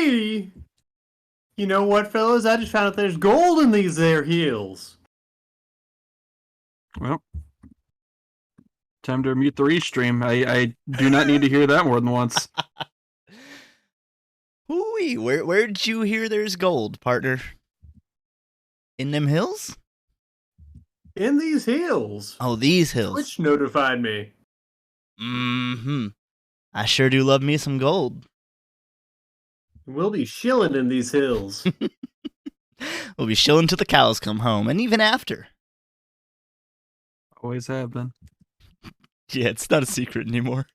Hey! You know what, fellas? I just found out there's gold in these there heels. Well, time to mute the restream. I do not need to hear that more than once. Hooey, where did you hear there's gold, partner? In them hills? In these heels. Oh, these hills. Twitch notified me. Mm-hmm. I sure do love me some gold. We'll be shilling in these hills. We'll be shilling till the cows come home, and even after. Always have been. Yeah, it's not a secret anymore.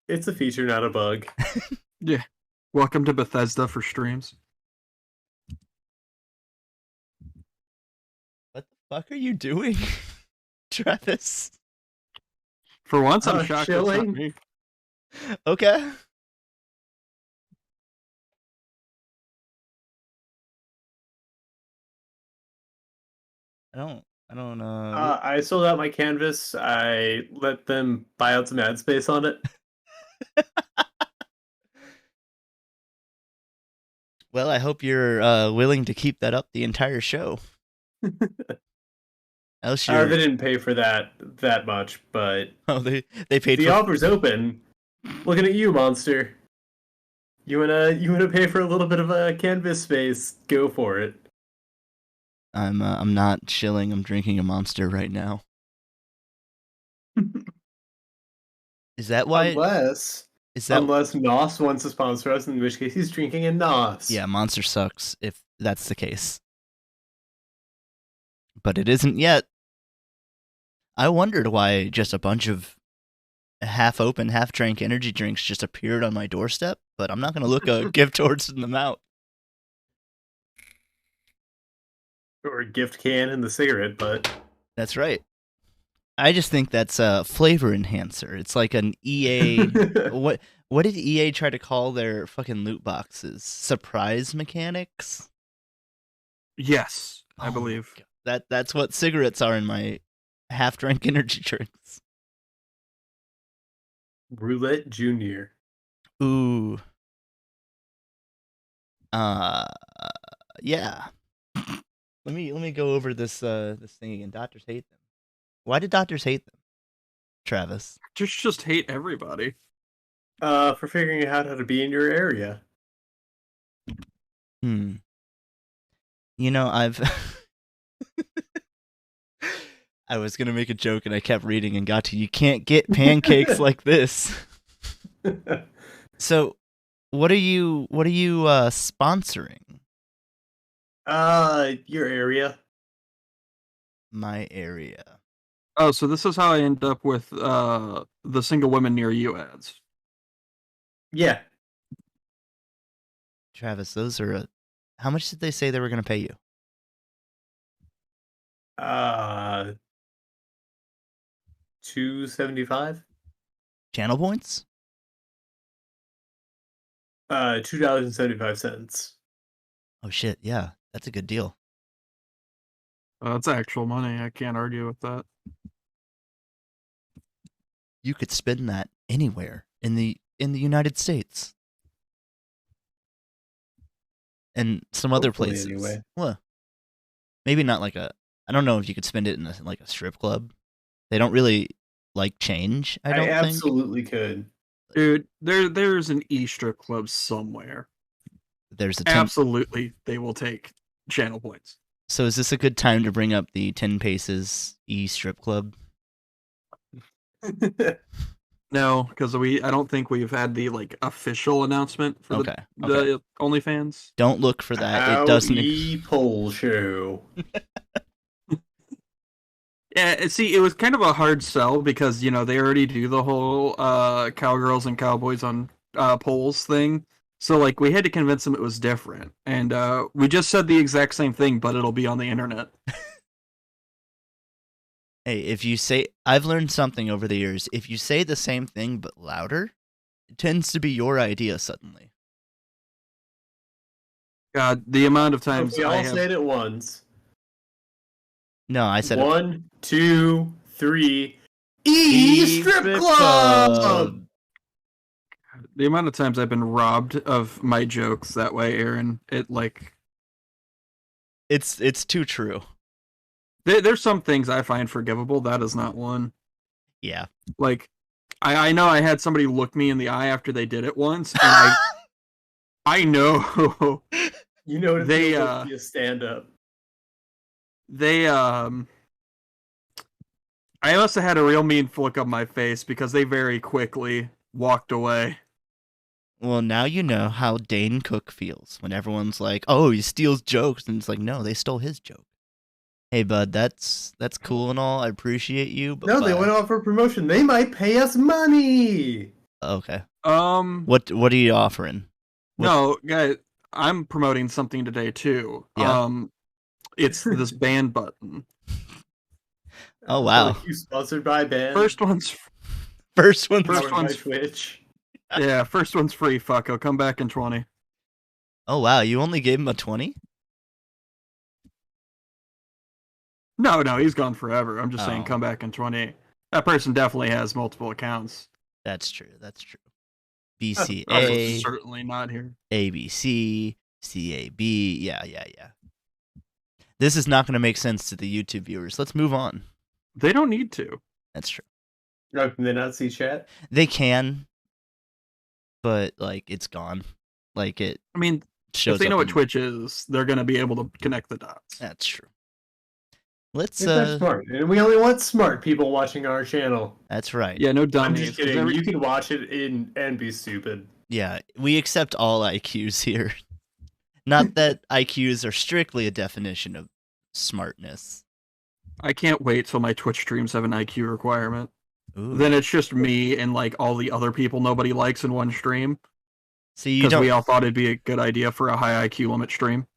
It's a feature, not a bug. Yeah. Welcome to Bethesda for streams. What the fuck are you doing, Travis? For once, I'm shocked it's not chilling. me. Okay. I don't I sold out my canvas. I let them buy out some ad space on it. Well, I hope you're willing to keep that up the entire show. Else They didn't pay for that much, but they paid the for offer's open. Looking at you, monster. You wanna pay for a little bit of a canvas space? Go for it. I'm not shilling. I'm drinking a Monster right now. Is that why? Unless Nos wants to sponsor us, in which case he's drinking a Nos. Yeah, Monster sucks if that's the case. But it isn't yet. I wondered why just a bunch of half-open, half-drank energy drinks just appeared on my doorstep, but I'm not going to look a gift horse in the mouth. Or a gift can in the cigarette butt. That's right. I just think that's a flavor enhancer. It's like an EA... What did EA try to call their fucking loot boxes? Surprise mechanics? Yes, I believe. That's what cigarettes are in my half-drunk energy drinks. Roulette Junior. Ooh. Yeah. Let me go over this thing again. Doctors hate them. Why did doctors hate them, Travis? Just hate everybody. For figuring out how to be in your area. You know, I was gonna make a joke and I kept reading and got to you can't get pancakes like this. So, what are you sponsoring? Your area. My area. Oh, so this is how I end up with the single women near you ads. Yeah. Travis, those are how much did they say they were going to pay you? $2.75. Channel points? $2.75. Oh shit, yeah. That's a good deal. That's actual money. I can't argue with that. You could spend that anywhere in the United States. And some other Hopefully, places. anyway. Well, maybe not like I don't know if you could spend it in a strip club. They don't really like change, I don't think. Absolutely could. Dude, there's an e-strip club somewhere. There's a absolutely they will take channel points. So is this a good time to bring up the 10 Paces e-strip club? No, because I don't think we've had the official announcement for the OnlyFans. Don't look for that. It doesn't. Poll show. Yeah, see, it was kind of a hard sell because they already do the whole cowgirls and cowboys on polls thing. So we had to convince them it was different, and we just said the exact same thing, but it'll be on the internet. Hey, if you say, I've learned something over the years. If you say the same thing but louder, it tends to be your idea suddenly. God, the amount of times we all say it at once. No, I said 1, 2, 3. E-strip club. The amount of times I've been robbed of my jokes that way, Aaron, It's too true. there's some things I find forgivable. That is not one. Yeah. Like, I know I had somebody look me in the eye after they did it once, and I know You know what it They, feels like to be a stand-up. they I must have had a real mean look on my face because they very quickly walked away. Well, now you know how Dane Cook feels when everyone's like, "Oh, he steals jokes," and it's like, "No, they stole his joke." Hey, bud, that's cool and all. I appreciate you, but No, they went off for promotion. They might pay us money. Okay. Um, What are you offering? no, guys, I'm promoting something today too. Yeah. It's this band button. Oh, wow. Like you sponsored by band. First one's First one. Powered by one's- Twitch. yeah, first one's free. Fuck, I'll come back in 20. Oh wow, you only gave him a 20? No, he's gone forever. I'm just saying, Oh. come back in 20. That person definitely has multiple accounts. That's true. I'm BCA, certainly not here. ABC, CAB. Yeah. This is not going to make sense to the YouTube viewers. Let's move on. They don't need to. That's true. No, can they not see chat? They can, but like it's gone. Like it I mean, shows if they know up what in- Twitch is, they're going to be able to connect the dots. That's true. Let's If they're smart, and we only want smart people watching our channel. That's right. Yeah, no I'm dummies. just kidding. You can watch it and be stupid. Yeah, we accept all IQs here. Not that IQs are strictly a definition of smartness. I can't wait till my Twitch streams have an IQ requirement. Ooh. Then it's just me and like all the other people nobody likes in one stream. So you Because don't. we all thought it'd be a good idea for a high IQ limit stream.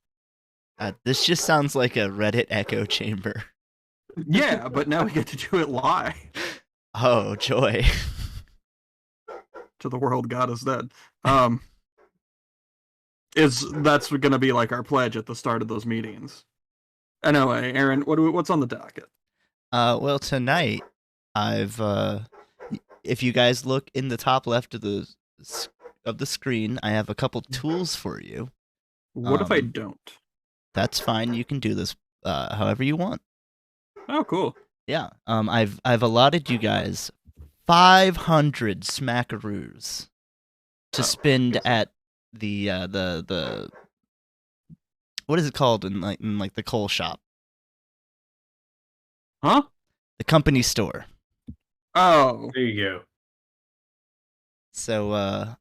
This just sounds like a Reddit echo chamber. Yeah, but now we get to do it live. Oh joy! To the world, God is dead. That's going to be like our pledge at the start of those meetings. Anyway, Aaron, what's on the docket? Well, tonight I've if you guys look in the top left of the screen, I have a couple tools for you. What if I don't? That's fine. You can do this however you want. Oh, cool. Yeah. I've allotted you guys 500 smackaroos to spend at the what is it called in like the coal shop? Huh? The company store. Oh. There you go. So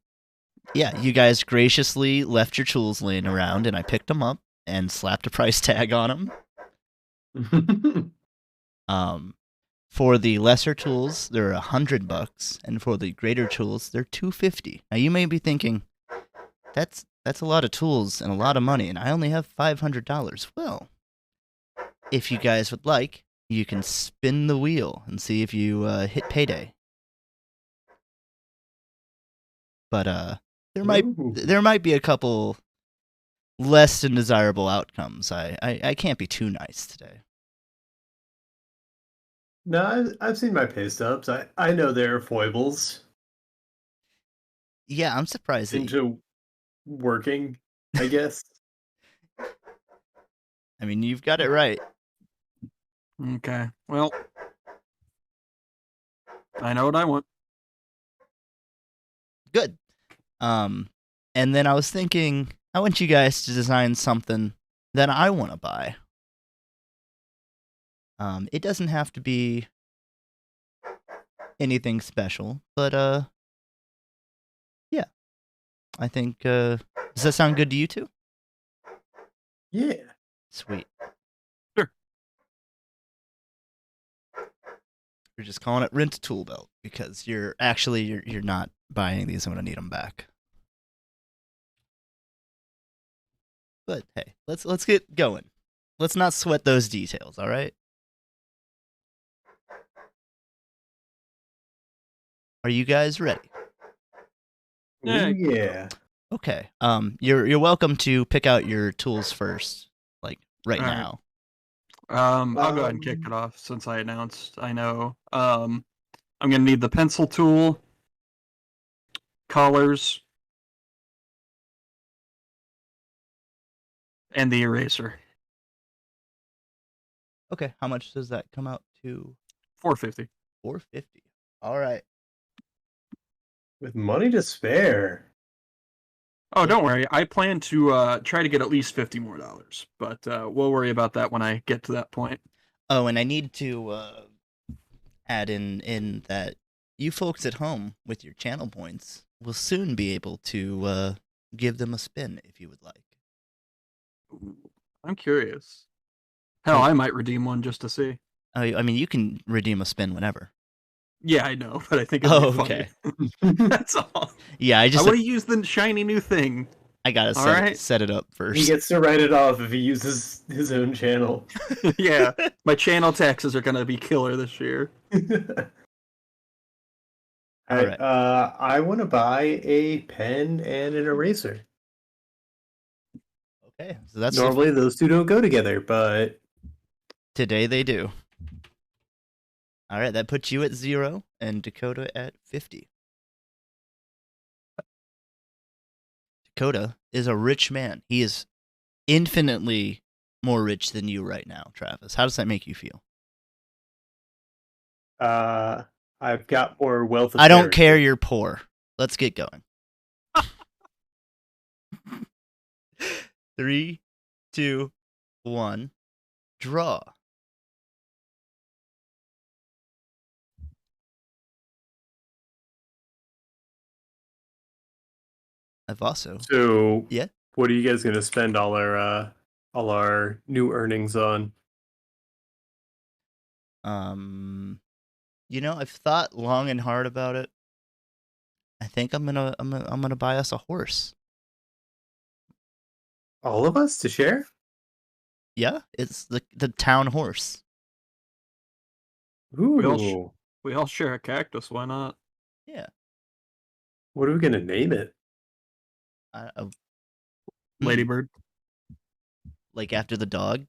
yeah, you guys graciously left your tools laying around, and I picked them up and slapped a price tag on them. For the lesser tools, they're $100, and for the greater tools, they're $250. Now you may be thinking, that's a lot of tools and a lot of money, and I only have $500. Well, if you guys would like, you can spin the wheel and see if you hit payday. But there might be a couple less than desirable outcomes. I can't be too nice today. No, I've seen my pay stubs. I know there are foibles Yeah, I'm surprised that into working, I guess. I mean, you've got it right. Okay. Well, I know what I want. Good. And then I was thinking, I want you guys to design something that I want to buy. It doesn't have to be anything special, but yeah. I think does that sound good to you two? Yeah. Sweet. Sure. We're just calling it rent a tool belt because you're not buying these. I'm gonna need them back. But hey, let's get going. Let's not sweat those details, all right? Are you guys ready? Yeah. Ooh, yeah. Okay. You're welcome to pick out your tools first, like right All right. now. I'll go ahead and kick it off since I announced. I know. I'm gonna need the pencil tool. colors, and the eraser. Okay, how much does that come out to? $450. $450. All right. With money to spare. Oh, Yeah. don't worry. I plan to try to get at least $50 more, but we'll worry about that when I get to that point. Oh, and I need to add in that you folks at home with your channel points will soon be able to give them a spin if you would like. Ooh, I'm curious. Hell, I might redeem one just to see. I mean, you can redeem a spin whenever. Yeah, I know, but I think it'd be funny. Okay. That's all. Yeah, I I just want to use the shiny new thing. I gotta All set right. set it up first. He gets to write it off if he uses his own channel. Yeah, my channel taxes are gonna be killer this year. Alright, I want to buy a pen and an eraser. Okay, so that's Normally those two don't go together, but today they do. All right, that puts you at 0 and Dakota at 50. Dakota is a rich man. He is infinitely more rich than you right now, Travis. How does that make you feel? I've got more wealth of I don't care, character. you're poor. Let's get going. 3, 2, 1, draw. I've also So Yeah. what are you guys gonna spend all our new earnings on? I've thought long and hard about it. I think I'm gonna buy us a horse. All of us to share? Yeah, it's the town horse. Ooh. We all share a cactus. Why not? Yeah. What are we gonna name it? Ladybird. Like after the dog.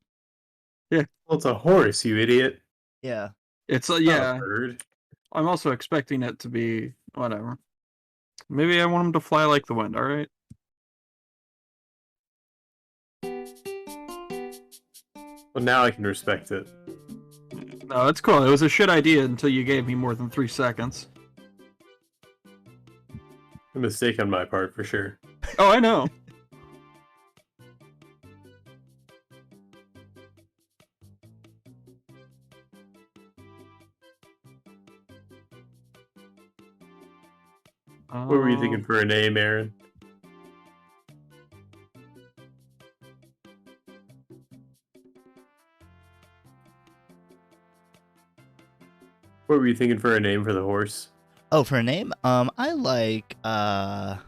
Well, it's a horse, you idiot. Yeah. It's Not yeah. a bird. I'm also expecting it to be whatever. Maybe I want him to fly like the wind. All right. Well, now I can respect it. No, it's cool. It was a shit idea until you gave me more than 3 seconds. A mistake on my part, for sure. Oh, I know. What were you thinking for a name, Aaron? What were you thinking for a name for the horse? Oh, for a name? I like Are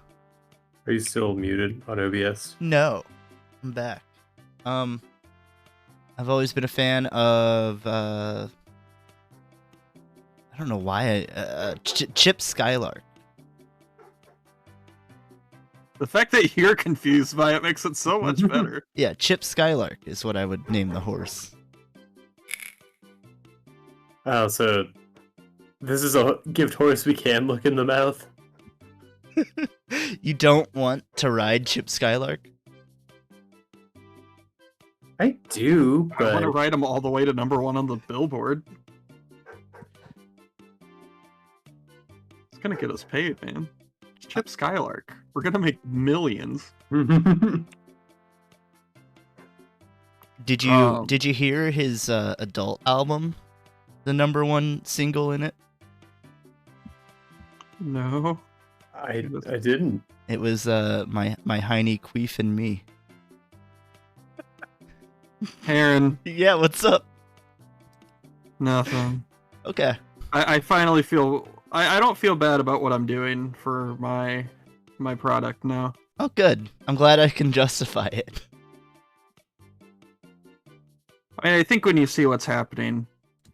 you still muted on OBS? No. I'm back. I've always been a fan of I don't know why Chip Skylark. The fact that you're confused by it makes it so much better. Yeah, Chip Skylark is what I would name the horse. Oh, so this is a gift horse we can look in the mouth? You don't want to ride Chip Skylark? I do, I want to but ride him all the way to #1 on the Billboard. It's gonna get us paid, man. It's Chip Skylark. We're gonna make millions. Did you hear his adult album? The #1 single in it? No. I didn't. It was my Heine Queef and Me. Aaron, Yeah, what's up? nothing. Okay. I finally feel I don't feel bad about what I'm doing for my product now. Oh, good. I'm glad I can justify it. I mean, I think when you see what's happening,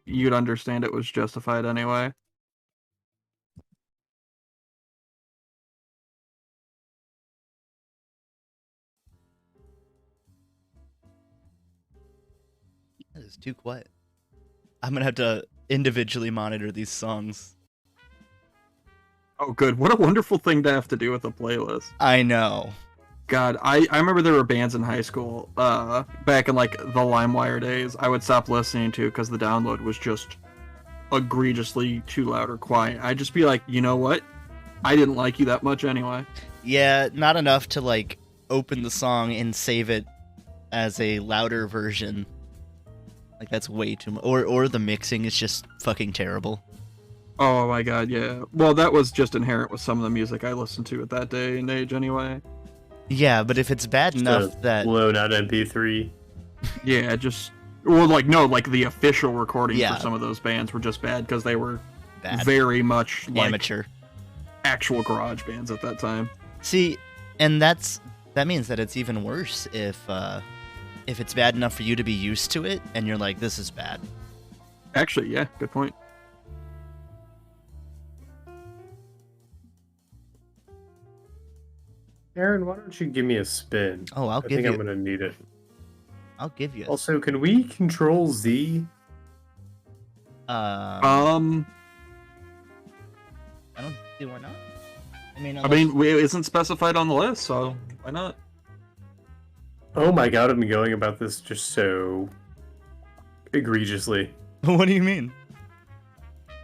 you'd understand it was justified anyway. That is too quiet. I'm gonna have to individually monitor these songs. Oh, good. What a wonderful thing to have to do with a playlist. I know. God, I remember there were bands in high school, back in like the LimeWire days, I would stop listening to because the download was just egregiously too loud or quiet. I'd just be like, you know what? I didn't like you that much anyway. Yeah, not enough to like open the song and save it as a louder version. Like that's way too much. Or the mixing is just fucking terrible. Oh my god, yeah. Well, that was just inherent with some of the music I listened to at that day and age anyway. Yeah, but if it's bad enough that blown out MP3. Yeah, just well, like no, like the official recordings Yeah. for some of those bands were just bad because they were bad very much like amateur. actual garage bands at that time. See, and that means that it's even worse if it's bad enough for you to be used to it and you're like, this is bad. Actually, yeah, good point. Aaron, why don't you give me a spin? Oh, I think I'm gonna need it. I'll give you. Also, can we control Z? I Um, don't see why not. I mean, it isn't specified on the list, so why not? Oh my god, I've been going about this just so egregiously. what do you mean?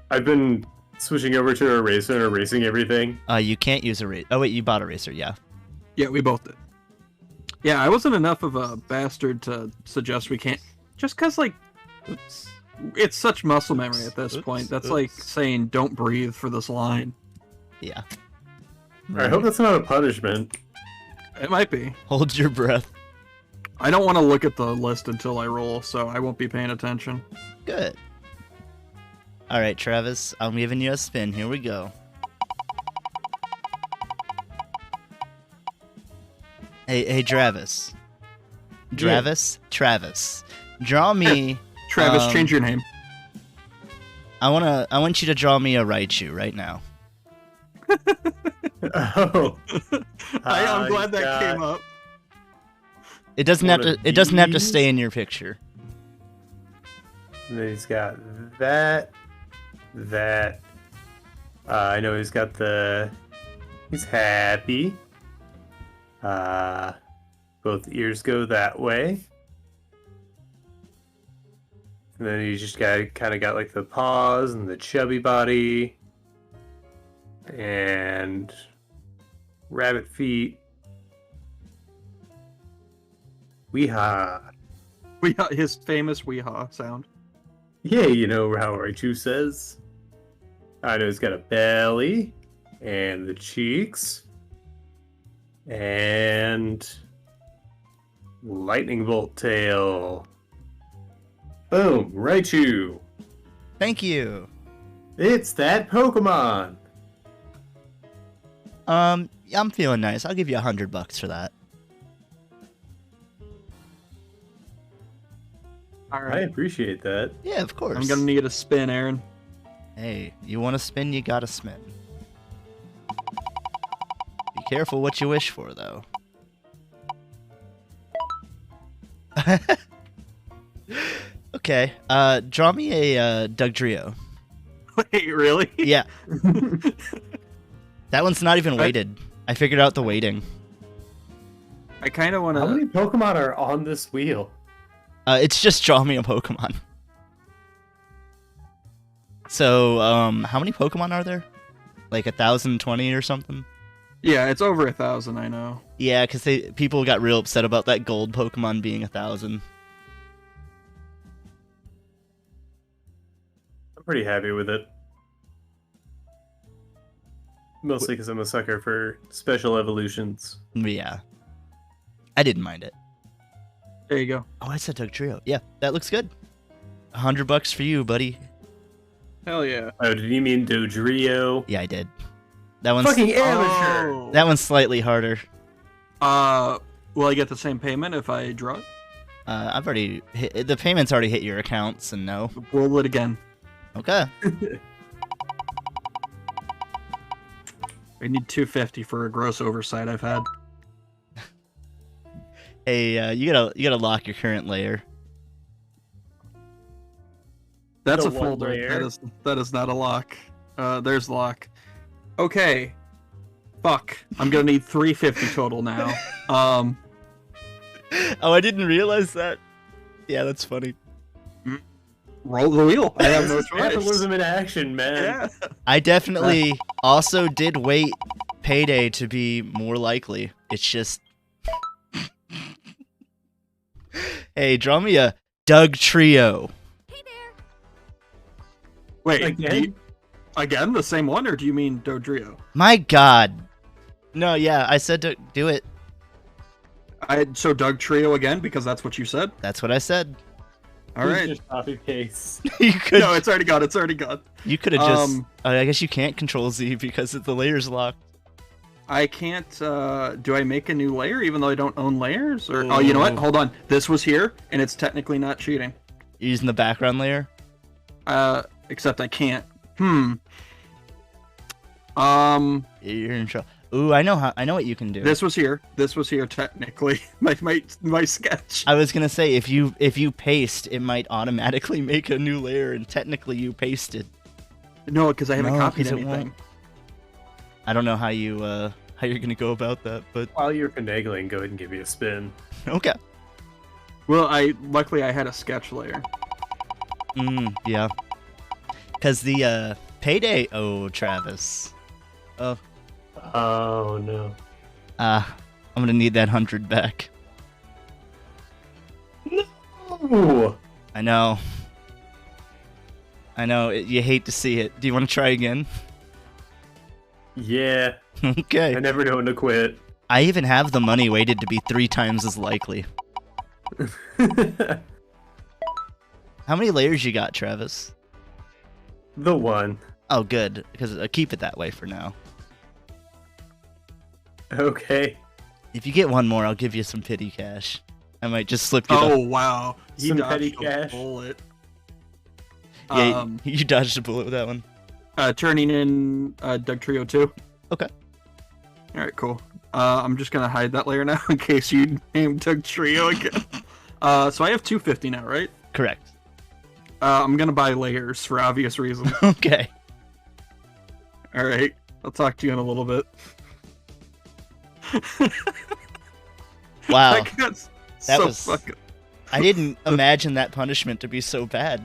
I've been switching over to Eraser and erasing everything. You can't use eraser. Oh wait, you bought eraser, yeah. Yeah, we both did. Yeah, I wasn't enough of a bastard to suggest we can't. Just because, like, it's such muscle memory at this point. That's like saying don't breathe for this line. Yeah. I hope that's not a punishment. It might be. Hold your breath. I don't want to look at the list until I roll, so I won't be paying attention. Good. All right, Travis, I'm giving you a spin. Here we go. Hey, Travis. Travis. Draw me. Travis, change your name. I want you to draw me a Raichu right now. Oh, I'm glad that came up. It doesn't have to. It doesn't have to stay in your picture. And then he's got that. I know he's got the. He's happy. Both ears go that way. And then he's just kind of got like the paws and the chubby body. And rabbit feet. Weehaw. His famous weehaw sound. Yeah, you know how Raichu says. I know he's got a belly, and the cheeks, and lightning bolt tail. Boom, Raichu. Thank you. It's that Pokemon. I'm feeling nice. I'll give you $100 for that. All I right. appreciate that. Yeah, of course. I'm gonna need a spin, Aaron. Hey, you want to spin, you gotta spin. Be careful what you wish for, though. Okay, draw me a Dugtrio. Wait, really? Yeah. That one's not even weighted. I figured out the weighting. I kind of want How many to. Pokemon are on this wheel? It's just draw me a Pokemon. So, how many Pokemon are there? Like 1,020 or something? Yeah, it's over 1,000. I know. Yeah, because people got real upset about that gold Pokemon being 1,000. I'm pretty happy with it. Mostly because I'm a sucker for special evolutions. Yeah. I didn't mind it. There you go. Oh, I said Dugtrio. Yeah, that looks good. $100 for you, buddy. Hell yeah. Oh, did you mean Dodrio? Yeah, I did. That one's Fucking amateur! Oh. that one's slightly harder. Will I get the same payment if I draw it? I've already hit, the payment's already hit your accounts, and no. Roll it again. Okay. I need 250 for a gross oversight I've had. Hey, you gotta lock your current layer. That's The a one folder. layer. That is not a lock. There's lock. Okay. Fuck. I'm gonna need 350 total now. Oh, I didn't realize that. Yeah, that's funny. Roll the wheel. I have no This is choice. capitalism in action, man. Yeah. I definitely also did wait payday to be more likely. It's just... Hey, draw me a Doug Trio. Wait, Again? again, the same one, or do you mean Dodrio? My god. No, yeah, I said to do it. So Doug Trio again, because that's what you said? That's what I said. All Please right. Just copy paste. You could. No, it's already gone. It's already gone. You could have just. I guess you can't control Z because the layer's locked. I can't. Do I make a new layer even though I don't own layers? Or oh, you know what? Hold on. This was here, and it's technically not cheating. You're using the background layer. Except I can't. You're in trouble. Ooh, I know what you can do. This was here. This was here technically. My sketch. I was gonna say if you paste, it might automatically make a new layer, and technically you pasted. No, because I haven't No, copied 'cause it anything. won't. I don't know how you're gonna go about that, but While you're finagling, go ahead and give me a spin. okay. Well, luckily I had a sketch layer. Yeah. Cause the payday. Oh, Travis. Oh. Oh no. I'm gonna need that 100 back. Ooh. I know. You hate to see it. Do you want to try again? Yeah. Okay. I never know when to quit. I even have the money weighted to be 3 times as likely. How many layers you got, Travis? The one. Oh, good. Because keep it that way for now. Okay. If you get one more, I'll give you some pity cash. I might just slip you Oh wow! He Some dodged petty a cash. bullet. Yeah, you dodged a bullet with that one. Turning in Doug Trio 2. Okay. All right, cool. I'm just gonna hide that layer now in case you name Doug Trio again. So I have 250 now, right? Correct. I'm gonna buy layers for obvious reasons. Okay. All right, I'll talk to you in a little bit. Wow. That got That so was- fucking. I didn't imagine that punishment to be so bad.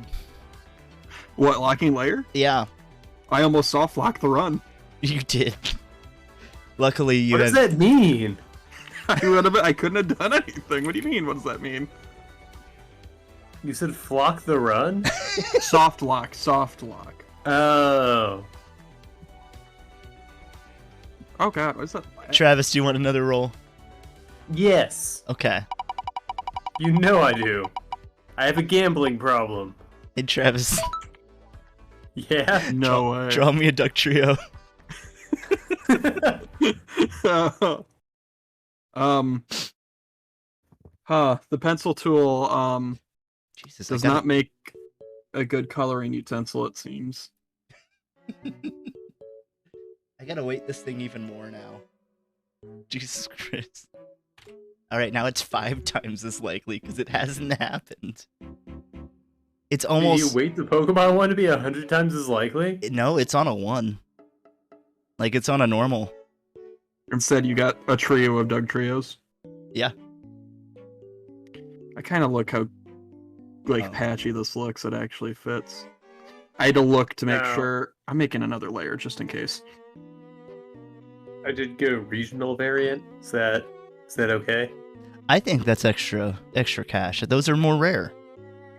What, locking layer? Yeah, I almost soft locked the run. you did. Luckily, you What had... does that mean? I couldn't have done anything. What do you mean? What does that mean? You said flock the run? Soft lock. Soft lock. Oh. Oh god, what's that? Travis, do you want another roll? Yes. Okay. You know I do. I have a gambling problem. Hey, Travis, Yeah? No way. draw me a duck trio. The pencil tool Jesus, does not make a good coloring utensil, it seems. I gotta weight this thing even more now. Jesus Christ. Alright, now it's 5 times as likely because it hasn't happened. It's Do almost... you wait the Pokemon one to be 100 times as likely? No, it's on a 1. Like, it's on a normal. Instead, you got a trio of Doug Trios. Yeah. I kind of look how Oh. patchy this looks. It actually fits. I had to look to make No. sure. I'm making another layer just in case. I did go regional variant. Is that okay? I think that's extra cash. Those are more rare.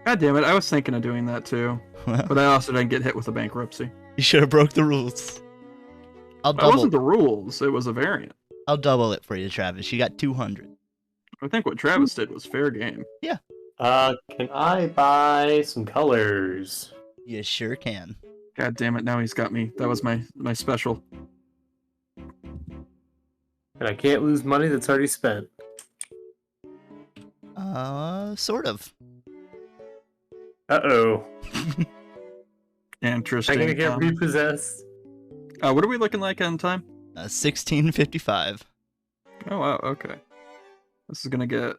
God damn it! I was thinking of doing that too, but I also didn't get hit with a bankruptcy. You should have broke the rules. That wasn't the rules. It was a variant. I'll double it for you, Travis. You got 200. I think what Travis did was fair game. Can I buy some colors? You sure can. God damn it! Now he's got me. That was my special. And I can't lose money that's already spent. Sort of. Uh-oh. Interesting. I'm gonna get repossessed. What are we looking like on time? 1655. Oh wow. Okay. This is gonna get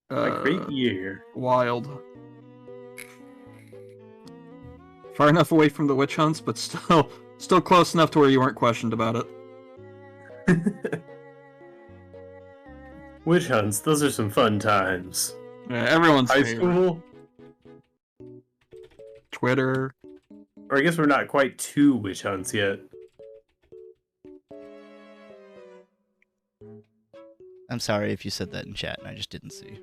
A great year. wild. Far enough away from the witch hunts, but still Still close enough to where you weren't questioned about it. Witch hunts, those are some fun times. Yeah, everyone's High favorite. school? Twitter. Or I guess we're not quite to witch hunts yet. I'm sorry if you said that in chat and I just didn't see.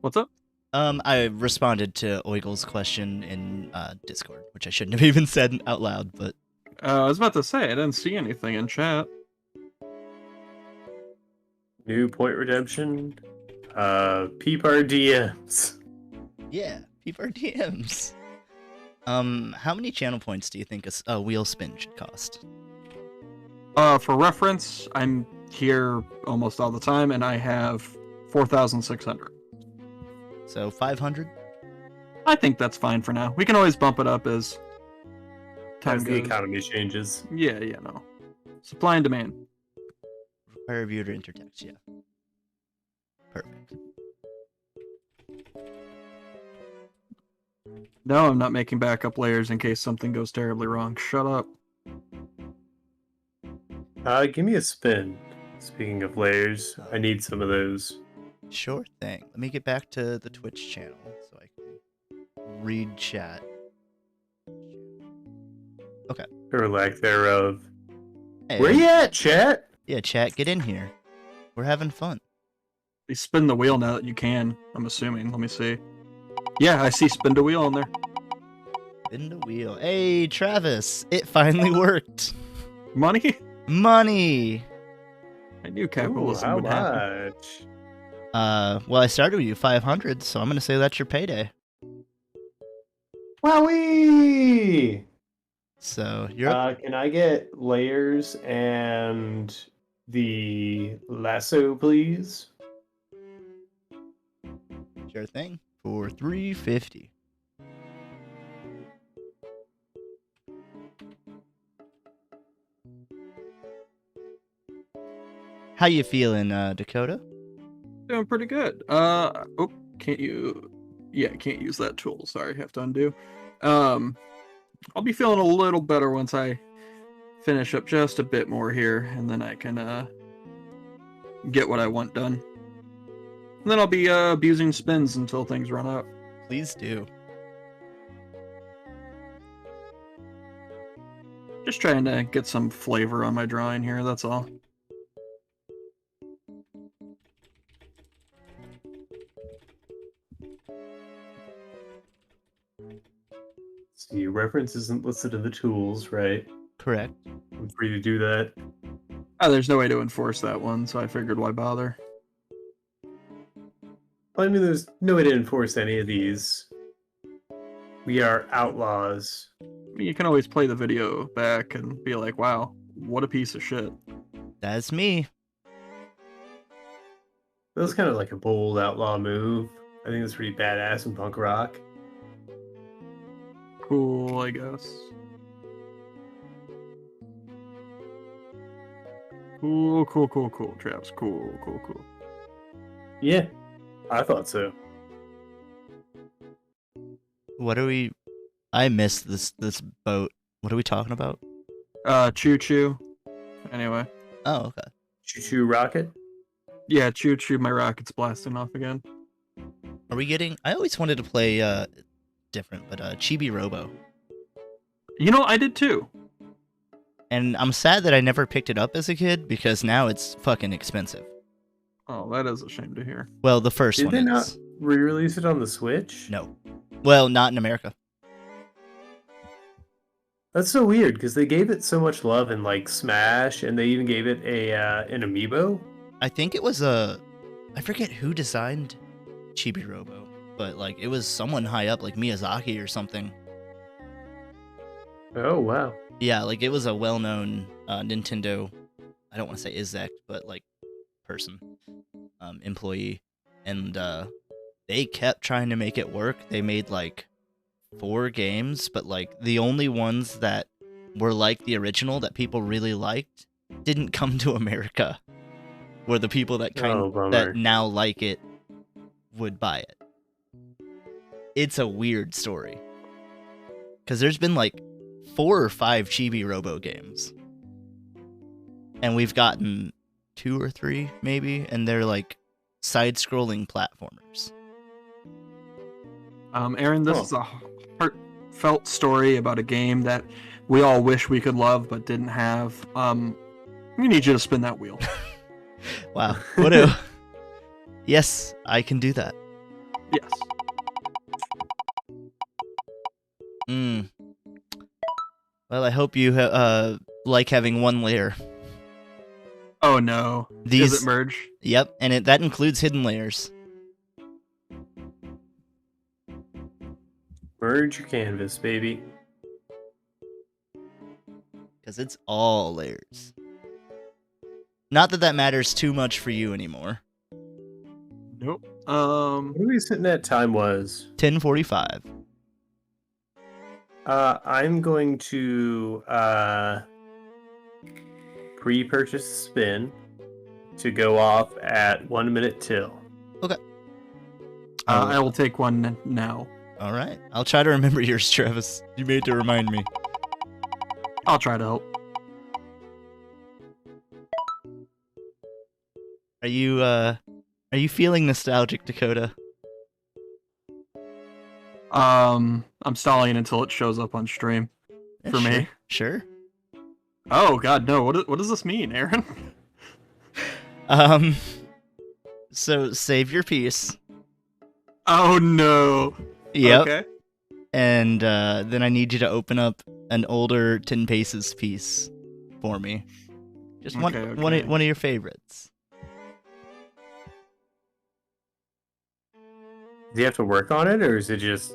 What's up? I responded to Oigel's question in Discord, which I shouldn't have even said out loud, but I was about to say, I didn't see anything in chat. New point redemption. Peep our DMs. yeah, peep our DMs. How many channel points do you think a wheel spin should cost? For reference, I'm here almost all the time, and I have 4,600. So 500? I think that's fine for now. We can always bump it up as time As the goes. economy changes. Yeah, no. Supply and demand. Require viewer to intertext, yeah. Perfect. No, I'm not making backup layers in case something goes terribly wrong. Shut up. Give me a spin. Speaking of layers, I need some of those. Sure thing. Let me get back to the Twitch channel so I can read chat. Okay. Or lack thereof. Hey, Where you at, chat? Yeah, chat, get in here. We're having fun. You spin the wheel now that you can, I'm assuming. Let me see. Yeah, I see spin the wheel on there. Spin the wheel. Hey, Travis, it finally worked. Money? Money! I knew Ooh, capitalism how would happen. much? Well, I started with you 500, so I'm gonna say that's your payday. Wowee! So you're up. Can I get layers and the lasso, please? Sure thing. For 350. How you feeling, Dakota? Doing pretty good. Can't you? Yeah, can't use that tool. Sorry, have to undo. I'll be feeling a little better once I finish up just a bit more here, and then I can get what I want done. And then I'll be abusing spins until things run out. Please do. Just trying to get some flavor on my drawing here. That's all. See, reference isn't listed in the tools, right? Correct. I'm free to do that. Oh, there's no way to enforce that one, so I figured why bother. Well, I mean, there's no way to enforce any of these. We are outlaws. I mean, you can always play the video back and be like, wow, what a piece of shit. That's me. That was kind of like a bold outlaw move. I think it's pretty badass in punk rock. Cool, I guess. Cool, Traps. Cool. Yeah, I thought so. What are we? I missed this boat. What are we talking about? Choo Choo. Anyway. Oh, okay. Choo-choo rocket? Yeah, Choo Choo, my rocket's blasting off again. Are we getting? I always wanted to play different, but Chibi Robo. You know, I did too. And I'm sad that I never picked it up as a kid because now it's fucking expensive. Oh, that is a shame to hear. Well, the first Did one they is. not re-release it on the Switch? No. Well, not in America. That's so weird because they gave it so much love in like Smash, and they even gave it a an amiibo. I think it was I forget who designed Chibi Robo, but like it was someone high up, like Miyazaki or something. Oh wow! Yeah, like it was a well-known Nintendo. I don't want to say exec, but like person, employee, and they kept trying to make it work. They made like 4 games, but like the only ones that were like the original that people really liked didn't come to America. Where the people that bummer. that now like it would buy it. It's a weird story. Cuz there's been like 4 or 5 Chibi Robo games. And we've gotten 2 or 3, maybe, and they're like side-scrolling platformers. Aaron, this is a heartfelt story about a game that we all wish we could love but didn't have. We need you to spin that wheel. Wow. What a... Yes, I can do that. Yes. Well, I hope you like having one layer. Oh no. Does it merge? Yep, and that includes hidden layers. Merge your canvas, baby. Because it's all layers. Not that matters too much for you anymore. Nope. What are we sitting at time-wise? 10:45. I'm going to pre-purchase a spin to go off at 1 minute till. Okay. I will take one now. All right. I'll try to remember yours, Travis. You made to remind me. I'll try to help. Are you feeling nostalgic, Dakota? I'm stalling until it shows up on stream for Sure. me. Sure. Oh God, no! What does this mean, Aaron? So save your piece. Oh no. Yep. Okay. And then I need you to open up an older 10 Paces piece for me. Just one of your favorites. Does he have to work on it, or is it just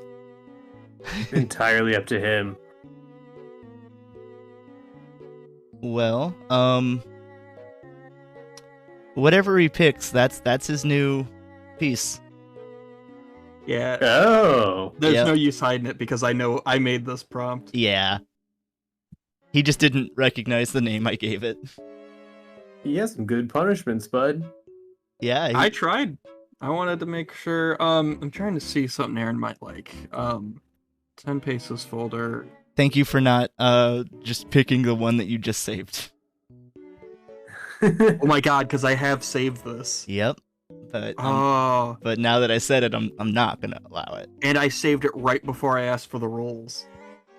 entirely up to him? Well, whatever he picks, that's his new piece. Yeah. Oh. There's Yep. no use hiding it because I know I made this prompt. Yeah. He just didn't recognize the name I gave it. He has some good punishments, bud. Yeah. I tried. I wanted to make sure. I'm trying to see something Aaron might like. 10 Paces folder. Thank you for not just picking the one that you just saved. Oh my God, because I have saved this. Yep. But Oh. but now that I said it, I'm not gonna allow it. And I saved it right before I asked for the rolls.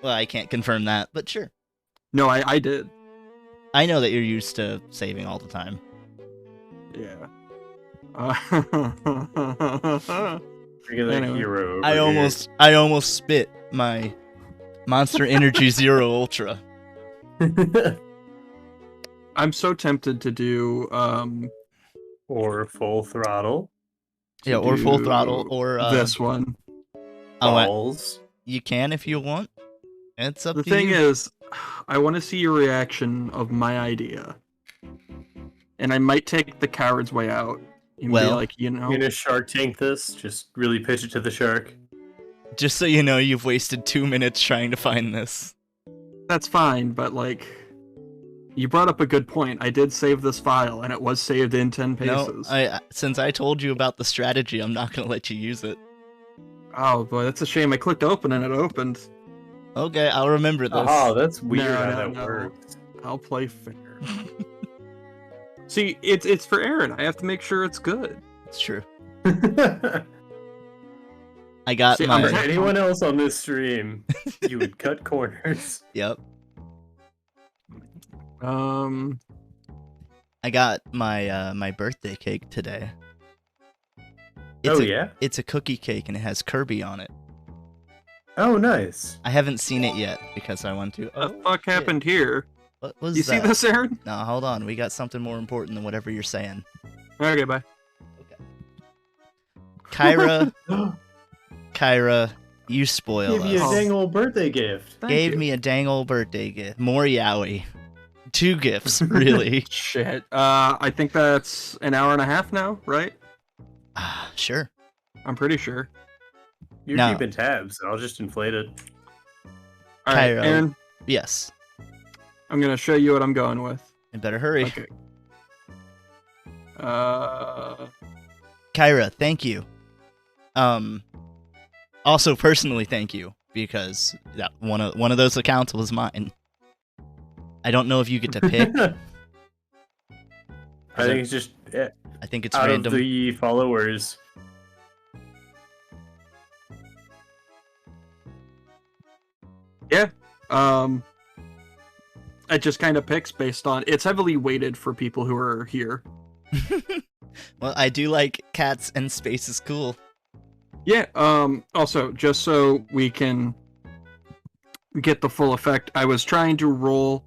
Well, I can't confirm that, but sure. No, I did. I know that you're used to saving all the time. Yeah. Regular Anyway. hero. over I almost spit my Monster Energy Zero Ultra. here. I'm so tempted to do Or full throttle. Yeah, or full do throttle, or this one. Balls. You can if you want. It's up The to thing you. is, I want to see your reaction of my idea. And I might take the coward's way out. And be Well, like, you know. You're gonna Shark Tank this? Just really pitch it to the shark. Just so you know, you've wasted 2 minutes trying to find this. That's fine, but like, you brought up a good point. I did save this file, and it was saved in 10 Paces. No, since I told you about the strategy, I'm not gonna let you use it. Oh boy, that's a shame. I clicked open and it opened. Okay, I'll remember this. Oh, that's weird No, how no, that no. works. I'll play fair. See, it's for Aaron. I have to make sure it's good. It's true. I got See, my. For anyone else on this stream, you would cut corners. Yep. Um, I got my birthday cake today. Oh, yeah? It's a cookie cake and it has Kirby on it. Oh, nice. I haven't seen it yet because I want to. what the fuck happened here? What was You that? see this, Aaron? No, hold on. We got something more important than whatever you're saying. Okay, bye. Kyra, you spoiled Give you a us. dang old birthday gift. Thank Gave you. me a dang old birthday gift. More yaoi. 2 gifts, really. Shit. I think that's an hour and a half now, right? Sure. I'm pretty sure. You're No. keeping tabs. I'll just inflate it. All right, Cairo. Aaron. Yes. I'm gonna show you what I'm going with. You better hurry. Okay. Kyra, thank you. Also, personally, thank you because that one of those accounts was mine. I don't know if you get to pick. I think it's just I think it's out random. of the followers. Yeah. It just kind of picks based on. It's heavily weighted for people who are here. Well, I do like cats and space is cool. Yeah. Also, just so we can get the full effect, I was trying to roll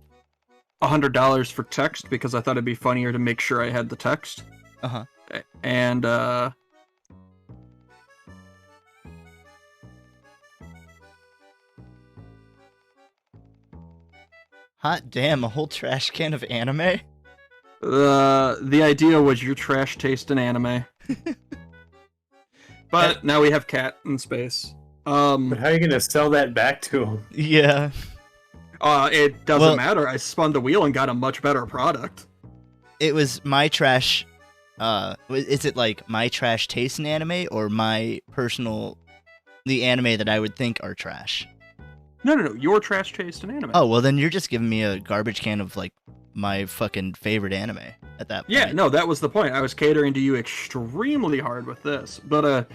$100 for text because I thought it'd be funnier to make sure I had the text. Uh-huh. And Hot damn, a whole trash can of anime? the idea was your trash taste in anime. But now we have cat in space. But how are you gonna sell that back to him? Yeah. It doesn't matter. I spun the wheel and got a much better product. It was my trash. Is it like my trash taste in anime or my personal, the anime that I would think are trash? No. Your trash taste in anime. Oh, well then you're just giving me a garbage can of like my fucking favorite anime at that point. Yeah, no, that was the point. I was catering to you extremely hard with this. But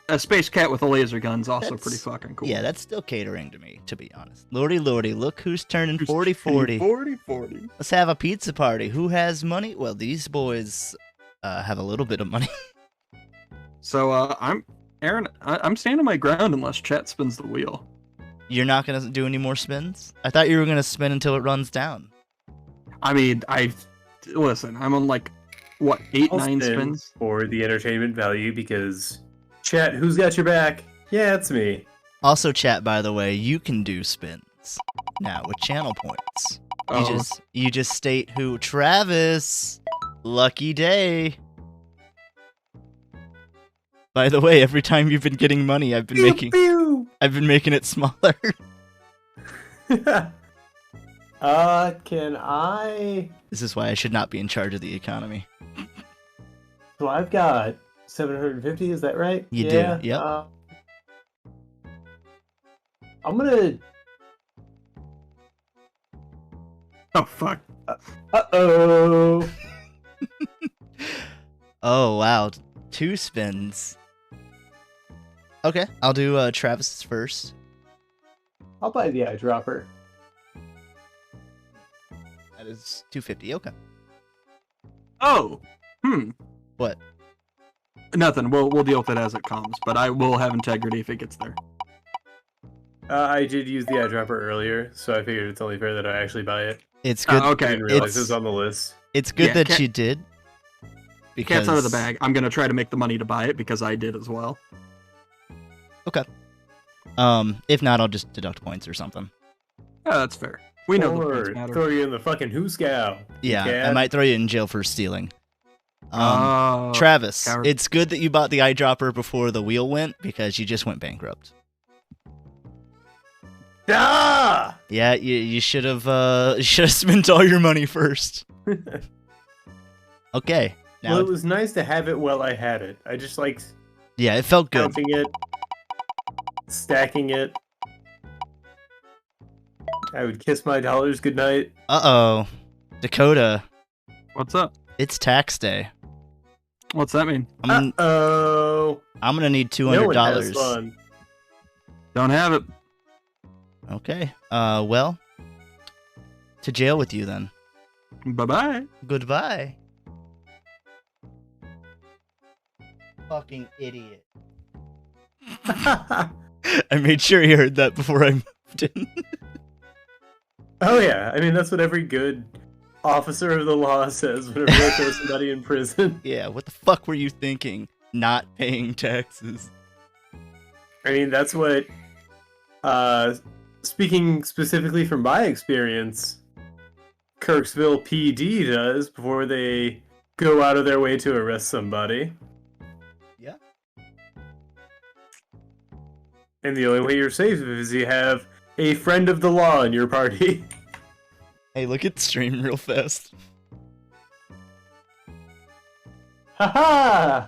a space cat with a laser gun's also pretty fucking cool. Yeah, that's still catering to me, to be honest. Lordy, look who's turning 40-40. 40-40. Let's have a pizza party. Who has money? Well, these boys have a little bit of money. So, I'm standing my ground unless chat spins the wheel. You're not going to do any more spins? I thought you were going to spin until it runs down. I mean, listen, I'm on like, what, 8, I'll 9 spin spins? for the entertainment value because chat, who's got your back? Yeah, it's me. Also, chat, by the way, you can do spins now with channel points. You just state who. Travis, lucky day. By the way, every time you've been getting money, I've been making it smaller. Can I? This is why I should not be in charge of the economy. So I've got 750. Is that right? You do. Yep. I'm gonna. Oh fuck. Uh-oh. Oh wow, 2 spins. Okay, I'll do Travis's first. I'll buy the eyedropper. That is 250. Okay. Oh. What? Nothing. We'll deal with it as it comes, but I will have integrity if it gets there. I did use the eyedropper earlier, so I figured it's only fair that I actually buy it. It's good. I Okay. didn't realize it was on the list. It's good Yeah, that you did. Because Cat's out of the bag. I'm gonna try to make the money to buy it because I did as well. Okay. If not, I'll just deduct points or something. Yeah, that's fair. We know the Or points matter. throw you in the fucking hooskow. Yeah, I might throw you in jail for stealing. Travis, coward. it's good that you bought the eyedropper before the wheel went because you just went bankrupt. Ah! Yeah, you should have spent all your money first. Okay. Now Well, it was nice to have it while I had it. I just liked yeah, it felt good. counting it, stacking it. I would kiss my dollars goodnight. Uh-oh. Dakota, What's up? it's tax day. What's that mean? I'm Uh-oh. gonna need No one has $200. fun. Don't have it. Okay. Well, to jail with you then. Bye-bye. Goodbye. Fucking idiot. I made sure he heard that before I moved in. Oh yeah, I mean that's what every good officer of the law says whenever they throw somebody in prison. Yeah, what the fuck were you thinking? Not paying taxes. I mean that's what, speaking specifically from my experience, Kirksville PD does before they go out of their way to arrest somebody. Yeah. And the only way you're safe is you have a friend of the law in your party. Hey, look at stream real fast. Haha!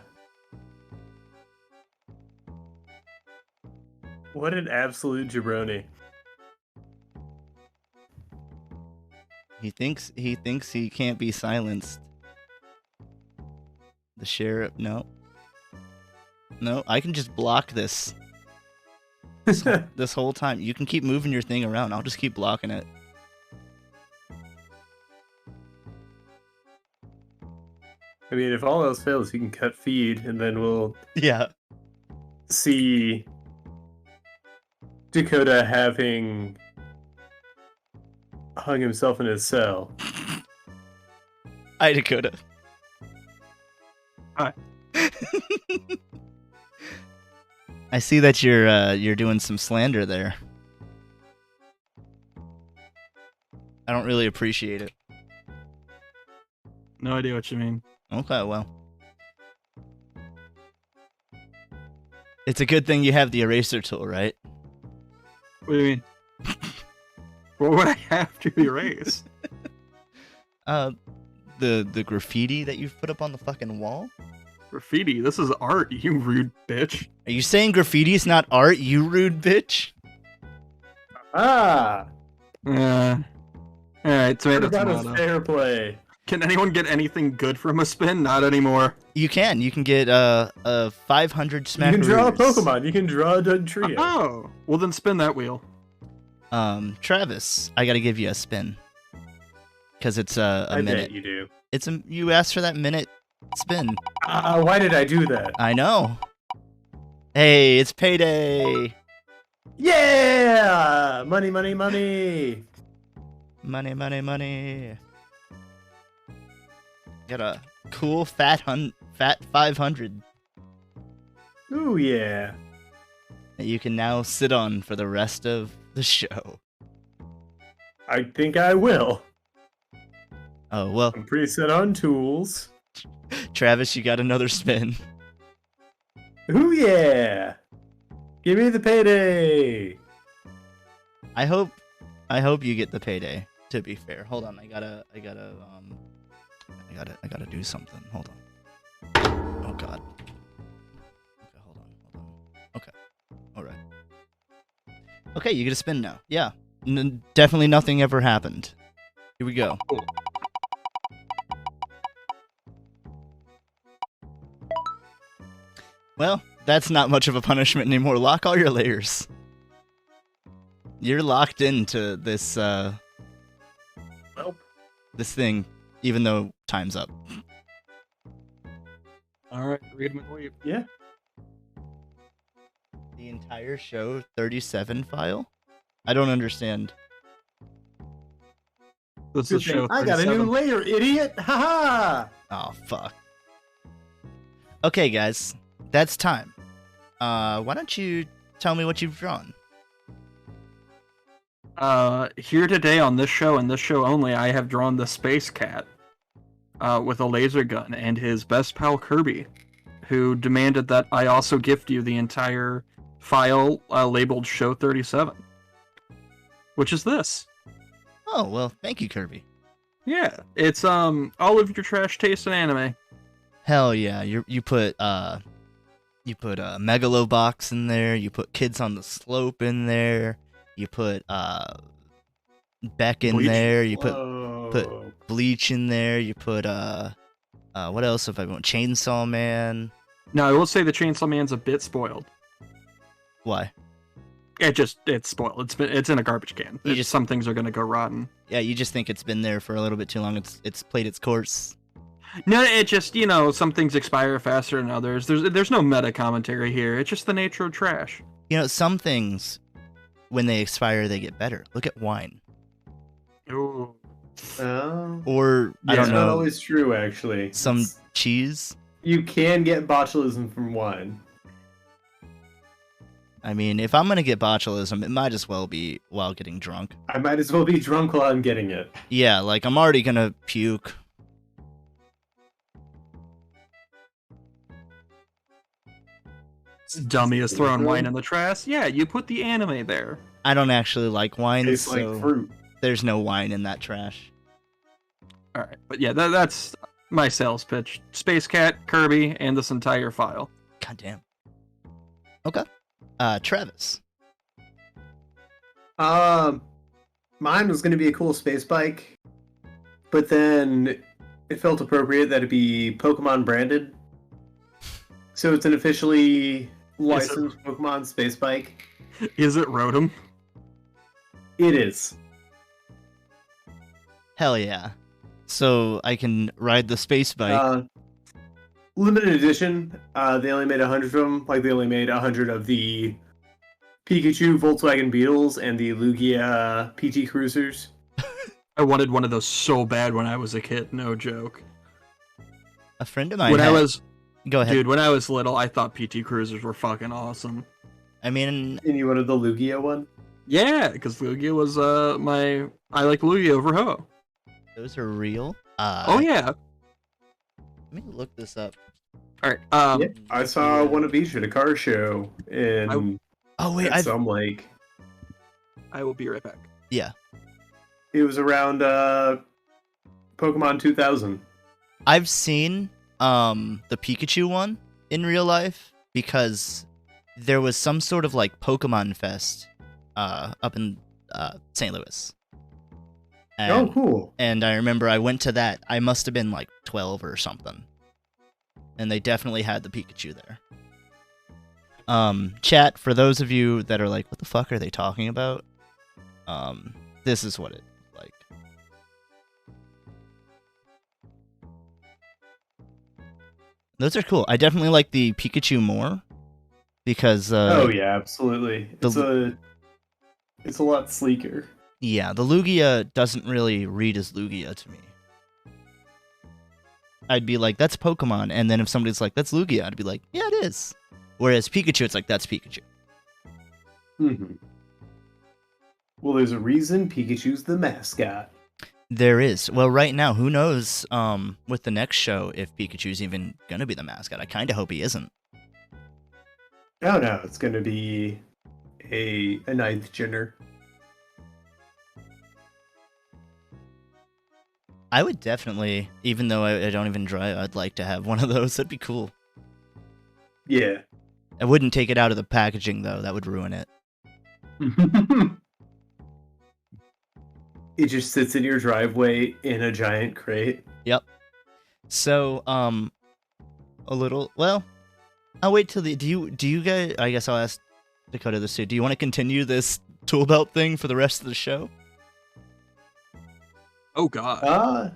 What an absolute jabroni. He thinks he can't be silenced. The sheriff, no. No, I can just block this whole time. You can keep moving your thing around. I'll just keep blocking it. I mean, if all else fails, he can cut feed, and then we'll Yeah. see Dakota having hung himself in his cell. Hi, Dakota. Hi. I see that you're doing some slander there. I don't really appreciate it. No idea what you mean. Okay, well. It's a good thing you have the eraser tool, right? What do you mean? What would I have to erase? The graffiti that you've put up on the fucking wall? Graffiti? This is art, you rude bitch. Are you saying graffiti is not art, you rude bitch? Ah! Alright, tomato, What about his tomato. fair play? Can anyone get anything good from a spin? Not anymore. You can get a 500 You smack. can draw a Pokemon. You can draw a Dugtrio. Oh! Well then spin that wheel. Travis, I gotta give you a spin. Because it's a I minute. bet you do. You asked for that minute spin. Why did I do that? I know. Hey, it's payday. Yeah! Money, money, money! Money, money, money. Got a cool fat 500 Ooh, yeah. that you can now sit on for the rest of the show. I think I will. Oh, well, I'm pretty set on tools. Travis, you got another spin. Ooh, yeah! Give me the payday! I hope you get the payday, to be fair. Hold on, I gotta do something. Hold on. Oh god. Okay, hold on. Okay. Alright. Okay, you get a spin now. Yeah. Definitely nothing ever happened. Here we go. Well, that's not much of a punishment anymore. Lock all your layers. You're locked into this Well, this thing, even though time's up. Alright, read and leave. yeah. The entire show 37 file? I don't understand. This Good is show thing I got a new 37. layer, idiot! Haha! Oh, fuck. Okay, guys. That's time. Why don't you tell me what you've drawn? Here today on this show and this show only, I have drawn the Space Cat with a laser gun and his best pal Kirby, who demanded that I also gift you the entire file labeled Show 37, which is this. Oh, well, thank you, Kirby. Yeah, it's all of your trash taste in anime. Hell yeah. You put Megalobox in there, you put Kids on the Slope in there, you put Beck in Bleach? there, you put Whoa. Bleach in there, you put what else have I got? Chainsaw Man. Now I will say the Chainsaw Man's a bit spoiled. Why? It's spoiled. It's in a garbage can. Some things are gonna go rotten. Yeah, you just think it's been there for a little bit too long. It's played its course. No, it just, some things expire faster than others. There's no meta commentary here. It's just the nature of trash. Some things, when they expire, they get better. Look at wine. Ooh. Oh. Or, I Yeah, don't it's not know, always true, actually. some cheese. You can get botulism from wine. I mean, if I'm going to get botulism, it might as well be while getting drunk. I might as well be drunk while I'm getting it. Yeah, like, I'm already going to puke. Dummy is throwing wine in the trash. Yeah, you put the anime there. I don't actually like wine, Tastes so like fruit. there's no wine in that trash. All right, but yeah, that's my sales pitch. Space Cat, Kirby, and this entire file. God damn. Okay. Travis, Um, Mine was going to be a cool space bike, but then it felt appropriate that it be Pokemon branded. So it's an officially licensed Pokemon space bike. Is it Rotom? It is. Hell yeah. So I can ride the space bike. Limited edition. They only made 100 of them. Like, they only made 100 of the Pikachu Volkswagen Beetles and the Lugia PT Cruisers. I wanted one of those so bad when I was a kid. No joke. A friend of mine Go ahead. Dude, when I was little, I thought PT Cruisers were fucking awesome. I mean... And you wanted the Lugia one? Yeah, because Lugia was I like Lugia over Ho. Those are real? Oh, yeah. Let me look this up. Alright, yeah, I saw one of each at a car show in some lake. I will be right back. Yeah. It was around Pokemon 2000. I've seen the Pikachu one in real life because there was some sort of like Pokemon Fest up in St. Louis. And, cool. And I remember I went to that. I must have been like 12 or something. And they definitely had the Pikachu there. Chat, for those of you that are like, what the fuck are they talking about? This is what it like. Those are cool. I definitely like the Pikachu more because oh yeah, absolutely. It's a lot sleeker. Yeah, the Lugia doesn't really read as Lugia to me. I'd be like, that's Pokemon, and then if somebody's like, that's Lugia, I'd be like, yeah, it is. Whereas Pikachu, it's like, that's Pikachu. Mm-hmm. Well, there's a reason Pikachu's the mascot. There is. Well, right now, who knows with the next show if Pikachu's even going to be the mascot. I kind of hope he isn't. Oh no, it's going to be a ninth gener. I would definitely, even though I don't even drive, I'd like to have one of those. That'd be cool. Yeah. I wouldn't take it out of the packaging, though. That would ruin it. It just sits in your driveway in a giant crate. Yep. So, a little, well, I'll wait till do you guys, I guess I'll ask Dakota this too. Do you want to continue this tool belt thing for the rest of the show? Oh, God.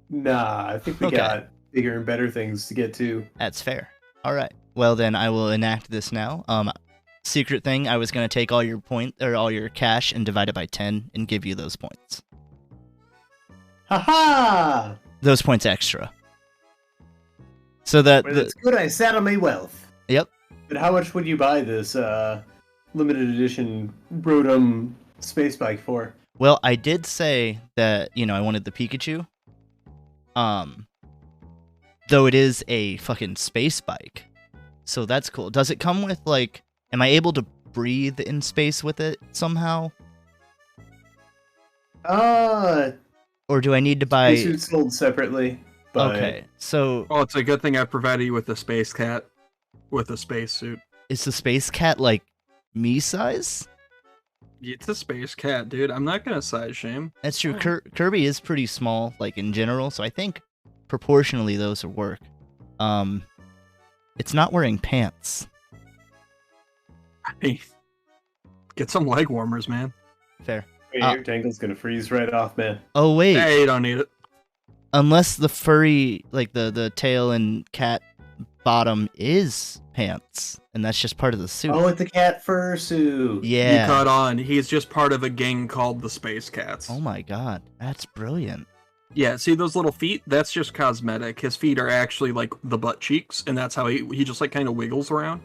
Nah, I think we got bigger and better things to get to. That's fair. All right. Well, then I will enact this now. Secret thing, I was going to take all your all your cash and divide it by 10 and give you those points. Ha-ha! Those points extra. So that... Well, it's good I sat on my wealth. Yep. But how much would you buy this limited edition Rotom space bike for? Well, I did say that, I wanted the Pikachu. Though it is a fucking space bike. So that's cool. Does it come with, like... Am I able to breathe in space with it somehow? Or do I need to buy... Spacesuits sold separately. But... Okay, so... Oh, it's a good thing I provided you with a space cat with a spacesuit. Is the space cat, like, me size? It's a space cat, dude. I'm not gonna size shame. That's true. Kirby is pretty small, like, in general, so I think proportionally those will work. It's not wearing pants. Hey, get some leg warmers, man. Fair. Wait, your tangle's gonna freeze right off, man. Oh, wait. Hey, you don't need it. Unless the furry, like, the tail and cat bottom is pants, and that's just part of the suit. Oh, it's the cat fur suit. Yeah. You caught on. He's just part of a gang called the Space Cats. Oh my god, that's brilliant. Yeah, see those little feet? That's just cosmetic. His feet are actually like the butt cheeks, and that's how he just like kind of wiggles around.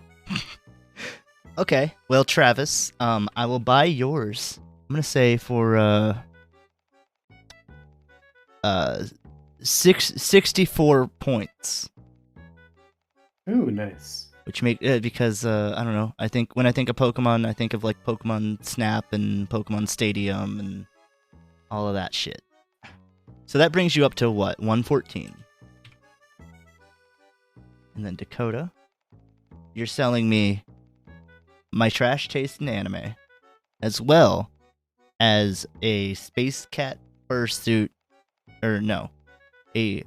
Okay, well, Travis, I will buy yours. I'm gonna say for 64 points. Ooh, nice. Which make because I don't know. I think when I think of Pokemon, I think of like Pokemon Snap and Pokemon Stadium and all of that shit. So that brings you up to what? 114. And then Dakota, you're selling me my trash taste in anime. as well as a space cat fursuit, or no, a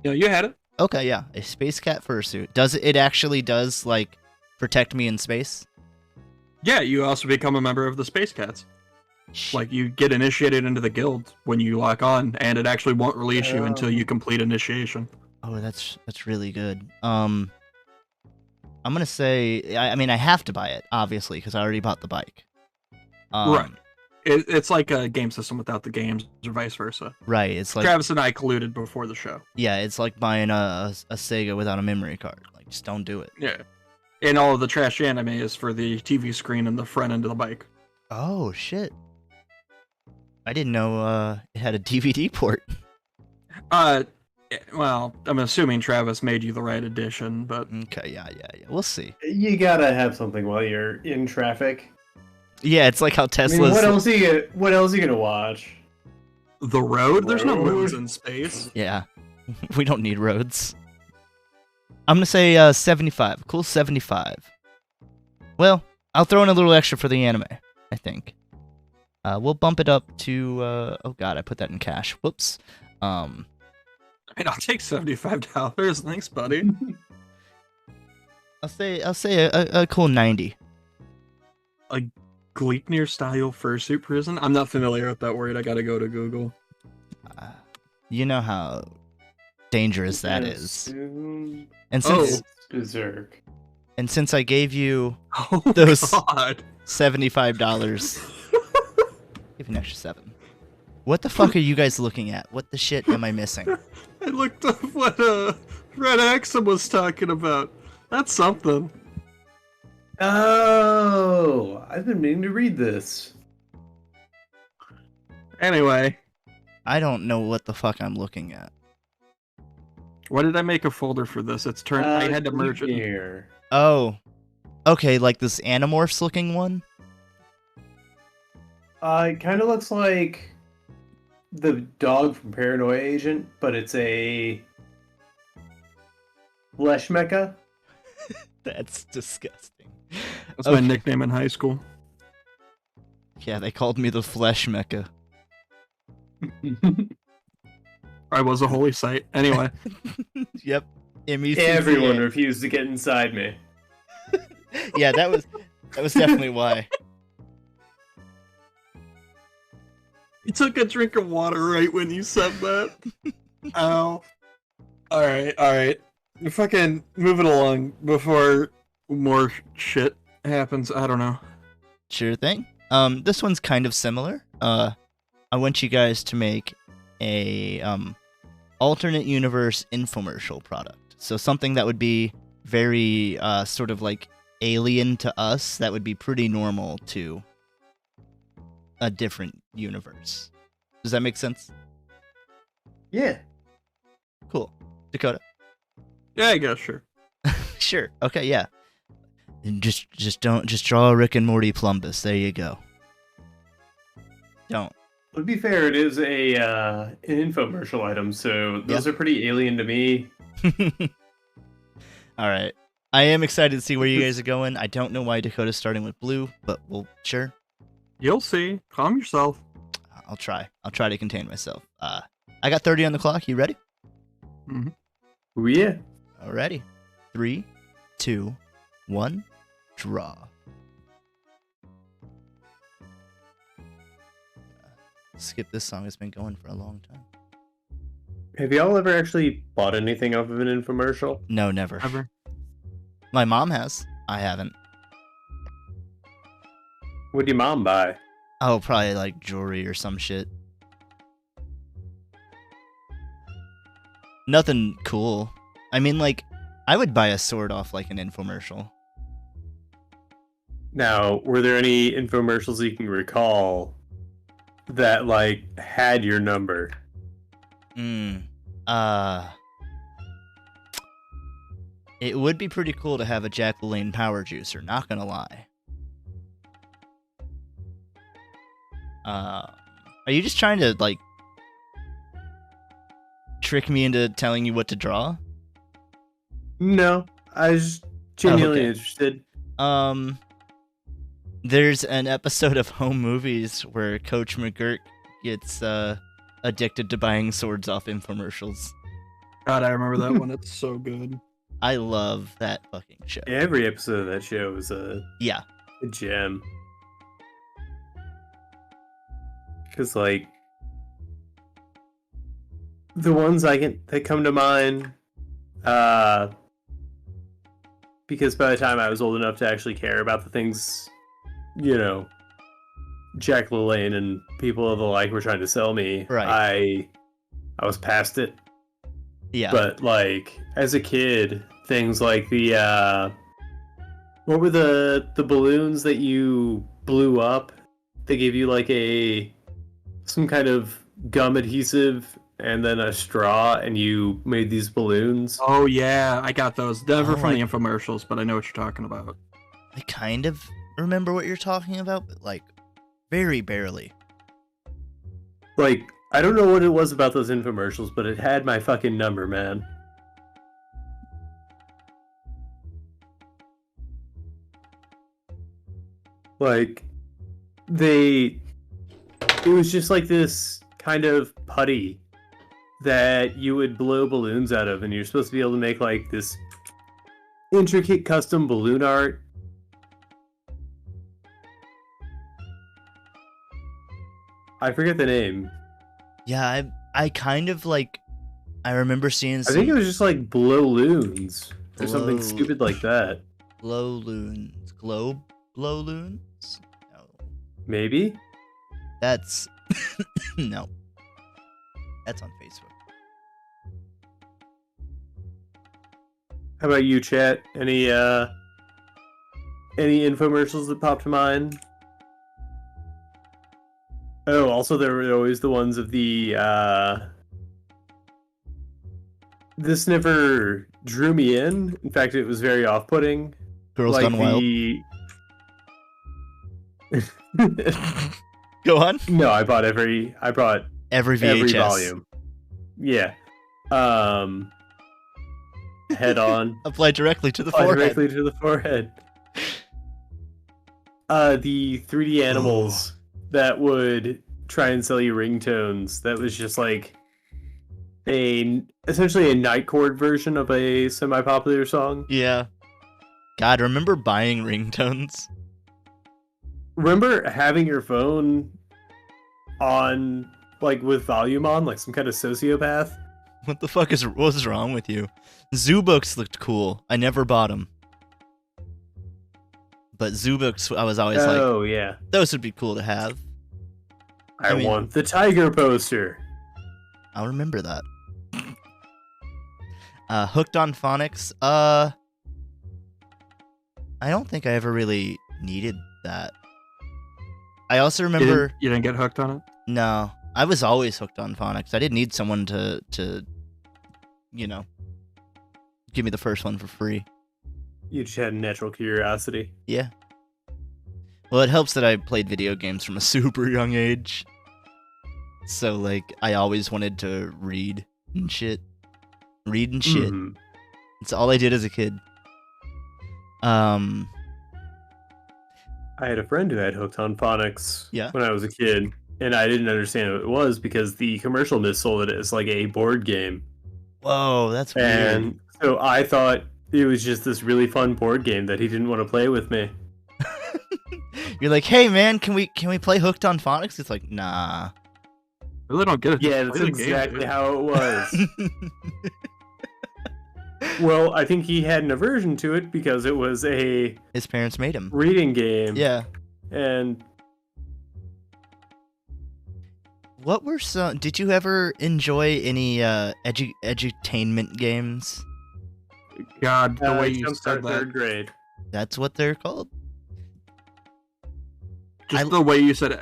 Yeah, you had it. okay, yeah, a space cat fursuit. Does it actually does like protect me in space? Yeah, you also become a member of the Space Cats. Like, you get initiated into the guild when you lock on, and it actually won't release you until you complete initiation. Oh, that's really good. I'm gonna say, I mean, I have to buy it obviously because I already bought the bike. Right. It's like a game system without the games, or vice versa. Right. It's like Travis and I colluded before the show. yeah, it's like buying a Sega without a memory card. Like, just don't do it. Yeah. And all of the trash anime is for the TV screen and the front end of the bike. Oh shit! I didn't know it had a DVD port. Well, I'm assuming Travis made you the right edition, but Okay, yeah. We'll see. You gotta have something while you're in traffic. Yeah, it's like how I Tesla's. mean, what else are you gonna watch? the road? There's no Road? roads in space. Yeah, we don't need roads. I'm gonna say 75. Cool 75. Well, I'll throw in a little extra for the anime, I think. We'll bump it up to oh god, I put that in cash. Whoops. I mean, I'll take $75. Thanks, buddy. I'll say a cool 90. Gleipnir style fursuit prison? I'm not familiar with that word. I gotta go to Google. You know how dangerous that And is. soon And since Berserk. I gave you Oh, Those- God. $75, give you an extra 7. What the fuck are you guys looking at? What the shit am I missing? I looked up what Red Axum was talking about. That's something. Oh, I've been meaning to read this. Anyway, I don't know what the fuck I'm looking at. why did I make a folder for this? It's turned. I had to merge it. Here. Oh, okay, like this Animorphs looking one. It kind of looks like the dog from Paranoia Agent, but it's a flesh mecha. That's disgusting. That's my Okay. nickname in high school. Yeah, they called me the Flesh Mecha. I was a holy site. Anyway, Yep. MECCA. Everyone refused to get inside me. Yeah, that was definitely why. you took a drink of water right when you said that. Ow. All right. Fucking moving along before more shit happens. I don't know. Sure thing. This one's kind of similar. I want you guys to make a alternate universe infomercial product. So something that would be very sort of like alien to us, that would be pretty normal to a different universe. Does that make sense? Yeah. Cool. Dakota. Yeah, I guess sure. Sure. Okay, yeah. And just draw a Rick and Morty Plumbus. There you go. Don't. To be fair, it is an infomercial item, so those are pretty alien to me. All right. I am excited to see where you guys are going. I don't know why Dakota's starting with blue, but well, sure. You'll see. Calm yourself. I'll try. I'll try to contain myself. I got 30 on the clock. You ready? Oh, yeah. Alrighty. 3, 2, 1, draw. Skip this song. It's been going for a long time. Have y'all ever actually bought anything off of an infomercial? No, never. Ever. My mom has. I haven't. What'd your mom buy? Oh, probably like jewelry or some shit. Nothing cool. I mean, like, I would buy a sword off like an infomercial. Now, were there any infomercials you can recall that, like, had your number? It would be pretty cool to have a Jack LaLanne power juicer, not gonna lie. Are you just trying to, like, trick me into telling you what to draw? No, I was genuinely okay. interested. There's an episode of Home Movies where Coach McGurk gets addicted to buying swords off infomercials. God, I remember that one. It's so good. I love that fucking show. Every episode of that show is a gem. Because, like, the ones that come to mind, because by the time I was old enough to actually care about the things, you know, Jack LaLanne and people of the like were trying to sell me, right. I was past it. Yeah. But, like, as a kid, things like the, what were the balloons that you blew up? They gave you, like, some kind of gum adhesive and then a straw, and you made these balloons. Oh, yeah, I got those. Never from the infomercials, but I know what you're talking about. I kind of remember what you're talking about, but, like, very barely. Like, I don't know what it was about those infomercials, but it had my fucking number, man. Like, it was just like this kind of putty that you would blow balloons out of, and you're supposed to be able to make, like, this intricate custom balloon art. I forget the name. Yeah, I kind of, like, I remember seeing some... I think it was just, like, Blow-loons, or something stupid like that. Blow-loons. Blow-loons? No. Maybe? That's... no. That's on Facebook. How about you, chat? Any infomercials that popped to mind? Oh, also there were always the ones of the, this never drew me in. In fact, it was very off-putting. Girls Gone Wild. Go on. No, I bought every VHS. Every volume. Yeah. Head on. Apply directly to the forehead. Directly to the forehead. The 3D animals that would try and sell you ringtones. That was just like essentially a night chord version of a semi-popular song. Yeah. God, remember buying ringtones? Remember having your phone on, like, with volume on, like some kind of sociopath? What the fuck was wrong with you? Zoo books looked cool. I never bought them. But zoo books, I was always like, oh, yeah. Those would be cool to have. I want the tiger poster. I'll remember that. Hooked on Phonics. I don't think I ever really needed that. I also remember... You didn't get hooked on it? No. I was always hooked on Phonics. I didn't need someone to you know, give me the first one for free. You just had natural curiosity. Yeah. Well, it helps that I played video games from a super young age. So, like, I always wanted to read and shit. Mm-hmm. It's all I did as a kid. I had a friend who had hooked on phonics when I was a kid, and I didn't understand what it was because the commercial missold it as like a board game. Whoa, that's weird. And so I thought it was just this really fun board game that he didn't want to play with me. You're like, hey man, can we play Hooked on Phonics? It's like, nah. I really don't get it. Yeah, that's exactly how it was. Well, I think he had an aversion to it because it was his parents made him reading game. Yeah. And what were some? Did you ever enjoy any edutainment games? God, the way you said that. Third grade. That's what they're called. Just the way you said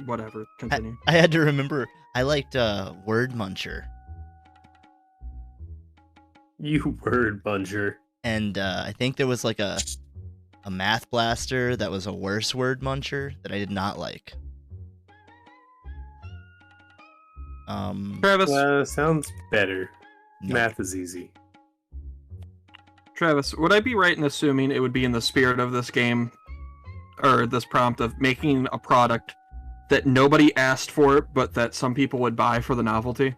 whatever. Continue. I had to remember. I liked Word Muncher. You word muncher. And I think there was like a Math Blaster that was a worse Word Muncher that I did not like. Travis. Sounds better. No. Math is easy. Travis, would I be right in assuming it would be in the spirit of this game or this prompt of making a product that nobody asked for, but that some people would buy for the novelty?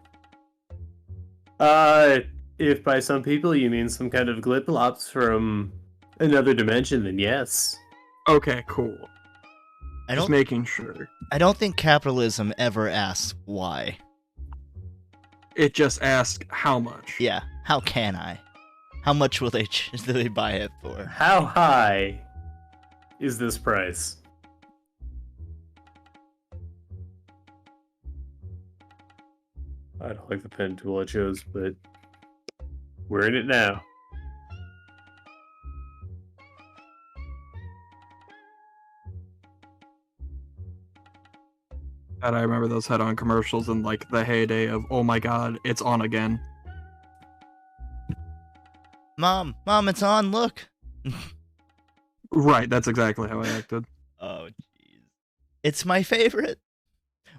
If by some people you mean some kind of gliplops from another dimension, then yes. Okay, cool. I Just don't making sure. I don't think capitalism ever asks why. It just asks how much. Yeah, how can I? How much will they do they buy it for? How high is this price? I don't like the pen tool I chose, but we're in it now. And I remember those head-on commercials in like the heyday of, oh my god, it's on again. Mom, it's on, look. Right, that's exactly how I acted. Oh, jeez. It's my favorite.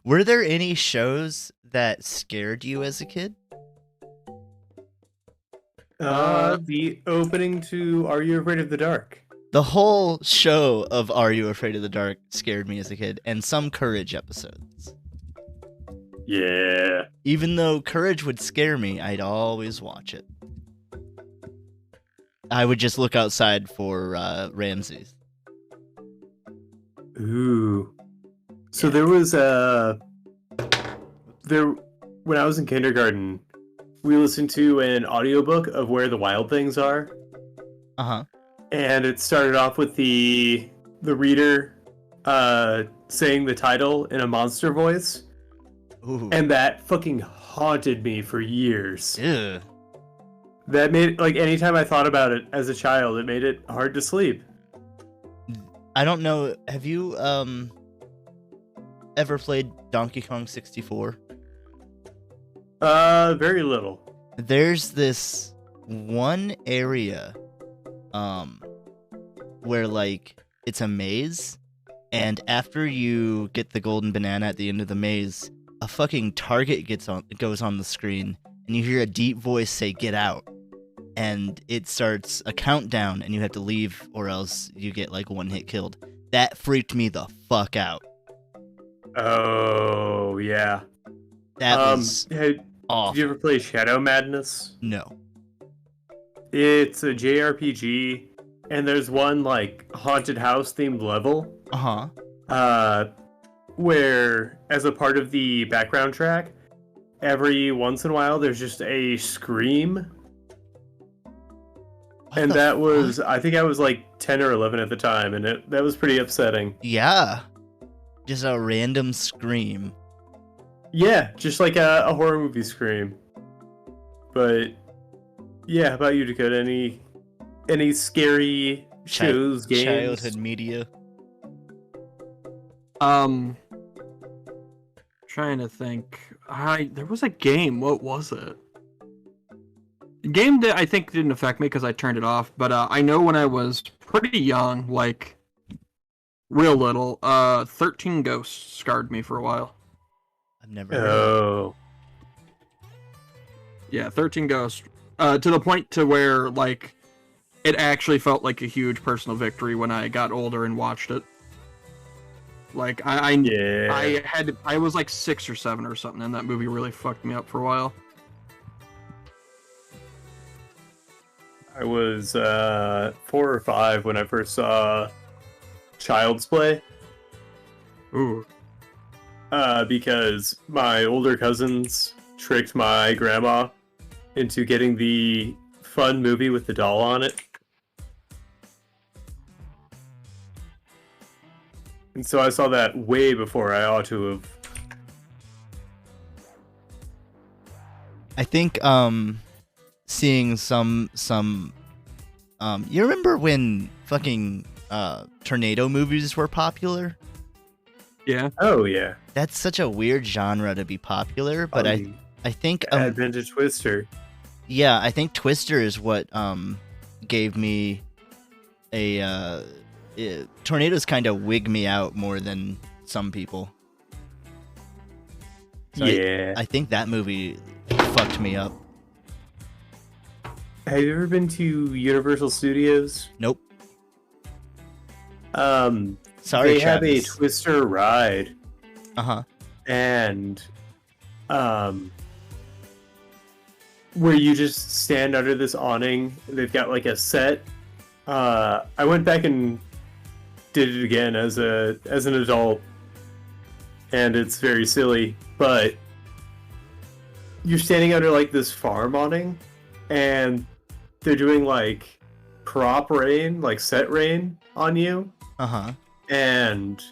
Were there any shows that scared you as a kid? The opening to Are You Afraid of the Dark? The whole show of Are You Afraid of the Dark scared me as a kid, and some Courage episodes. Yeah. Even though Courage would scare me, I'd always watch it. I would just look outside for Ramses. Ooh. So Yeah. there was when I was in kindergarten, we listened to an audiobook of Where the Wild Things Are. Uh-huh. And it started off with the reader saying the title in a monster voice. Ooh. And that fucking haunted me for years. Ew. That made, like, anytime I thought about it as a child, it made it hard to sleep. I don't know, have you ever played Donkey Kong 64? Very little. There's this one area where like it's a maze, and after you get the golden banana at the end of the maze, a fucking target goes on the screen, and you hear a deep voice say "get out," and it starts a countdown, and you have to leave or else you get like one hit killed. That freaked me the fuck out. Oh, yeah. That was Hey, awful. did you ever play Shadow Madness? No. It's a JRPG, and there's one, like, haunted house themed level, Uh-huh. where, as a part of the background track, every once in a while there's just a scream. And that was, I think I was like 10 or 11 at the time, and that was pretty upsetting. Yeah. Just a random scream. Yeah, just like a horror movie scream. But yeah, how about you, Dakota? Any scary shows, games? Childhood media. Trying to think. There was a game. What was it? A game that I think didn't affect me because I turned it off. But I know when I was pretty young, like real little, 13 Ghosts scarred me for a while. I've never heard of Oh. Yeah, 13 Ghosts. To the point to where like it actually felt like a huge personal victory when I got older and watched it. Like I was like 6 or 7 or something, and that movie really fucked me up for a while. I was 4 or 5 when I first saw Child's Play. Ooh. Because my older cousins tricked my grandma into getting the fun movie with the doll on it. And so I saw that way before I ought to have. I think seeing some you remember when fucking tornado movies were popular? Yeah. Oh, yeah. That's such a weird genre to be popular, but I think Advent of Twister. yeah, I think Twister is what gave me a tornadoes kind of wig me out more than some people. So Yeah. I think that movie fucked me up. Have you ever been to Universal Studios? Nope. Sorry, they have a Travis. Twister ride, Uh-huh. and where you just stand under this awning. They've got like a set. I went back and did it again as an adult, and it's very silly. But you're standing under like this farm awning, and they're doing like prop rain, like set rain on you, Uh-huh. and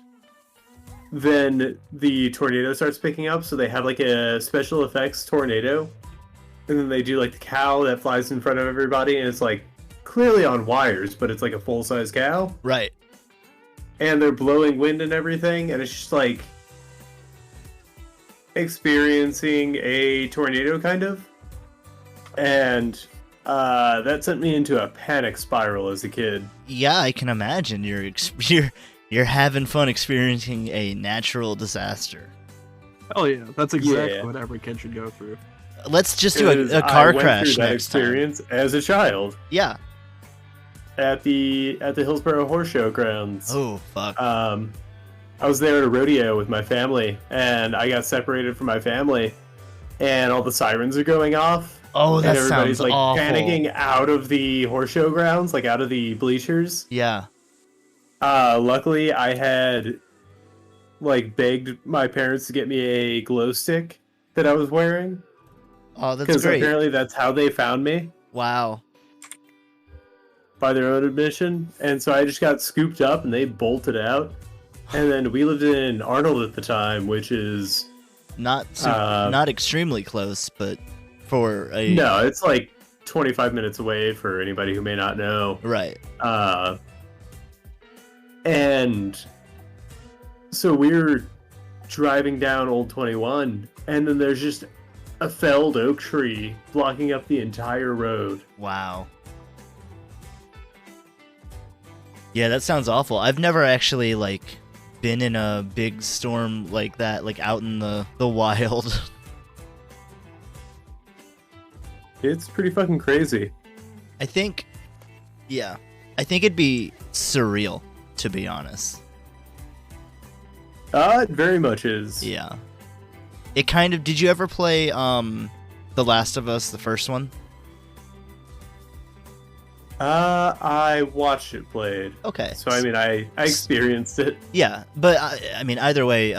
then the tornado starts picking up. So they have like a special effects tornado, and then they do like the cow that flies in front of everybody, and it's like clearly on wires, but it's like a full-size cow, Right. and they're blowing wind and everything, and it's just like experiencing a tornado kind of. And that sent me into a panic spiral as a kid. Yeah, I can imagine you're having fun experiencing a natural disaster. Hell yeah, that's exactly Yeah. what every kid should go through. Let's just do a 'Cause car I went crash through that next time. experience as a child Yeah. at the Hillsborough Horse Show grounds. Oh, fuck. I was there at a rodeo with my family, and I got separated from my family, and all the sirens are going off. Oh, that and everybody's sounds like awful. panicking out of the horse show grounds, like out of the bleachers. Yeah. Luckily, I had like begged my parents to get me a glow stick that I was wearing, Oh, that's because great. apparently that's how they found me, Wow. by their own admission. And so I just got scooped up, and they bolted out. And then we lived in Arnold at the time, which is Not not extremely close, but for a no, it's like 25 minutes away for anybody who may not know. right. And so we're driving down Old 21, and then there's just a felled oak tree blocking up the entire road. Wow. Yeah, that sounds awful. I've never actually like been in a big storm like that, like out in the wild. It's pretty fucking crazy. I think it'd be surreal, to be honest. It very much is. Yeah. It kind of. Did you ever play The Last of Us, the first one? I watched it played. Okay. So I mean, I experienced it. Yeah, but I mean, either way,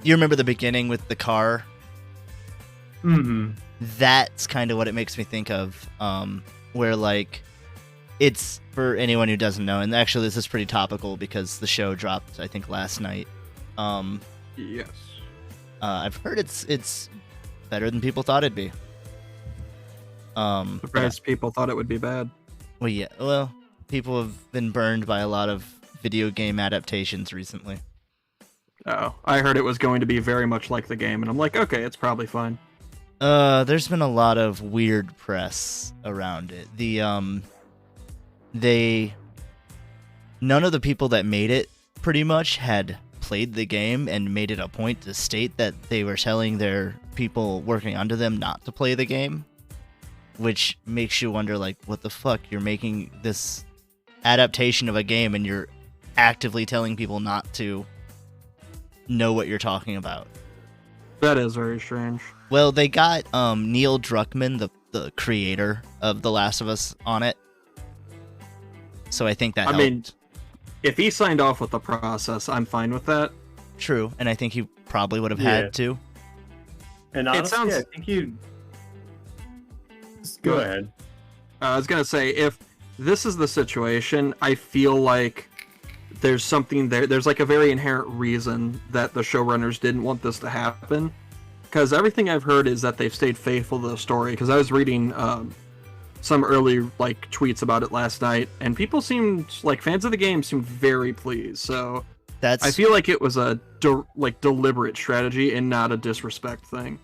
you remember the beginning with the car? Mm-hmm. That's kind of what it makes me think of, where like it's, for anyone who doesn't know, and actually this is pretty topical because the show dropped I think last night. Yes. I've heard it's better than people thought it'd be. Surprised people thought it would be bad. Well, people have been burned by a lot of video game adaptations recently. Oh, I heard it was going to be very much like the game, and I'm like, okay, it's probably fine. There's been a lot of weird press around it. None of the people that made it pretty much had played the game and made it a point to state that they were telling their people working under them not to play the game, which makes you wonder, like, what the fuck? You're making this adaptation of a game and you're actively telling people not to know what you're talking about. That is very strange. Well, they got Neil Druckmann, the creator of The Last of Us, on it. So I think that helped. I mean, if he signed off with the process, I'm fine with that. True, and I think he probably would have Yeah. had to. And honestly, sounds- I think you. Go ahead. I was gonna say, if this is the situation, I feel like there's something there. There's like a very inherent reason that the showrunners didn't want this to happen. Because everything I've heard is that they've stayed faithful to the story. Because I was reading some early like tweets about it last night, and people seemed like fans of the game seemed very pleased. So That's I feel like it was a deliberate strategy and not a disrespect thing.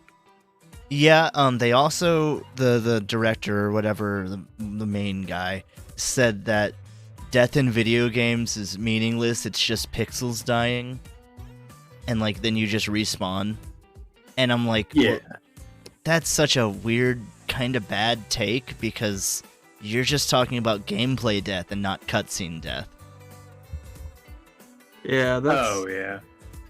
yeah. They also the director or whatever, the main guy, said that death in video games is meaningless. It's just pixels dying, and like then you just respawn. And I'm like, Yeah. well, that's such a weird kind of bad take because you're just talking about gameplay death and not cutscene death. Yeah, yeah.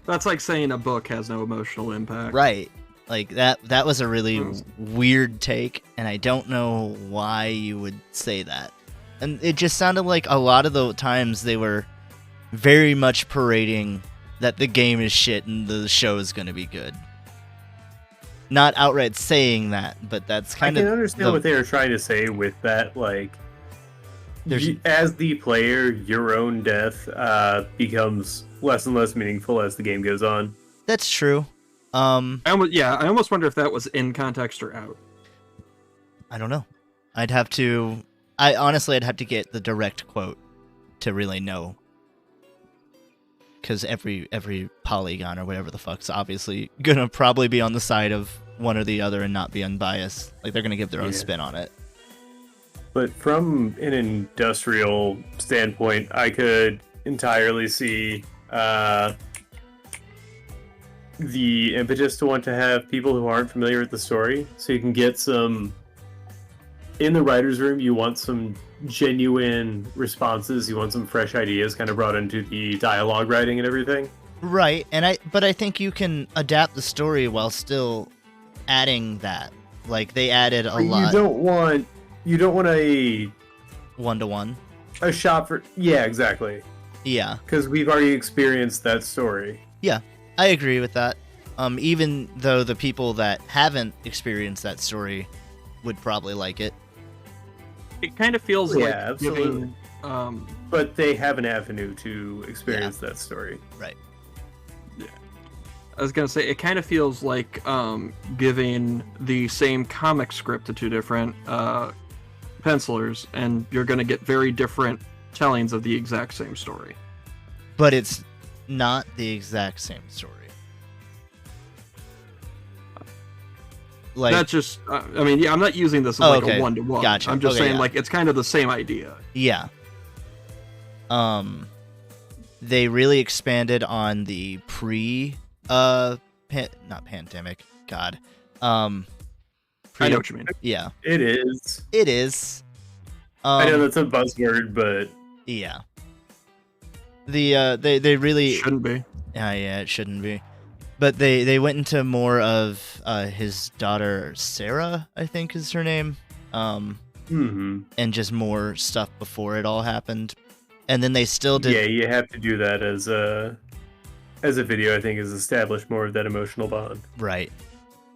that's like saying a book has no emotional impact. Right. Like that was a really weird take, and I don't know why you would say that. And it just sounded like a lot of the times they were very much parading that the game is shit and the show is going to be good. Not outright saying that, but that's kind of... I can understand what they were trying to say with that. Like, as the player, your own death becomes less and less meaningful as the game goes on. That's true. I almost wonder if that was in context or out. I don't know. I'd have to get the direct quote to really know. Because every polygon or whatever the fuck's obviously gonna probably be on the side of one or the other and not be unbiased. Like, they're gonna give their own spin on it. But from an industrial standpoint, I could entirely see the impetus to want to have people who aren't familiar with the story, so you can get some... In the writer's room, you want some genuine responses, you want some fresh ideas kind of brought into the dialogue writing and everything. Right, but I think you can adapt the story while still adding that. Like, they added a lot. You don't want a... One-to-one. A shot for... Yeah, exactly. Yeah. Because we've already experienced that story. Yeah, I agree with that. Even though the people that haven't experienced that story would probably like it. It kind of feels like giving... But they have an avenue to experience that story. Right. Yeah. I was going to say, it kind of feels like giving the same comic script to two different pencilers, and you're going to get very different tellings of the exact same story. But it's not the exact same story. Like, that's just, I'm not using this as a one-to-one. Gotcha. I'm just saying, like, it's kind of the same idea. Yeah. They really expanded on the not pandemic. God. I know what you mean. Yeah. It is. It is. I know that's a buzzword, but yeah. They really shouldn't be. Yeah, it shouldn't be. But they went into more of his daughter Sarah, I think is her name. And just more stuff before it all happened. And then they still did. Yeah, you have to do that as a video. I think is establish more of that emotional bond. Right.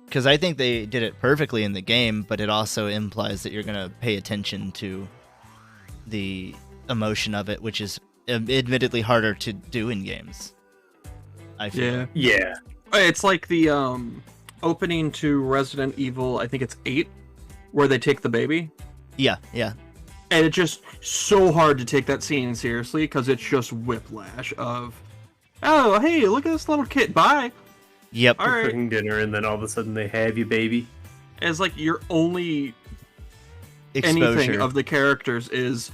Because I think they did it perfectly in the game, but it also implies that you're gonna pay attention to the emotion of it, which is admittedly harder to do in games. I feel. Yeah. It's like the opening to Resident Evil, I think it's 8, where they take the baby. Yeah. And it's just so hard to take that scene seriously because it's just whiplash of, oh, hey, look at this little kid, bye. Yep. All right. Cooking dinner, and then all of a sudden they have you, baby. It's like your only exposure. Anything of the characters is,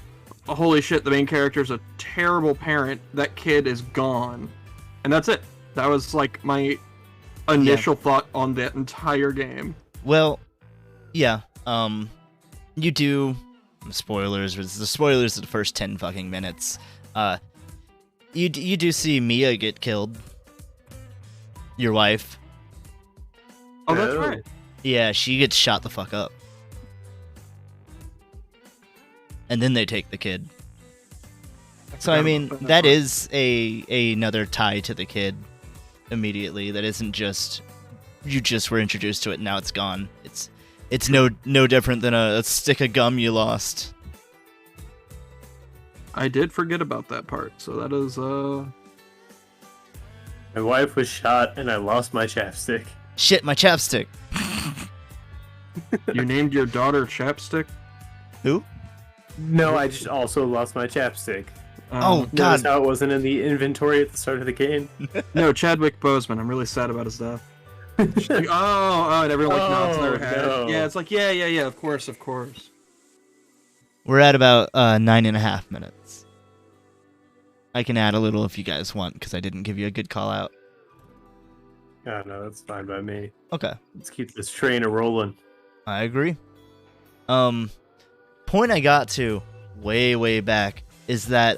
oh, holy shit, the main character's a terrible parent, that kid is gone. And that's it. That was like my initial thought on that entire game. Well, yeah. You do... Spoilers. The spoilers of the first 10 fucking minutes. You do see Mia get killed. Your wife. Oh, that's right. Yeah, she gets shot the fuck up. And then they take the kid. So I mean, that is another tie to the kid immediately. That isn't just you just were introduced to it and now it's gone. It's no different than a stick of gum you lost. I did forget about that part, so that is My wife was shot and I lost my chapstick. Shit, my chapstick. You named your daughter Chapstick? Who? No, I just also lost my chapstick. Oh, God. Notice how it wasn't in the inventory at the start of the game? No, Chadwick Boseman. I'm really sad about his death. Like, oh, and everyone nods their head. No. Yeah, it's like, yeah, of course. We're at about 9.5 minutes. I can add a little if you guys want, because I didn't give you a good call out. Oh, no, that's fine by me. Okay. Let's keep this train a-rolling. I agree. Point I got to way back is that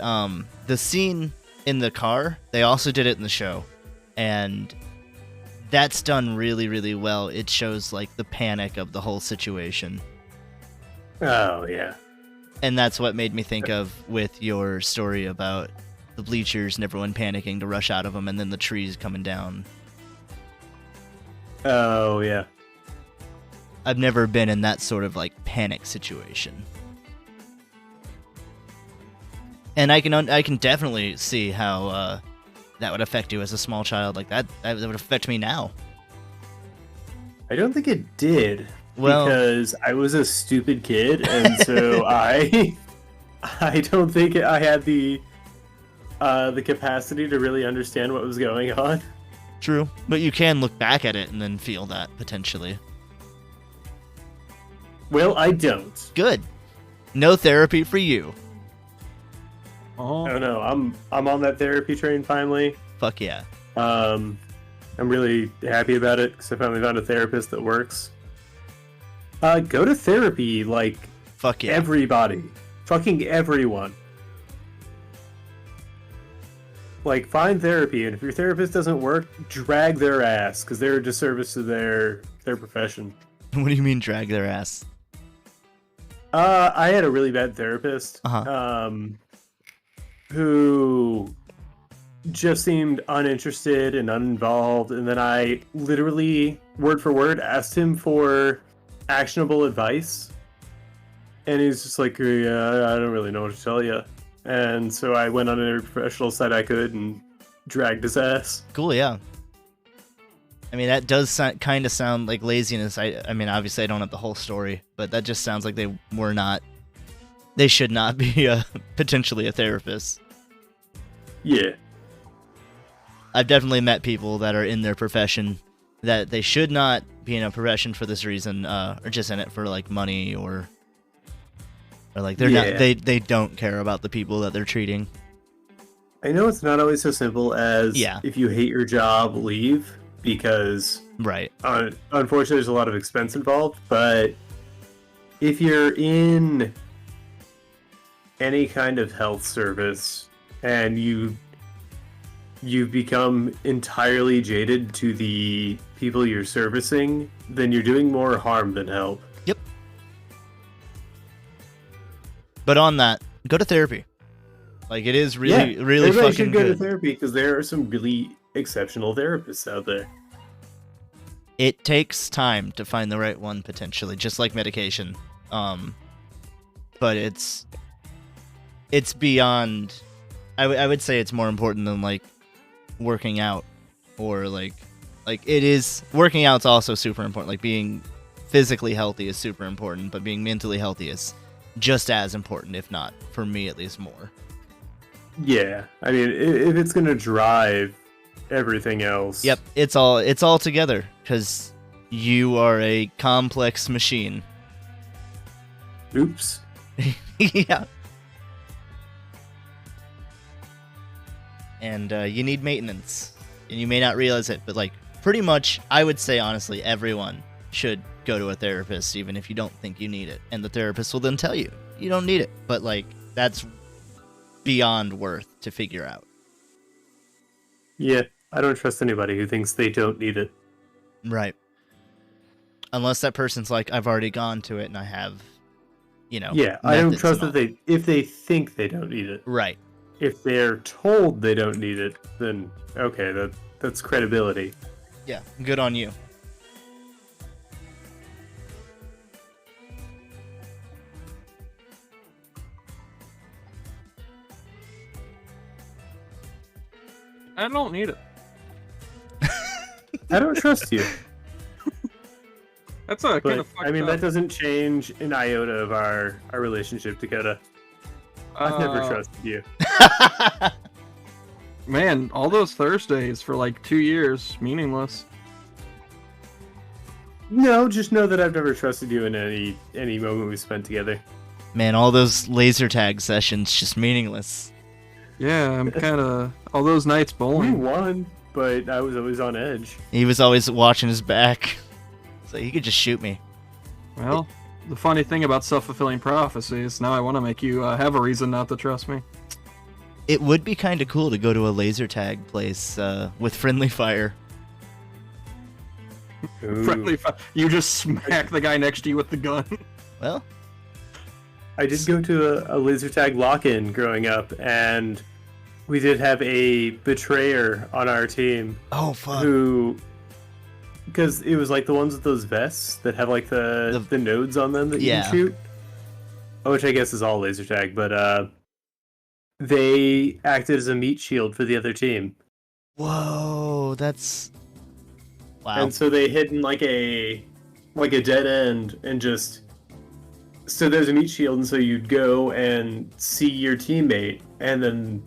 the scene in the car. They also did it in the show, and that's done really, really well. It shows like the panic of the whole situation. Oh yeah. And that's what made me think of with your story about the bleachers and everyone panicking to rush out of them, and then the trees coming down. Oh yeah. I've never been in that sort of like panic situation, and I can definitely see how that would affect you as a small child. Like that would affect me now. I don't think it did. Well, because I was a stupid kid, and so I don't think I had the capacity to really understand what was going on. true, but you can look back at it and then feel that potentially. Well, I don't. Good. No therapy for you. Oh, I don't know. I'm on that therapy train finally. Fuck yeah. I'm really happy about it because I finally found a therapist that works. Go to therapy, like Fuck yeah. everybody, fucking everyone. Like, find therapy, and if your therapist doesn't work, drag their ass because they're a disservice to their profession. What do you mean drag their ass? I had a really bad therapist, who just seemed uninterested and uninvolved, and then I literally, word for word, asked him for actionable advice, and he's just like, yeah, I don't really know what to tell you. And so I went on every professional site I could and dragged his ass. Cool, yeah. I mean, that does kind of sound like laziness. I mean, obviously I don't have the whole story, but that just sounds like they should not be potentially a therapist. Yeah. I've definitely met people that are in their profession that they should not be in a profession for this reason, or just in it for like money, or like they're not, they don't care about the people that they're treating. I know it's not always so simple as if you hate your job, leave, because right. Unfortunately there's a lot of expense involved, but if you're in any kind of health service and you've become entirely jaded to the people you're servicing, then you're doing more harm than help. Yep. But on that, go to therapy. Like, it is really everybody fucking should go good. to therapy because there are some really exceptional therapists out there. It takes time to find the right one, potentially, just like medication. But it's beyond. I would say it's more important than like working out, or like it is. Working out's also super important. Like, being physically healthy is super important, but being mentally healthy is just as important, if not, for me at least, more. Yeah, I mean, if it's gonna drive everything else. Yep, it's all together, because you are a complex machine. Oops. Yeah. And you need maintenance, and you may not realize it, but like, pretty much, I would say honestly, everyone should go to a therapist, even if you don't think you need it, and the therapist will then tell you you don't need it. But like, that's beyond worth to figure out. Yeah, I don't trust anybody who thinks they don't need it. Right. Unless that person's like, I've already gone to it and I have, Yeah, I don't trust that if they think they don't need it. Right. If they're told they don't need it, then okay, that's credibility. Yeah, good on you. I don't need it. I don't trust you. That's kind But of fucked I mean, up. that doesn't change an iota of our relationship, Dakota. I've never trusted you. Man, all those Thursdays for like 2 years, meaningless. No, just know that I've never trusted you in any moment we spent together. Man, all those laser tag sessions, just meaningless. Yeah, I'm kind of all those nights We bowling. won, but I was always on edge. He was always watching his back. So he could just shoot me. Well, the funny thing about self-fulfilling prophecy is now I want to make you have a reason not to trust me. It would be kind of cool to go to a laser tag place with friendly fire. Friendly fire. You just smack the guy next to you with the gun. Well, I did go to a laser tag lock-in growing up, and we did have a betrayer on our team. oh fuck. Who, because it was like the ones with those vests that have like the nodes on them that you Yeah. can shoot. Which I guess is all laser tag, but they acted as a meat shield for the other team. Whoa, that's wow. And so they hid in like a dead end and just, so there's a meat shield, and so you'd go and see your teammate, and then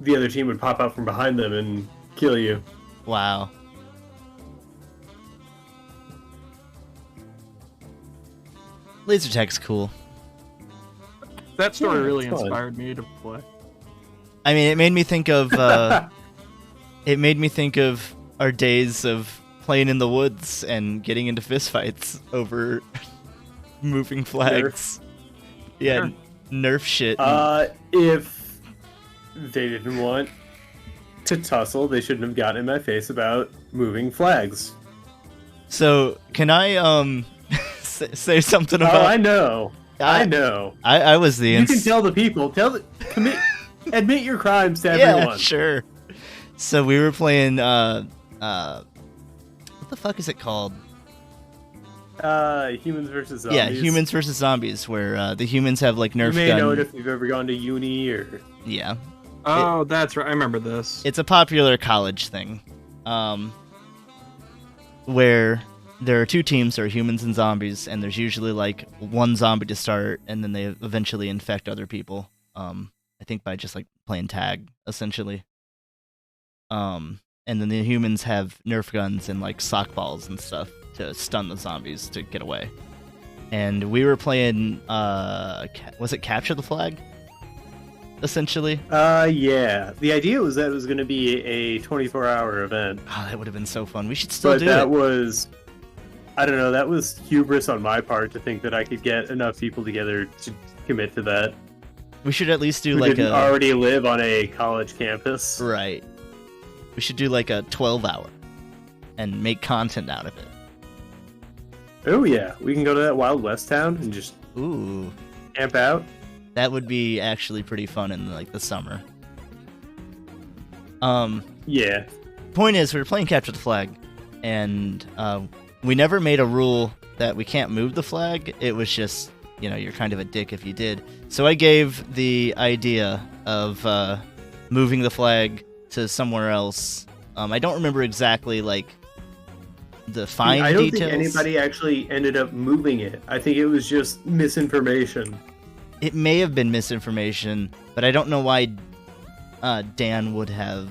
the other team would pop out from behind them and kill you. Wow. Laser tag's cool. That story Yeah, really it's fun. inspired me to play. I mean, it made me think of our days of playing in the woods and getting into fistfights over moving flags. Yeah, Sure. Nerf shit. If they didn't want to tussle, they shouldn't have gotten in my face about moving flags. So, can I say something Oh, about? I know. I know. I was the. You can tell the people. Admit your crimes to everyone. Yeah, sure. So we were playing. What the fuck is it called? Humans versus zombies. Yeah, Humans versus Zombies, where the humans have like Nerf You may gun. know it if you've ever gone to uni or. Yeah, Oh, that's right. I remember this. it's a popular college thing, where there are two teams, there are humans and zombies, and there's usually like one zombie to start, and then they eventually infect other people. I think by just like playing tag, essentially. And then the humans have Nerf guns and like sock balls and stuff to stun the zombies to get away. And we were playing, was it Capture the Flag? Essentially. Yeah. The idea was that it was going to be a 24-hour event. Oh, that would have been so fun. We should still But do that it. was, I don't know, that was hubris on my part to think that I could get enough people together to commit to that. We should at least do Who like didn't a already live on a college campus. right. We should do like a 12-hour and make content out of it. Oh yeah, we can go to that Wild West town and just Ooh, camp out. that would be actually pretty fun in like the summer. Yeah. Point is, we were playing Capture the Flag, and we never made a rule that we can't move the flag. It was just, you're kind of a dick if you did. So I gave the idea of moving the flag to somewhere else. I don't remember exactly, like, the fine I don't details. think anybody actually ended up moving it. I think it was just misinformation. It may have been misinformation, but I don't know why Dan would have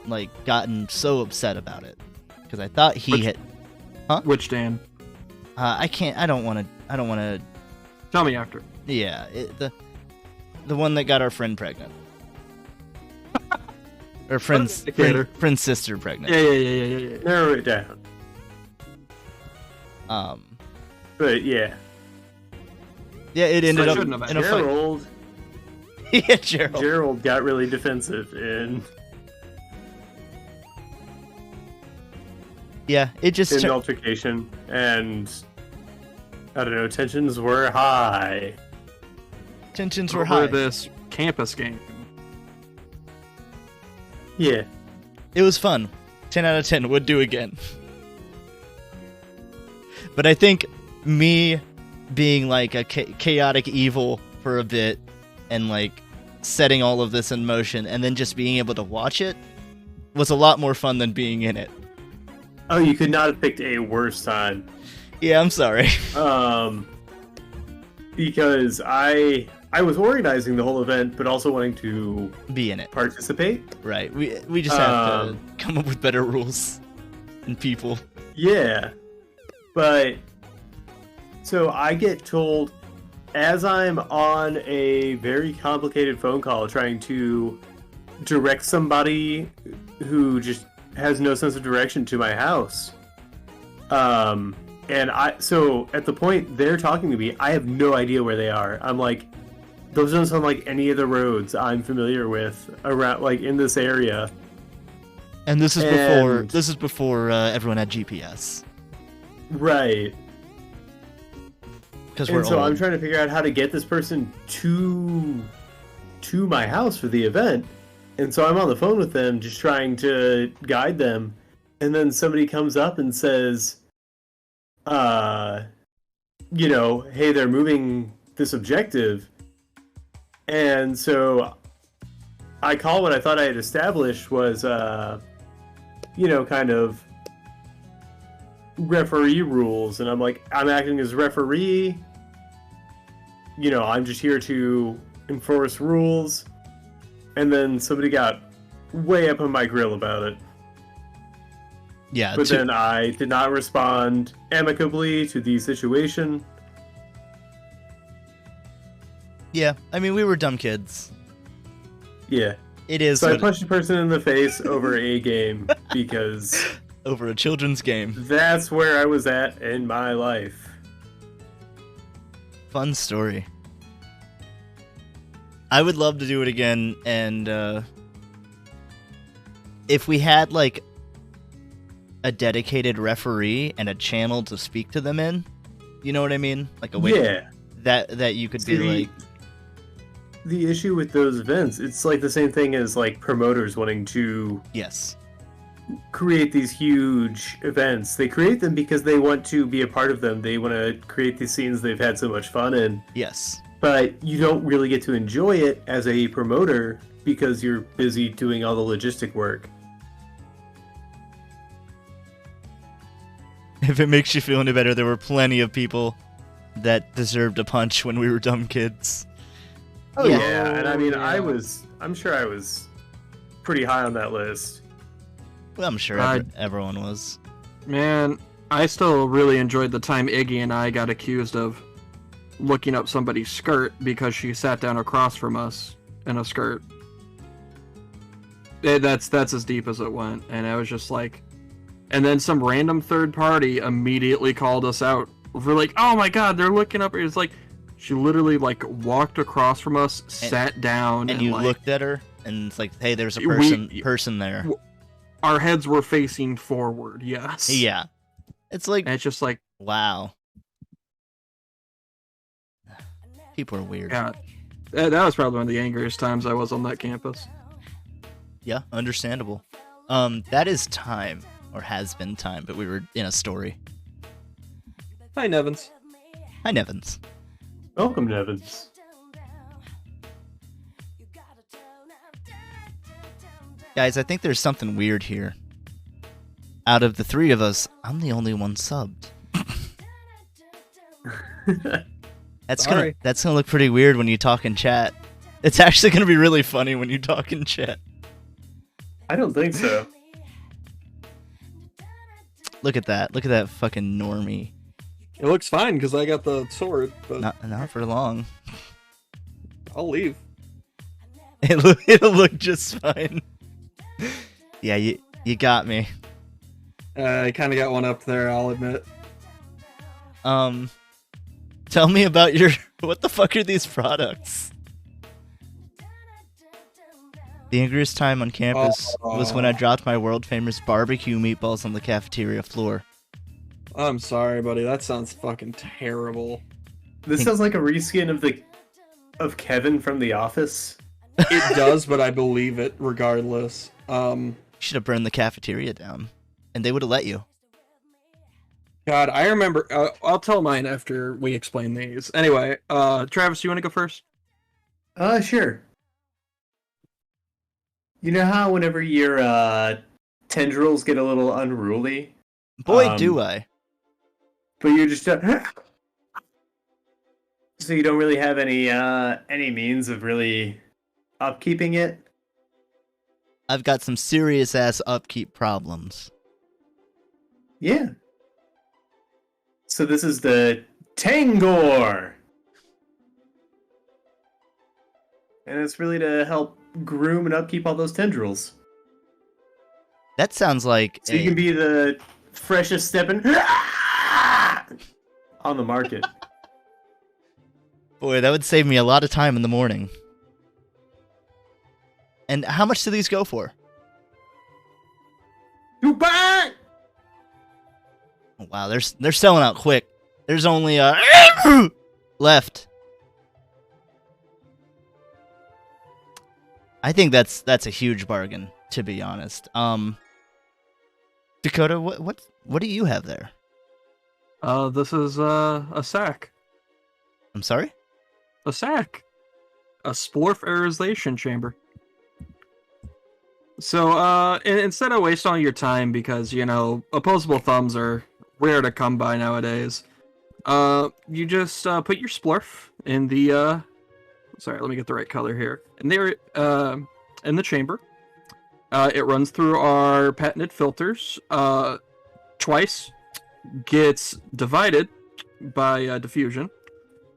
like gotten so upset about it, because I thought he had. Which Dan? I don't want to. Tell me after. Yeah, the one that got our friend pregnant. Or friend's sister pregnant. Yeah. Narrow it down. But yeah. Yeah, it ended So I up shouldn't have in a fight. Gerald, Yeah, Gerald. Gerald got really defensive in Yeah, it just an altercation, and I don't know, tensions were high. tensions were Over high. this campus game. Yeah. It was fun. 10 out of 10 would do again. But I think me being like a chaotic evil for a bit and like setting all of this in motion and then just being able to watch it was a lot more fun than being in it. Oh, you could not have picked a worse time. Yeah, I'm sorry. Because I was organizing the whole event, but also wanting to Be in it. participate. Right. We just have to come up with better rules and people. Yeah. But so I get told as I'm on a very complicated phone call trying to direct somebody who just has no sense of direction to my house. And so at the point they're talking to me, I have no idea where they are. I'm like those don't sound like any of the roads I'm familiar with around, like, in this area. And this is before everyone had GPS. Right. Because we're And so old. I'm trying to figure out how to get this person to my house for the event. And so I'm on the phone with them, just trying to guide them. And then somebody comes up and says, you know, hey, they're moving this objective. And so I call what I thought I had established was, you know, kind of referee rules. And I'm like, I'm acting as referee. You know, I'm just here to enforce rules. And then somebody got way up on my grill about it. Yeah, But then I did not respond amicably to the situation. yeah. I mean, we were dumb kids. Yeah. It is So I what- punched a person in the face over a game because over a children's game. that's where I was at in my life. Fun story. I would love to do it again, and if we had like a dedicated referee and a channel to speak to them in, you know what I mean? Like a way Yeah. that you could be like, The issue with those events, it's like the same thing as like promoters wanting to yes, create these huge events. They create them because they want to be a part of them. They want to create these scenes they've had so much fun in. yes. But you don't really get to enjoy it as a promoter because you're busy doing all the logistic work. If it makes you feel any better, there were plenty of people that deserved a punch when we were dumb kids. Oh Yeah. yeah, and I mean, Yeah. I'm sure I was pretty high on that list. Well, I'm sure I- everyone was. Man, I still really enjoyed the time Iggy and I got accused of looking up somebody's skirt because she sat down across from us in a skirt. That's as deep as it went, and I was just like, and then some random third party immediately called us out. We're like, oh my god, they're looking up. It's like she literally like walked across from us, sat down, And you like, looked at her, and it's like, hey, there's a We- person there. Our heads were facing forward. Yes. Yeah. It's like, And it's just like, wow. People are weird. God, that was probably one of the angriest times I was on that campus. Yeah, understandable. That is time, or has been time, but we were in a story. Hi, Nevins. Hi, Nevins. Welcome, Nevins. Guys, I think there's something weird here. Out of the three of us, I'm the only one subbed. That's Sorry. gonna look pretty weird when you talk in chat. It's actually gonna be really funny when you talk in chat. I don't think so. Look at that. Look at that fucking normie. It looks fine because I got the sword, but Not for long. I'll leave. It'll look just fine. Yeah, you got me. I kind of got one up there, I'll admit. Tell me about your... What the fuck are these products? The angriest time on campus was when I dropped my world-famous barbecue meatballs on the cafeteria floor. I'm sorry, buddy. That sounds fucking terrible. This sounds like a reskin of Kevin from The Office. It does, but I believe it regardless. You should have burned the cafeteria down, and they would have let you. God, I remember. I'll tell mine after we explain these. Anyway, Travis, you want to go first? Sure. You know how whenever your tendrils get a little unruly, Boy, do I. but you're just so you don't really have any means of really upkeeping it. I've got some serious-ass upkeep problems. Yeah. So this is the Tangor, and it's really to help groom and upkeep all those tendrils. That sounds like So you can be the freshest stepping on the market. Boy, Boy, that would save me a lot of time in the morning. And how much do these go for? You back! Oh, wow, they're selling out quick. There's only left. I think that's a huge bargain, to be honest. Dakota, what do you have there? This is a sack. I'm sorry? A sack. A splorf aerosolation chamber. So, instead of wasting all your time, because, opposable thumbs are rare to come by nowadays, you just put your splorf in the, sorry, let me get the right color here. And they're, in the chamber. It runs through our patented filters, twice, gets divided by diffusion,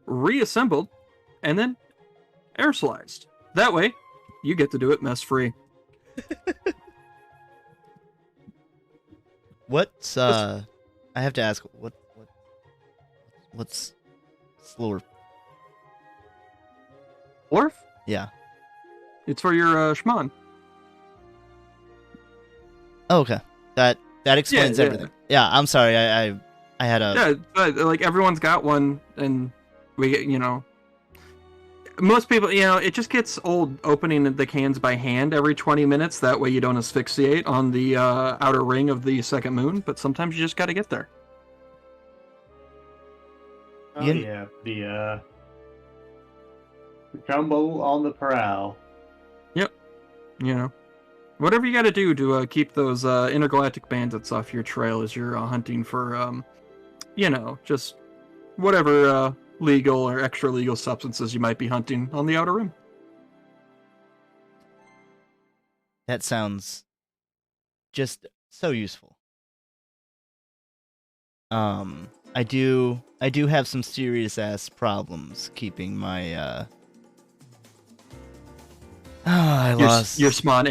reassembled, and then aerosolized. That way, you get to do it mess-free. What's I have to ask what's slurp? Splorf? Yeah. It's for your schmon. Oh, okay. That explains Yeah. everything. Yeah, I'm sorry. I had a Yeah, but like everyone's got one, and we get, most people, it just gets old opening the cans by hand every 20 minutes. That way you don't asphyxiate on the outer ring of the second moon, but sometimes you just got to get there. Oh, You- yeah. The jumbo on the prowl. Whatever you got to do to keep those intergalactic bandits off your trail as you're hunting for, just whatever legal or extra legal substances you might be hunting on the outer rim. that sounds just so useful. I do have some serious ass problems keeping my I lost Your Smon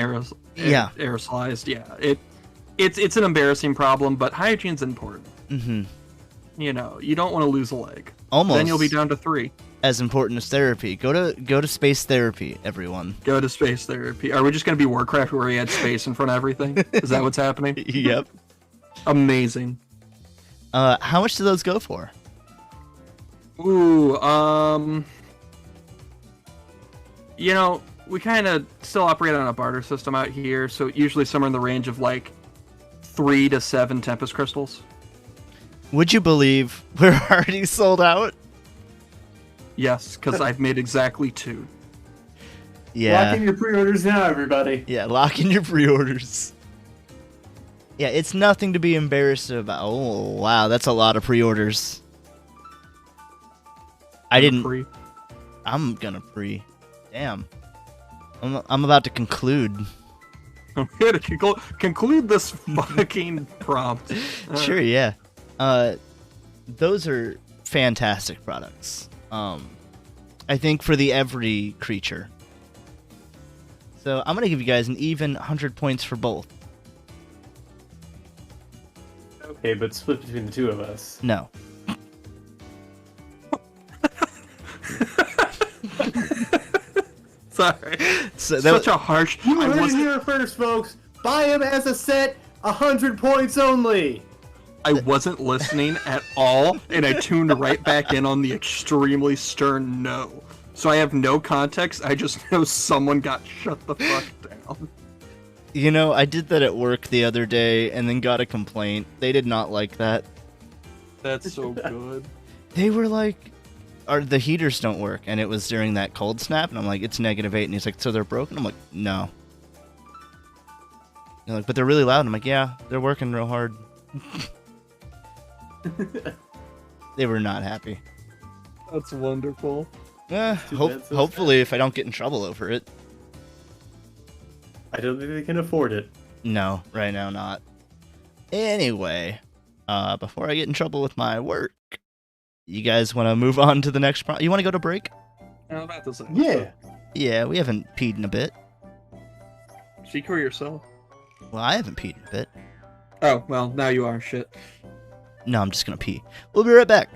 aerosolized. Yeah, it's an embarrassing problem, but hygiene's important. Mm-hmm. You don't want to lose a leg. Almost. Then you'll be down to 3. As important as therapy. Go to space therapy, everyone. Go to space therapy. Are we just going to be Warcraft where we add space in front of everything? Is that what's happening? Yep. Amazing. How much do those go for? Ooh, we kind of still operate on a barter system out here, so usually somewhere in the range of like 3 to 7 Tempest crystals. Would you believe we're already sold out? Yes, because I've made exactly 2. Yeah. Lock in your pre-orders now, everybody. Yeah, lock in your pre-orders. Yeah, it's nothing to be embarrassed about. Oh, wow, that's a lot of pre-orders. Free. I'm gonna pre. Damn. I'm about to conclude. I'm here to conclude this fucking prompt. Sure, yeah. Those are fantastic products. I think for the every creature. So I'm gonna give you guys an even 100 points for both. Okay, but split between the two of us. No. Sorry. So Such a harsh. You I heard it wasn't, here first, folks. Buy him as a set, 100 points only. I wasn't listening at all, and I tuned right back in on the extremely stern no. So I have no context. I just know someone got shut the fuck down. I did that at work the other day and then got a complaint. They did not like that. That's so good. They were like, the heaters don't work. And it was during that cold snap. And I'm like, it's -8. And he's like, so they're broken? I'm like, no. They're like, but they're really loud. I'm like, yeah, they're working real hard. They were not happy. That's wonderful. Hopefully, if I don't get in trouble over it. I don't think they can afford it. No, right now not. Anyway, before I get in trouble with my work, you guys want to move on to the next you want to go to break? I'm about to say. Yeah. Yeah, we haven't peed in a bit. Speak for yourself. Well, I haven't peed in a bit. Oh, well, now you are. Shit. No, I'm just gonna pee. We'll be right back.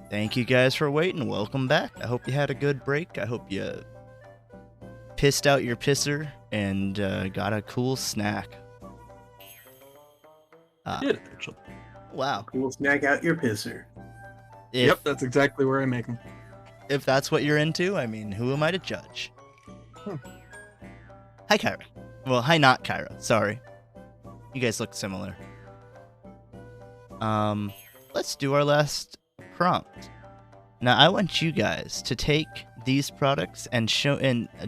Thank you guys for waiting. Welcome back. I hope you had a good break. I hope you pissed out your pisser and got a cool snack. Did actually. Wow. Cool snack out your pisser. Yep, that's exactly where I make them. If that's what you're into, I mean, who am I to judge? Hi, Kyra. Well, hi, not Kyra. Sorry. You guys look similar. Let's do our last prompt. Now, I want you guys to take these products and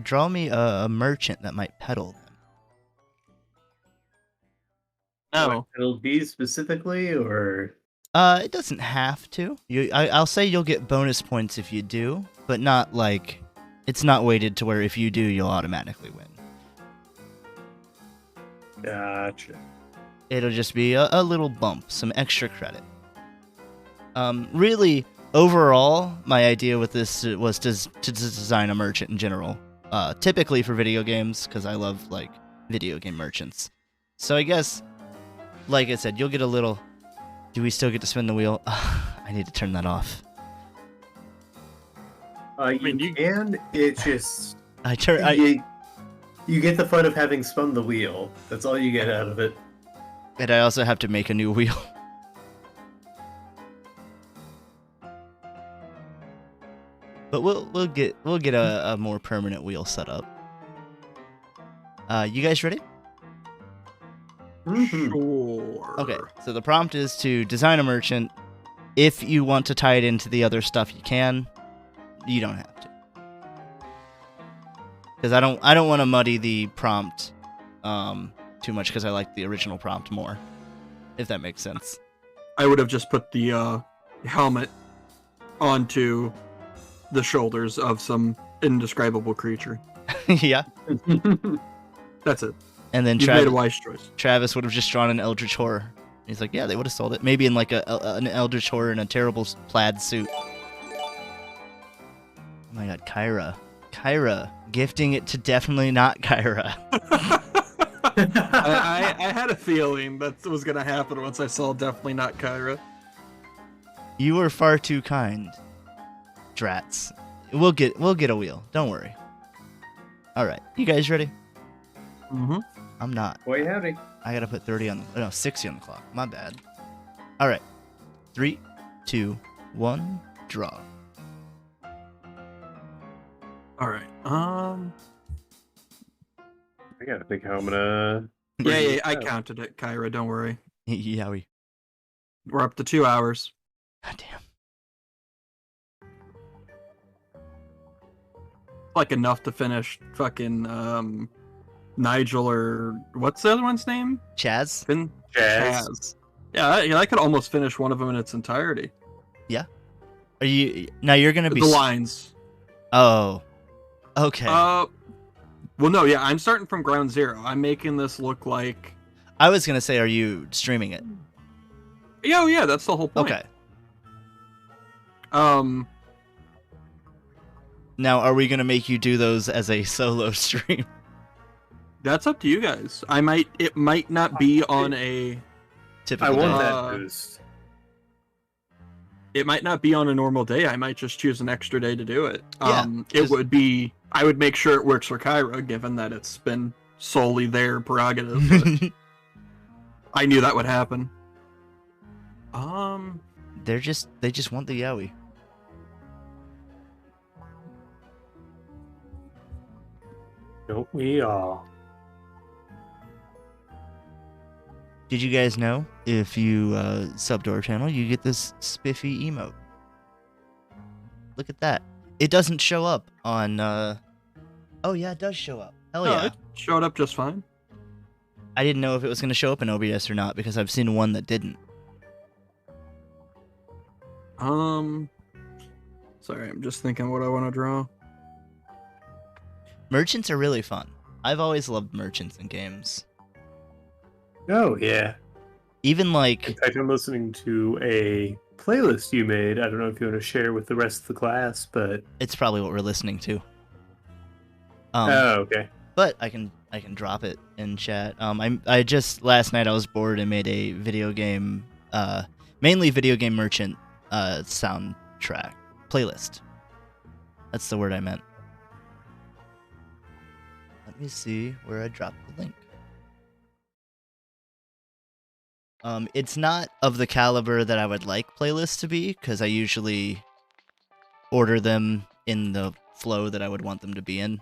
draw me a merchant that might peddle them. Oh. It'll be specifically, or It doesn't have to. I'll say you'll get bonus points if you do, but not like it's not weighted to where if you do, you'll automatically win. gotcha. It'll just be a little bump, some extra credit. Really, overall, my idea with this was to design a merchant in general. Typically for video games, because I love like video game merchants. So I guess, like I said, you'll get a little. Do we still get to spin the wheel? I need to turn that off. You can. It's just You you get the fun of having spun the wheel. That's all you get out of it. And I also have to make a new wheel. But we'll get a more permanent wheel set up. You guys ready? Mhm. Sure. Okay, so the prompt is to design a merchant. If you want to tie it into the other stuff, you can. You don't have to, because I don't want to muddy the prompt too much, because I like the original prompt more. If that makes sense. I would have just put the helmet onto the shoulders of some indescribable creature. Yeah, That's it. and then You made a wise choice. Travis would have just drawn an Eldritch Horror. He's like, yeah, they would have sold it. Maybe in like an Eldritch Horror in a terrible plaid suit. Oh my god, Kyra. Kyra. Gifting it to definitely not Kyra. I had a feeling that was gonna happen once I saw definitely not Kyra. You were far too kind. Drats. We'll get a wheel. Don't worry. Alright, you guys ready? Mm-hmm. I'm not. Boy, howdy. I gotta put 60 on the clock. My bad. Alright. 3, 2, 1, draw. All right. I gotta think how I'm gonna. Yeah, I counted it, Kyra. Don't worry. Yeah, We're up to 2 hours. God damn. Like enough to finish fucking Nigel, or what's the other one's name? Chaz? Chaz. Yeah, I could almost finish one of them in its entirety. Are you now? You're gonna be The lines. Oh, okay. Well, no, yeah, I'm starting from ground zero. I'm making this look like. I was gonna say, are you streaming it? Yeah, that's the whole point. Okay. Now, are we gonna make you do those as a solo stream? That's up to you guys. It might not be on a. Typical. I want day. that boost. It might not be on a normal day. I might just choose an extra day to do it. Yeah, It would be. I would make sure it works for Kyra, given that it's been solely their prerogative. But I knew that would happen. They just want the yaoi. Don't we all? Did you guys know if you sub to our channel, you get this spiffy emote? Look at that. It doesn't show up on. Oh yeah, it does show up. Hell No, yeah! it showed up just fine. I didn't know if it was going to show up in OBS or not, because I've seen one that didn't. Sorry, I'm just thinking what I want to draw. Merchants are really fun. I've always loved merchants in games. Oh yeah. Even In like, fact, I'm listening to a playlist you made. I don't know if you want to share with the rest of the class, but it's probably what we're listening to. oh, okay. But I can drop it in chat. I just last night I was bored and made a video game, mainly video game merchant playlist. That's the word I meant. Let me see where I dropped the link. It's not of the caliber that I would like playlists to be, because I usually order them in the flow that I would want them to be in,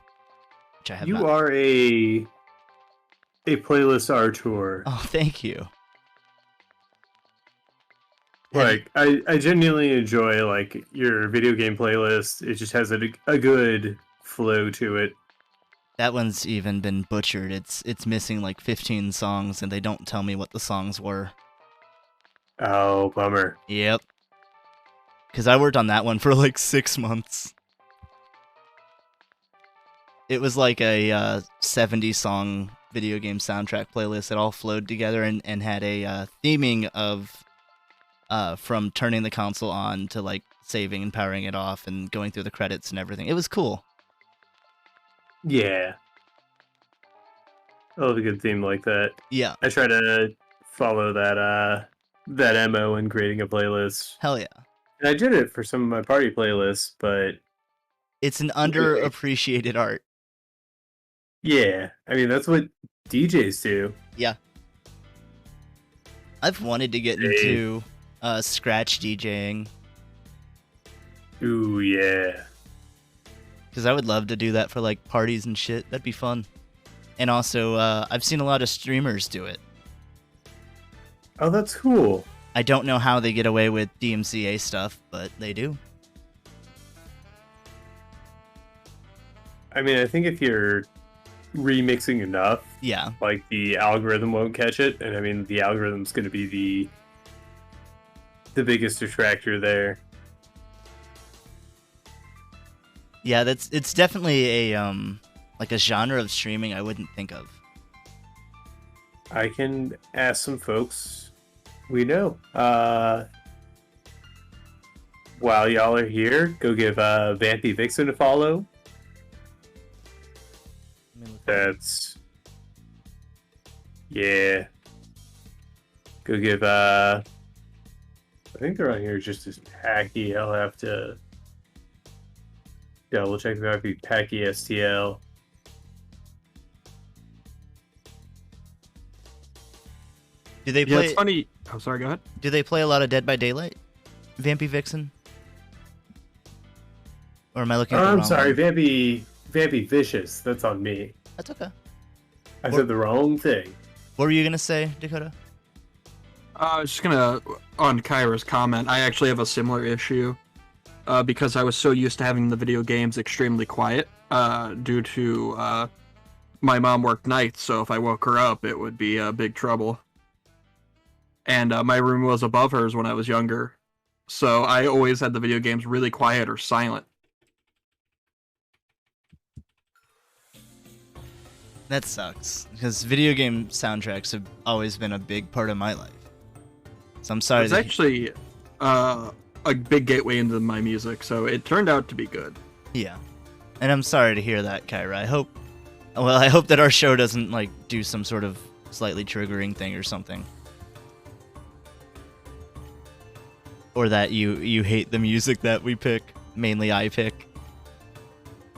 which I have not. You are a playlist auteur. Oh, thank you. Like, I genuinely enjoy, like, your video game playlist. It just has a good flow to it. That one's even been butchered. It's missing like 15 songs, and they don't tell me what the songs were. Oh, bummer. Yep. Because I worked on that one for like 6 months. It was like a 70-song video game soundtrack playlist that all flowed together and had a theming of from turning the console on to like saving and powering it off and going through the credits and everything. It was cool. Yeah. I love a good theme like that. Yeah. I try to follow that MO in creating a playlist. Hell yeah. And I did it for some of my party playlists, but it's an underappreciated art. Yeah. I mean, that's what DJs do. Yeah. I've wanted to get into scratch DJing. Ooh, yeah. Because I would love to do that for like parties and shit. That'd be fun. And also, I've seen a lot of streamers do it. Oh, that's cool. I don't know how they get away with DMCA stuff, but they do. I mean, I think if you're remixing enough, yeah, like the algorithm won't catch it, and I mean the algorithm's going to be the biggest detractor there. Yeah, it's definitely a like a genre of streaming I wouldn't think of. I can ask some folks we know. While y'all are here, go give Vampy Vixen a follow. That's yeah. Go give I think they're on here just as Packy. I'll have to double check. That might be Packy STL. Do they play? Yeah, it's funny. Oh, sorry. Go ahead. Do they play a lot of Dead by Daylight? Vampy Vixen? Or am I looking at the wrong I'm sorry, one? Vampy Vicious. That's on me. That's okay. I said the wrong thing. What were you gonna say, Dakota? I was just gonna, on Kyra's comment, I actually have a similar issue, because I was so used to having the video games extremely quiet, due to, my mom worked nights, so if I woke her up, it would be big trouble. And my room was above hers when I was younger, so I always had the video games really quiet or silent. That sucks, because video game soundtracks have always been a big part of my life. So I'm sorry. It's actually a big gateway into my music, so it turned out to be good. Yeah, and I'm sorry to hear that, Kyra. I hope that our show doesn't like do some sort of slightly triggering thing or something, or that you hate the music that we pick. Mainly, I pick.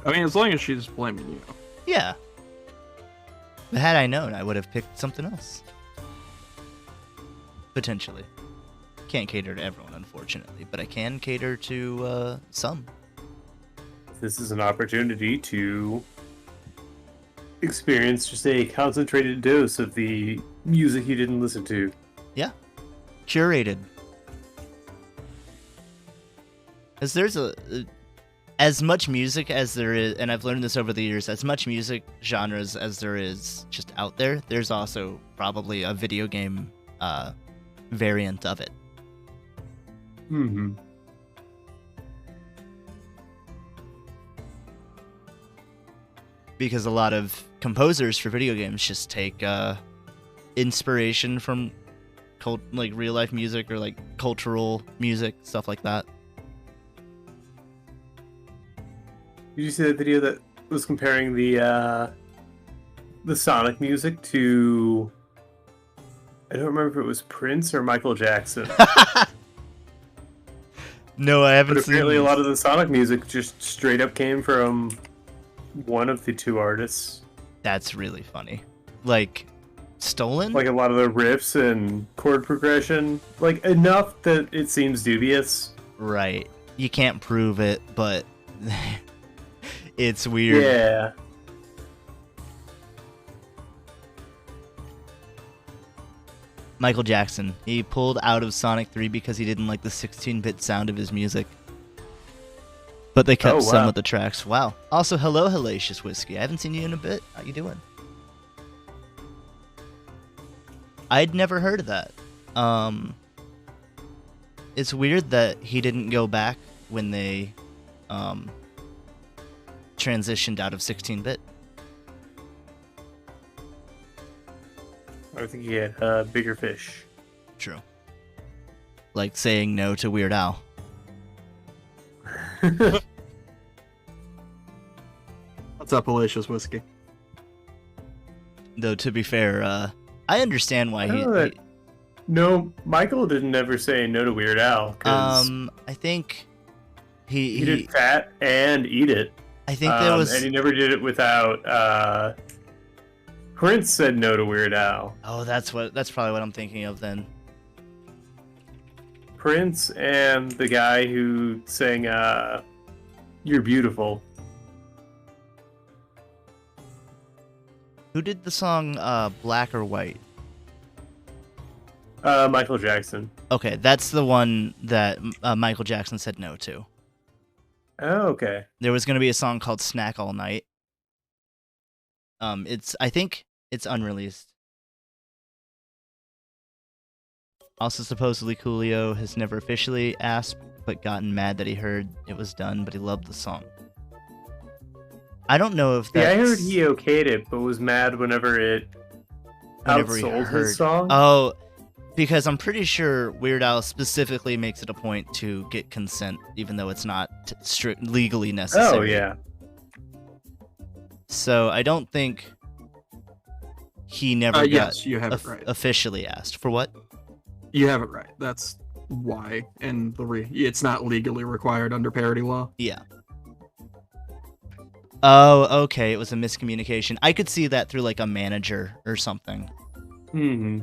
I mean, as long as she's blaming you. Yeah. But had I known, I would have picked something else. Potentially. Can't cater to everyone, unfortunately, but I can cater to some. This is an opportunity to experience just a concentrated dose of the music you didn't listen to. Yeah. Curated. Because there's as much music as there is, and I've learned this over the years, as much music genres as there is just out there, there's also probably a video game variant of it. Mm-hmm. Because a lot of composers for video games just take inspiration from like real life music or like cultural music, stuff like that. Did you see that video that was comparing the Sonic music to, I don't remember if it was Prince or Michael Jackson. No, I haven't But seen apparently a this. lot of the Sonic music just straight up came from one of the two artists. That's really funny. Like, stolen? Like a lot of the riffs and chord progression. Like enough that it seems dubious. Right. You can't prove it, but it's weird. Yeah. Michael Jackson. He pulled out of Sonic 3 because he didn't like the 16-bit sound of his music. But they kept some of the tracks. Wow. Also, hello, Hellacious Whiskey. I haven't seen you in a bit. How you doing? I'd never heard of that. It's weird that he didn't go back when they transitioned out of 16-bit. I think he had bigger fish. True. Like saying no to Weird Al. What's up, Hellacious Whiskey? Though, to be fair, I understand why he... No, Michael didn't ever say no to Weird Al. I think he did Fat and Eat It. I think there was... And he never did it without... Prince said no to Weird Al. Oh, that's probably what I'm thinking of then. Prince and the guy who sang You're Beautiful. Who did the song Black or White? Michael Jackson. Okay, that's the one that Michael Jackson said no to. Oh, okay. There was going to be a song called Snack All Night. I think it's unreleased. Also, supposedly Coolio has never officially asked, but gotten mad that he heard it was done, but he loved the song. I don't know if that's... Yeah, I heard he okayed it, but was mad whenever he outsold heard his song. Oh, because I'm pretty sure Weird Al specifically makes it a point to get consent, even though it's not legally necessary. Oh, yeah. So I don't think he never got yes, you have it right. officially asked. For what? You have it right. That's why, and it's not legally required under parody law. Yeah. Oh, okay. It was a miscommunication. I could see that through like a manager or something. Mm-hmm.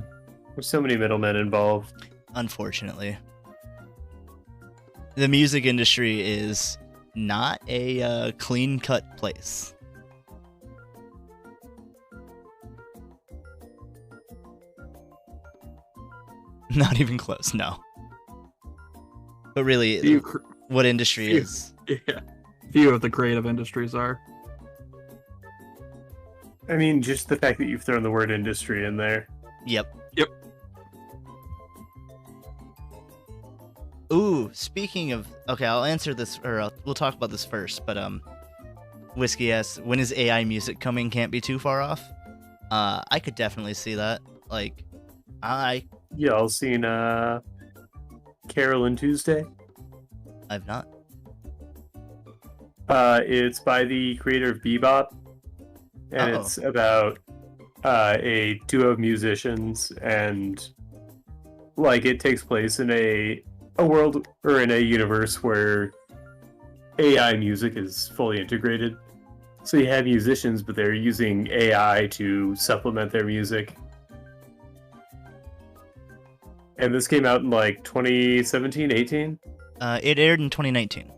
There's so many middlemen involved. Unfortunately. The music industry is not a clean-cut place. Not even close, no. But really, what industry is? Yeah. Few of the creative industries are. I mean, just the fact that you've thrown the word industry in there. Yep. Yep. Ooh, speaking of... Okay, I'll answer this, or we'll talk about this first, but, Whiskey asks, when is AI music coming? Can't be too far off? I could definitely see that. Like, Y'all seen, Carol and Tuesday? I've not. It's by the creator of Bebop, and it's about a duo of musicians, and like it takes place in a world or in a universe where AI music is fully integrated. So you have musicians, but they're using AI to supplement their music. And this came out in like 2017, 18? It aired in 2019.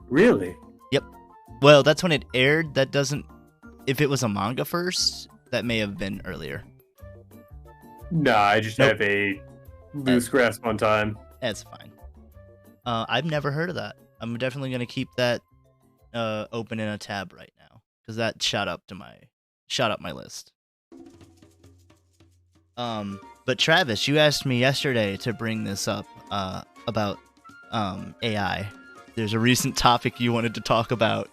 Really? Yep. Well, that's when it aired. That doesn't... If it was a manga first, that may have been earlier. Nah, I just have a loose grasp on time. That's fine. I've never heard of that. I'm definitely going to keep that open in a tab right now, because that shot up my list. But Travis, you asked me yesterday to bring this up about AI. There's a recent topic you wanted to talk about,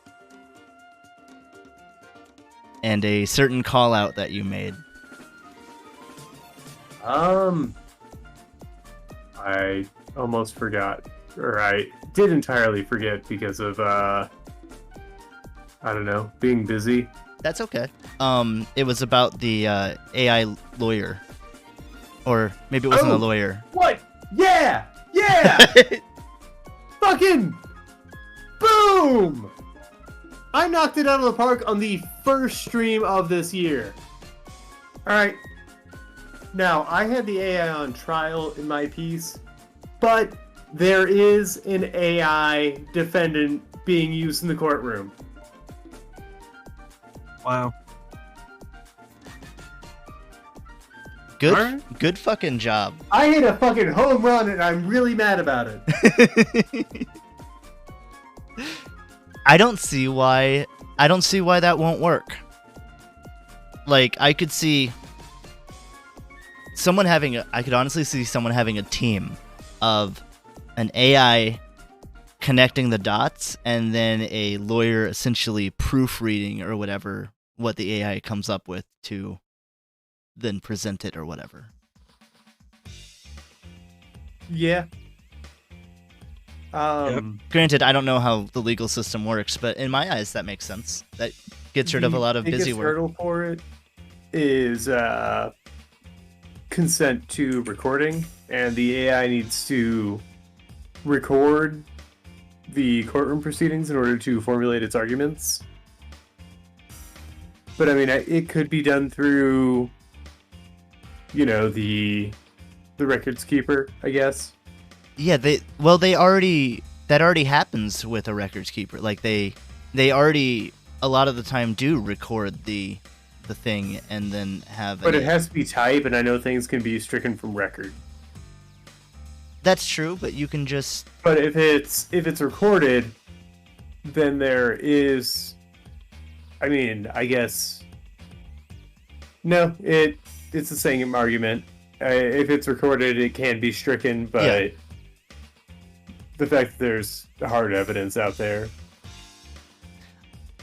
and a certain call out that you made. I almost forgot, or I did entirely forget because of I don't know, being busy. That's okay. It was about the AI lawyer, or maybe it wasn't a lawyer. What? Yeah, yeah. Fucking boom! I knocked it out of the park on the first stream of this year. Alright. Now, I had the AI on trial in my piece, but there is an AI defendant being used in the courtroom. Wow. Good fucking job. I hit a fucking home run and I'm really mad about it. I don't see why that won't work. Like, I could honestly see someone having a team of an AI connecting the dots and then a lawyer essentially proofreading or whatever what the AI comes up with to then present it or whatever. Yeah. Granted, I don't know how the legal system works, but in my eyes, that makes sense. That gets rid of a lot of busy work. The hurdle for it is consent to recording, and the AI needs to record the courtroom proceedings in order to formulate its arguments. But I mean, it could be done through, the records keeper, I guess. Yeah, that already happens with a records keeper. Like they already a lot of the time do record the thing and then have. But it has to be type, and I know things can be stricken from record. That's true, but you can just. But if it's recorded, then there is. I mean, I guess. No, it's the same argument. If it's recorded, it can be stricken, but. Yeah. The fact that there's hard evidence out there.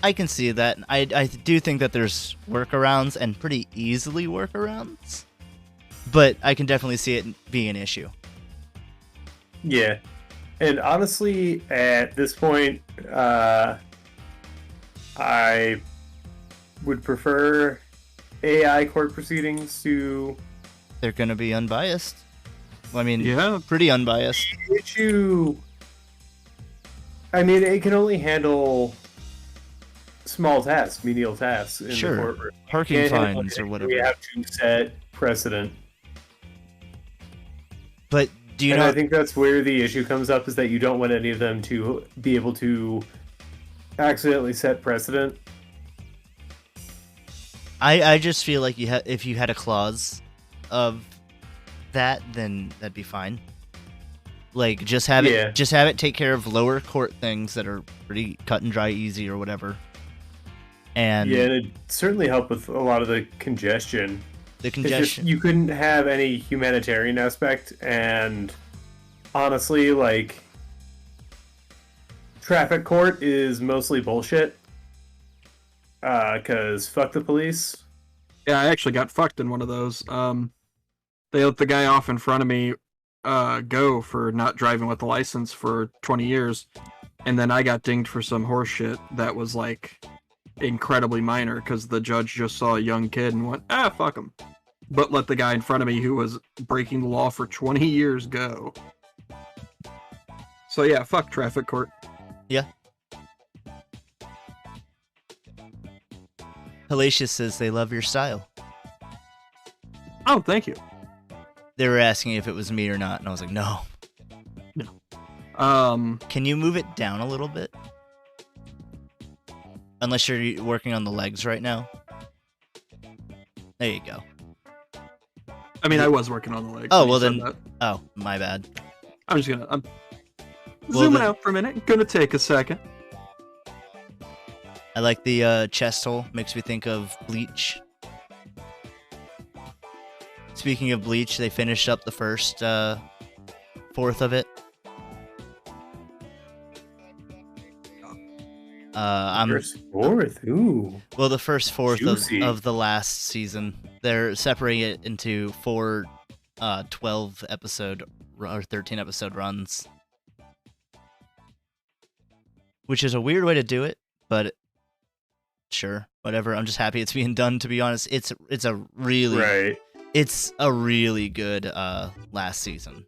I can see that. I do think that there's workarounds and pretty easily workarounds. But I can definitely see it being an issue. Yeah. And honestly, at this point, I would prefer AI court proceedings to... They're going to be unbiased. I mean, yeah, pretty unbiased. The issue... I mean, it can only handle small tasks, menial tasks in the courtroom. Parking fines or whatever. We have to set precedent. But do you know? I think that's where the issue comes up, is that you don't want any of them to be able to accidentally set precedent. I just feel like if you had a clause of that, then that'd be fine. Like, just have it take care of lower court things that are pretty cut and dry, easy or whatever. And it'd certainly help with a lot of the congestion. It's just, you couldn't have any humanitarian aspect, and honestly, like, traffic court is mostly bullshit. 'Cause fuck the police. Yeah, I actually got fucked in one of those. They let the guy off in front of me go for not driving with a license for 20 years, and then I got dinged for some horse shit that was like incredibly minor because the judge just saw a young kid and went, fuck him, but let the guy in front of me who was breaking the law for 20 years go. So yeah, fuck traffic court. Yeah. Hellacious says they love your style. Oh, thank you. They were asking if it was me or not, and I was like, no. Can you move it down a little bit? Unless you're working on the legs right now. There you go. I mean, I was working on the legs. Oh, well then. Oh, my bad. I'm zooming out for a minute. Gonna take a second. I like the chest hole. Makes me think of Bleach. Speaking of Bleach, they finished up the first fourth of it. First fourth? Ooh. Well, the first fourth of the last season. They're separating it into 4 12 episode or 13 episode runs. Which is a weird way to do it, but sure, whatever. I'm just happy it's being done, to be honest. It's a really It's a really good last season.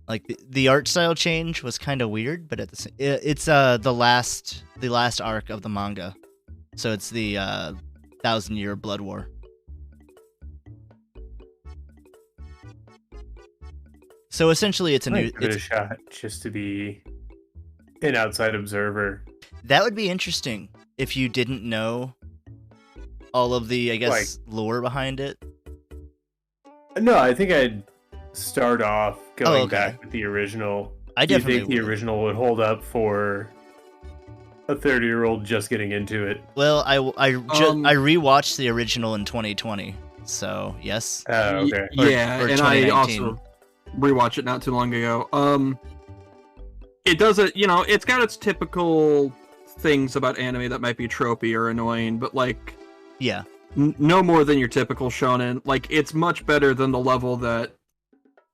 Like the art style change was kind of weird, but at the same, it's the last arc of the manga, so it's the 1,000-year Blood War. So essentially, it's a new. Give it a shot just to be an outside observer. That would be interesting if you didn't know all of the, I guess, lore behind it. No, I think I'd start off going okay. back with the original. I definitely think the original would hold up for a 30-year-old just getting into it. Well, I rewatched the original in 2020, so yes. Oh, okay. Yeah, or and I also rewatched it not too long ago. It does it, it's got its typical things about anime that might be tropey or annoying, but like, yeah, no more than your typical shonen. Like, it's much better than the level that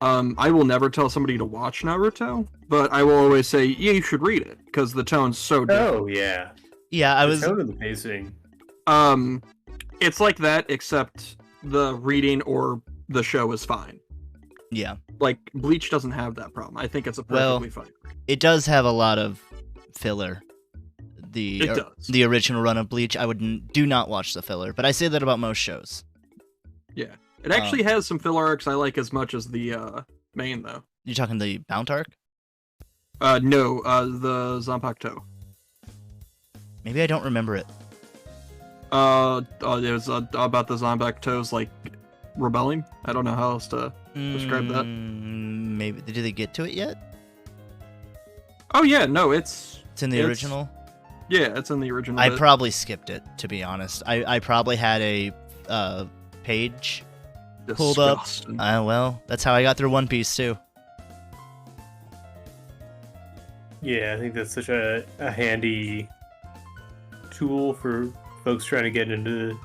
I will never tell somebody to watch Naruto, but I will always say, yeah, you should read it because the tone's so different. Oh yeah, yeah. The tone of the pacing. It's like that, except the reading or the show is fine. Yeah, like Bleach doesn't have that problem. I think it's a perfectly fine. It does have a lot of filler. It does. The original run of Bleach, do not watch the filler, but I say that about most shows. Yeah, it actually has some filler arcs I like as much as the main though. You talking the Bount arc? No, the Zanpakuto. Maybe I don't remember it. It was about the Zanpakutos like rebelling. I don't know how else to describe that. Maybe did they get to it yet? Oh yeah, no, it's in the original. Yeah, it's in the original. I probably skipped it, to be honest. I probably had a page pulled up. Well, that's how I got through One Piece too. Yeah, I think that's such a handy tool for folks trying to get into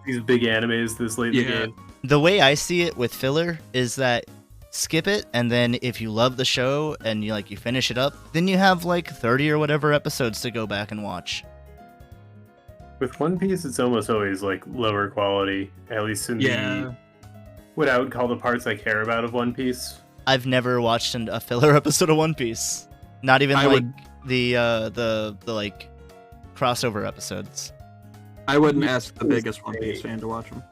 these big animes this late in the game. The way I see it with filler is that skip it, and then if you love the show and you finish it up, then you have 30 or whatever episodes to go back and watch. With One Piece, it's almost always lower quality, at least in the what I would call the parts I care about of One Piece. I've never watched a filler episode of One Piece. Not even the crossover episodes. I wouldn't ask the biggest One Piece fan to watch them.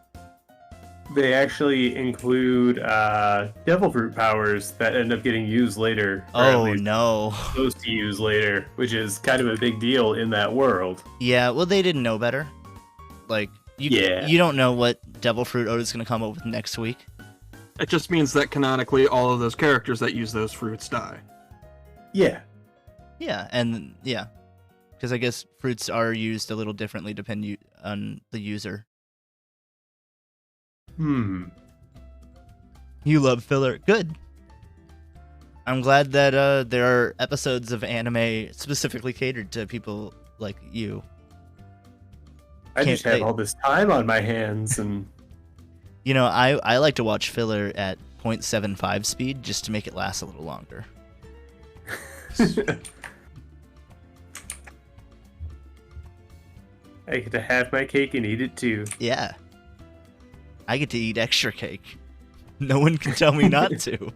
They actually include devil fruit powers that end up getting used lader. Oh no! Supposed to use later, which is kind of a big deal in that world. Yeah, well, they didn't know better. You don't know what devil fruit Oda's going to come up with next week. It just means that canonically, all of those characters that use those fruits die. Yeah. Yeah, and because I guess fruits are used a little differently depending on the user. You love filler. Good. I'm glad that there are episodes of anime specifically catered to people like you. I just have all this time on my hands, and I like to watch filler at 0.75 speed just to make it last a little longer. I get to have my cake and eat it too. Yeah. I get to eat extra cake. No one can tell me not to.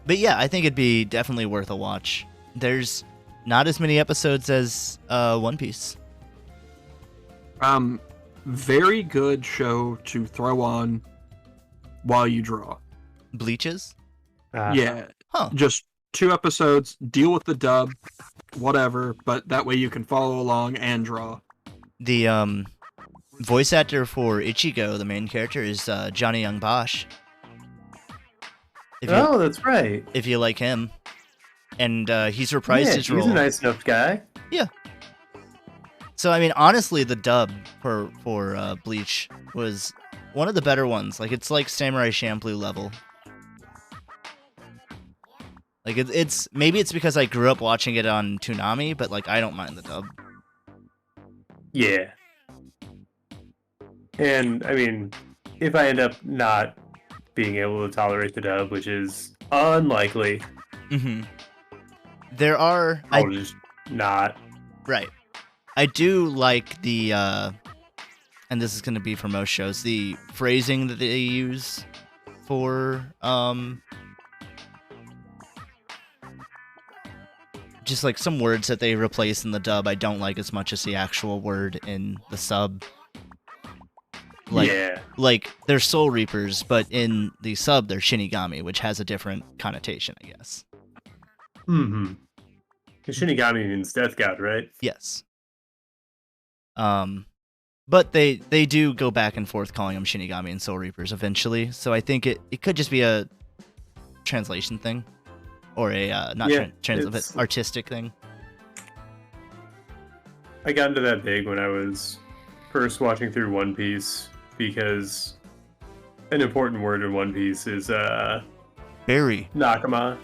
But yeah, I think it'd be definitely worth a watch. There's not as many episodes as One Piece. Very good show to throw on while you draw. Bleaches? Yeah. Huh. Just 2 episodes, deal with the dub, whatever, but that way you can follow along and draw. The voice actor for Ichigo, the main character, is Johnny Young Bosch. That's right. If you like him. And he's reprised his role. He's a nice enough guy. Yeah. So, I mean, honestly, the dub for Bleach was one of the better ones. It's like Samurai Champloo level. It's maybe it's because I grew up watching it on Toonami, but I don't mind the dub. Yeah. And I mean, if I end up not being able to tolerate the dub, which is unlikely, there are. I'll just not. Right. I do like the and this is going to be for most shows, the phrasing that they use for just like some words that they replace in the dub I don't like as much as the actual word in the sub. Like they're Soul Reapers, but in the sub they're Shinigami, which has a different connotation, I guess. Mm-hmm. Because Shinigami means death god, right? Yes. But they do go back and forth calling them Shinigami and Soul Reapers eventually, so I think it could just be a translation thing. Or a artistic thing. I got into that big when I was first watching through One Piece, because an important word in One Piece is Berry. Nakama.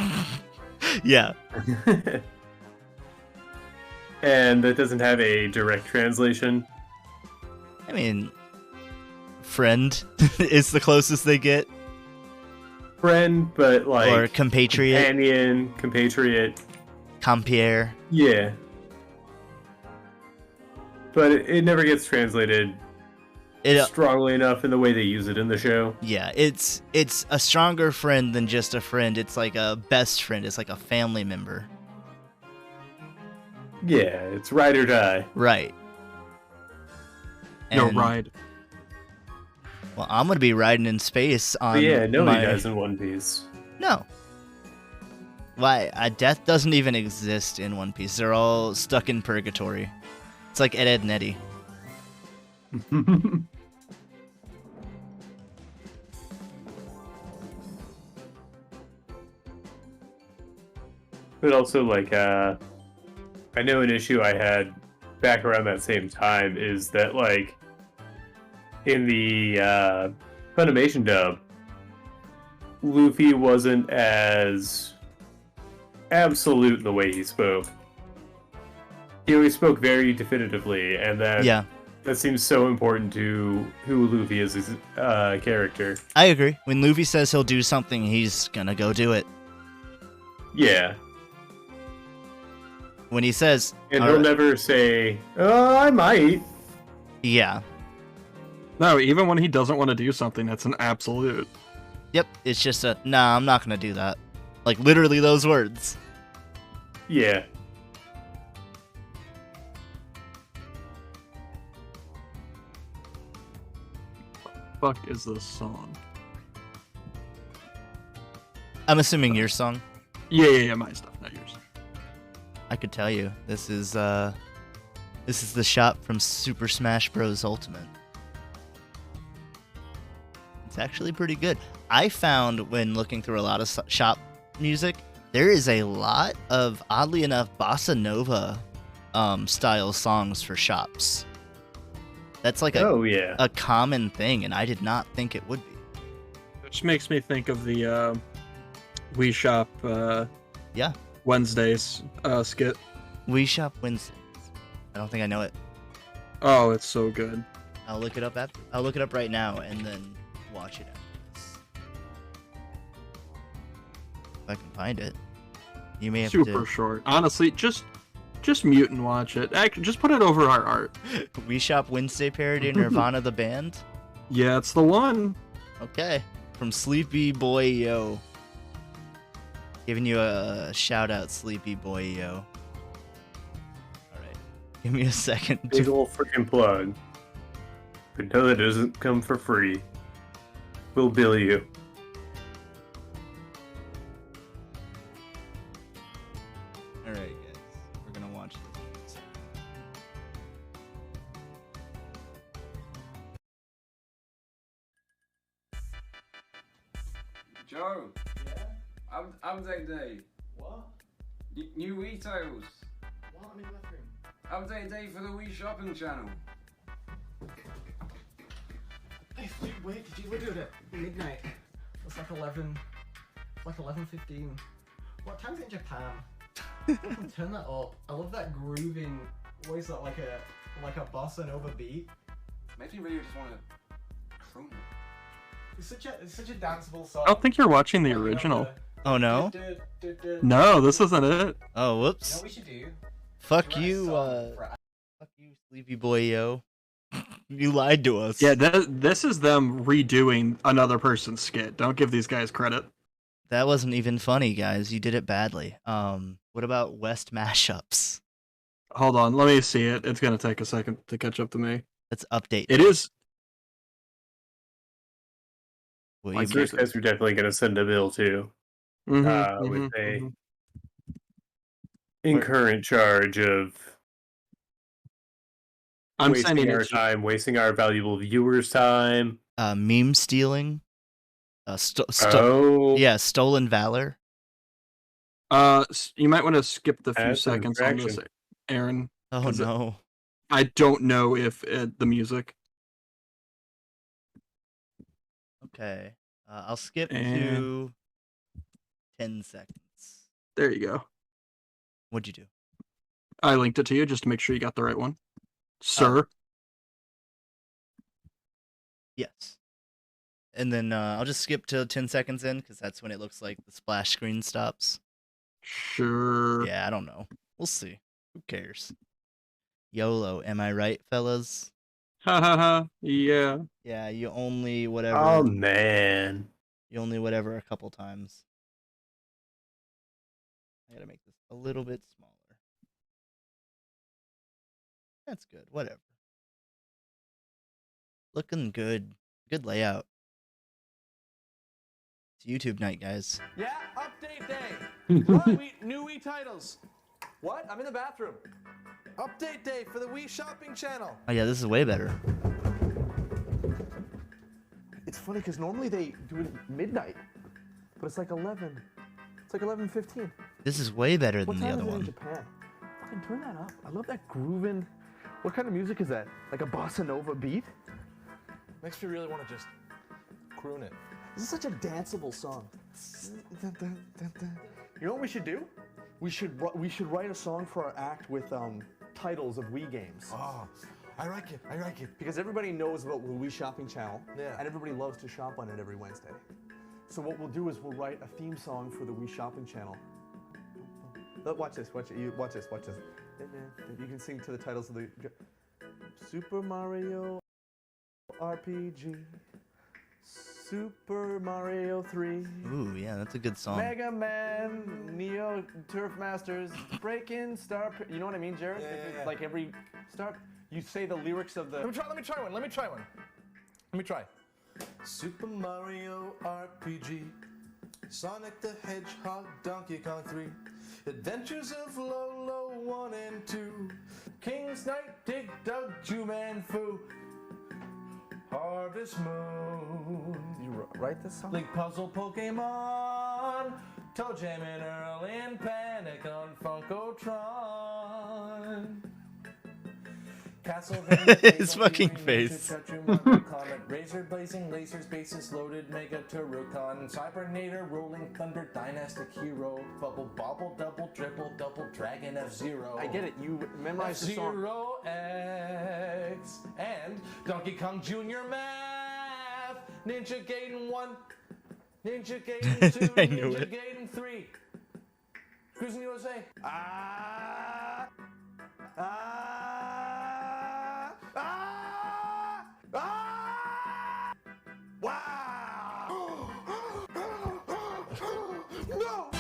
Yeah. And that doesn't have a direct translation. I mean, friend is the closest they get. Friend, but like... Or compatriot. Companion, compatriot. Compiere. Yeah. But it never gets translated strongly enough in the way they use it in the show. Yeah, it's a stronger friend than just a friend. It's like a best friend. It's like a family member. Yeah, it's ride or die. Right. Yo, ride. Well, I'm gonna be riding in space on. But yeah, nobody dies in One Piece. No. Why? Death doesn't even exist in One Piece. They're all stuck in purgatory. It's like Ed, and Eddie. But also, like, I know an issue I had back around that same time is that, like, in the Funimation dub, Luffy wasn't as absolute in the way he spoke. He always spoke very definitively, and that seems so important to who Luffy is as a character. I agree. When Luffy says he'll do something, he's gonna go do it. Yeah. When he says... And he'll never say, oh, I might. Yeah. No, even when he doesn't want to do something, that's an absolute. Yep, it's just a, nah, I'm not gonna do that. Like, literally those words. Yeah. Fuck is this song? I'm assuming your song. Yeah, my stuff, not yours. I could tell you, this is the shop from Super Smash Bros. Ultimate. It's actually pretty good. I found when looking through a lot of shop music, there is a lot of, oddly enough, bossa nova style songs for shops. That's like a common thing, and I did not think it would be. Which makes me think of the Wii Shop Wednesdays skit. Wii Shop Wednesdays. I don't think I know it. Oh, it's so good. I'll look it up I'll look it up right now and then watch it after this. If I can find it. You may have super short. Honestly, just mute and watch it. Just put it over our art. Wii Shop Wednesday parody Nirvana the band? Yeah, it's the one. Okay. From Sleepy Boy Yo. Giving you a shout out, Sleepy Boy Yo. Alright. Give me a second. Big ol' freaking plug. But no, that doesn't come for free. We'll bill you. Alright, guys. We're gonna watch this. Joe. Yeah? Update day. What? New Wii titles. What? I'm in the bathroom. Update day for the Wii shopping channel. Hey, wait, we're doing it midnight. It's like 11. It's like 11:15. What time's it in Japan? Turn that up. I love that grooving. What is that, like a bossa nova beat? Makes me really just want to croon it. It's such a danceable song. I don't think you're watching the original. Oh no? No, this isn't it. Oh, whoops. You know what we should do? Fuck you, Sleepy Boy Yo. You lied to us. Yeah, this is them redoing another person's skit. Don't give these guys credit. That wasn't even funny, guys. You did it badly. What about West mashups? Hold on, let me see it. It's gonna take a second to catch up to me. Let's update. It is. What I you can't Those guys are definitely going to send a bill too. With a in current charge of I'm wasting sending our it. time, wasting our valuable viewers' time. meme stealing. Oh, Yeah, stolen valor. You might want to skip the few That's an seconds on this, infraction. Aaron. Oh 'Cause no. I don't know if the music. Okay. I'll skip And- to 10 seconds. There you go. What'd you do? I linked it to you just to make sure you got the right one, sir. Yes. And then I'll just skip to 10 seconds in because that's when it looks like the splash screen stops. Sure. Yeah, I don't know. We'll see. Who cares? YOLO, am I right, fellas? Ha ha ha. Yeah. Yeah, you only whatever. oh man. You only whatever a couple times. I gotta make this a little bit smaller. That's good. Whatever. Looking good. Good layout. It's YouTube night, guys. Yeah, update day. What? New Wii titles. What? I'm in the bathroom. Update day for the Wii shopping channel. Oh yeah, this is way better. It's funny because normally they do it at midnight, but it's like 11. It's like 11:15. This is way better What than the time other is it in one. Japan? Fucking turn that up. I love that grooving. What kind of music is that? Like a bossa nova beat? Makes me really want to just croon it. This is such a danceable song. You know what we should do? We should write a song for our act with titles of Wii games. Oh, I like it. I like it. Because everybody knows about the Wii Shopping Channel, Yeah. and everybody loves to shop on it every Wednesday. So what we'll do is we'll write a theme song for the Wii Shopping Channel. Watch this. Watch it. Watch this. Watch this. You can sing to the titles of the Super Mario RPG, Super Mario 3. Ooh, yeah, that's a good song. Mega Man, Neo Turf Masters, Breakin' Star. You know what I mean, Jared? Yeah. Like every start, you say the lyrics of the. Let me try one. Let me try. Super Mario RPG, Sonic the Hedgehog, Donkey Kong 3, Adventures of Lolo 1 and 2, King's Knight, Dig Dug, Juman Fu, Harvest Moon. You write this song? Link Puzzle Pokemon, Toe Jam and Earl and Panic on Funkotron. Castlevania, His fucking face. Comet, Razor Blazing, Lasers, Basis Loaded, Mega Turrican, Cybernator, Rolling Thunder, Dynastic Hero, Bubble Bobble, Double Dragon F-Zero. I get it. You memorize the song. Zero X and Donkey Kong Jr. Math, Ninja Gaiden 1, Ninja Gaiden 2, I knew Ninja it. Gaiden 3, Cruising USA. Ah, ah, ah, ah! Wow! No!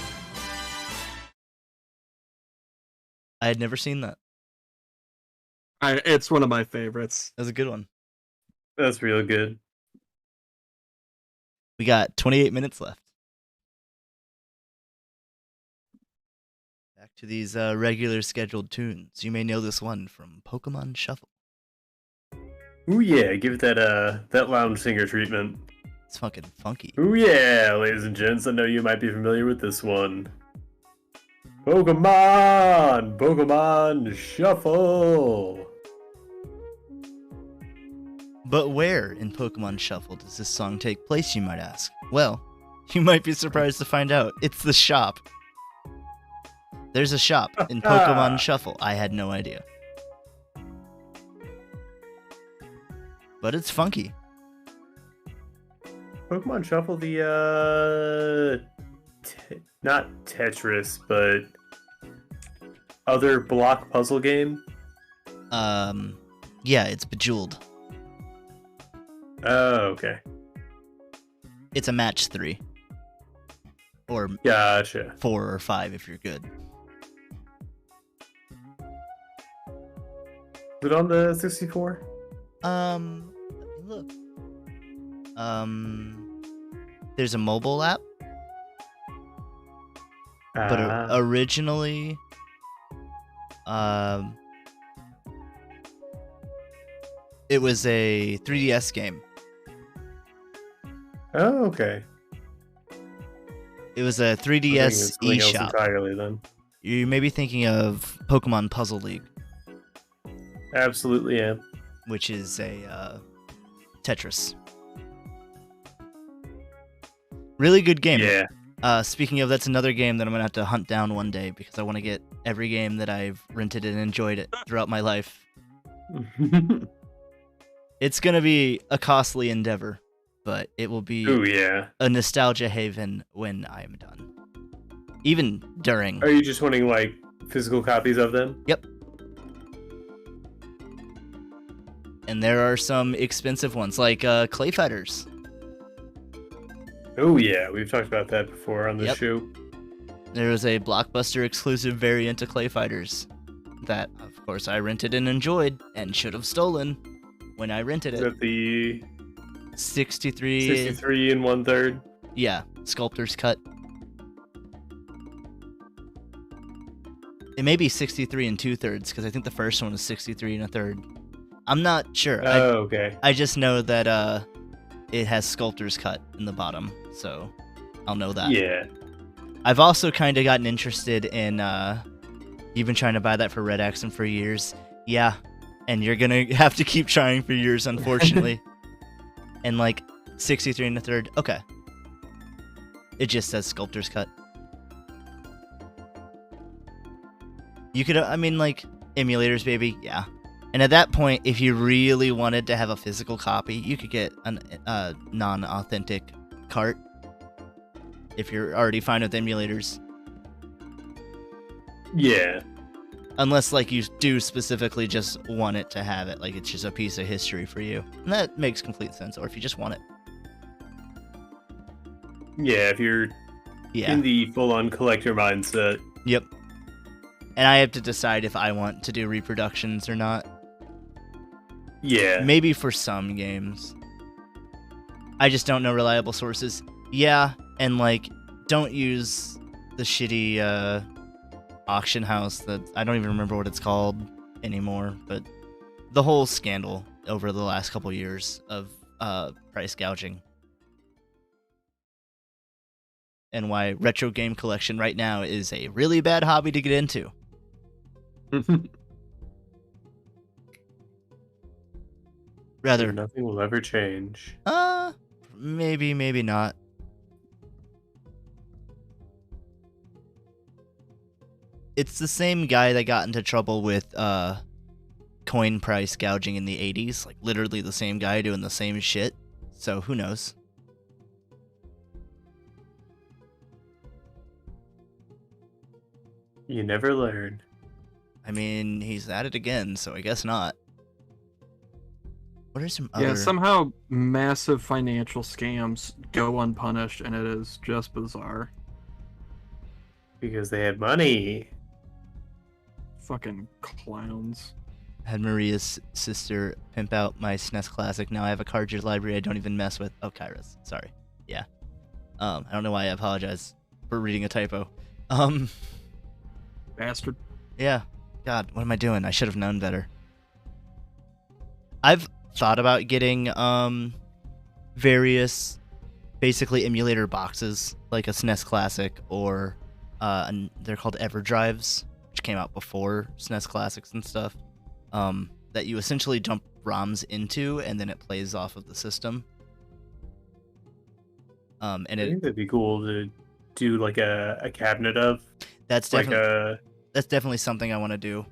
I had never seen that. It's one of my favorites. That was a good one. That's real good. We got 28 minutes left. Back to these regular scheduled tunes. You may know this one from Pokemon Shuffle. Ooh yeah, give it that lounge singer treatment. It's fucking funky. Ooh yeah, ladies and gents, I know you might be familiar with this one. Pokemon Shuffle. But where in Pokemon Shuffle does this song take place, you might ask? Well, you might be surprised to find out. It's the shop. There's a shop in Pokemon Shuffle. I had no idea. But it's funky. Pokemon Shuffle, the not Tetris, but other block puzzle game. Yeah, it's Bejeweled. Oh, okay. It's a match 3. Or Gotcha. 4 or 5 if you're good. Is it on the 64? Let me look. There's a mobile app, but originally, it was a 3DS game. Oh, okay. It was a 3DS eShop. Entirely, then. You may be thinking of Pokemon Puzzle League, Absolutely am. which is a Tetris. Really good game. Yeah. Speaking of, that's another game that I'm gonna have to hunt down one day because I want to get every game that I've rented and enjoyed it throughout my life. It's gonna be a costly endeavor, but it will be Oh, yeah. a nostalgia haven when I'm done. Even during. Are you just wanting, like, physical copies of them? Yep. And there are some expensive ones, like Clay Fighters. Oh, yeah. We've talked about that before on the Yep. show. There was a Blockbuster exclusive variant of Clay Fighters that, of course, I rented and enjoyed and should have stolen when I rented Is it. that the 63. 63 and 1/3? Yeah, Sculptor's Cut. It may be 63 and 2/3 because I think the first one was 63 and 1/3. I'm not sure. Oh, okay. I just know that it has Sculptor's Cut in the bottom, so I'll know that. Yeah. I've also kind of gotten interested in, you've been trying to buy that for Red Axum for years. Yeah, and you're going to have to keep trying for years, unfortunately. And like 63 and 1/3, okay. It just says Sculptor's Cut. You could, I mean, like, emulators, baby, yeah. And at that point, if you really wanted to have a physical copy, you could get a non-authentic cart. If you're already fine with emulators. Yeah. Unless, like, you do specifically just want it to have it. Like, it's just a piece of history for you. And that makes complete sense. Or if you just want it. Yeah, if you're Yeah. in the full-on collector mindset. Yep. And I have to decide if I want to do reproductions or not. Yeah. Maybe for some games. I just don't know reliable sources. Yeah, and like, don't use the shitty auction house that I don't even remember what it's called anymore, but the whole scandal over the last couple years of price gouging. And why retro game collection right now is a really bad hobby to get into. Rather, nothing will ever change. maybe not. It's the same guy that got into trouble with coin price gouging in the 80s. Like, literally the same guy doing the same shit. So, who knows? You never learn. I mean, he's at it again, so I guess not. What are some other... Yeah, somehow massive financial scams go unpunished, and it is just bizarre. Because they have money. Fucking clowns. Had Maria's sister pimp out my SNES Classic. Now I have a cartridge library I don't even mess with. Oh, Kairos. Sorry. Yeah. I don't know why I apologize for reading a typo. Bastard. Yeah. God, what am I doing? I should have known better. I've thought about getting various basically emulator boxes, like a SNES Classic or they're called EverDrives, which came out before SNES Classics and stuff, that you essentially dump ROMs into and then it plays off of the system. And I think that'd be cool to do like a cabinet of. That's definitely that's definitely something I want to do.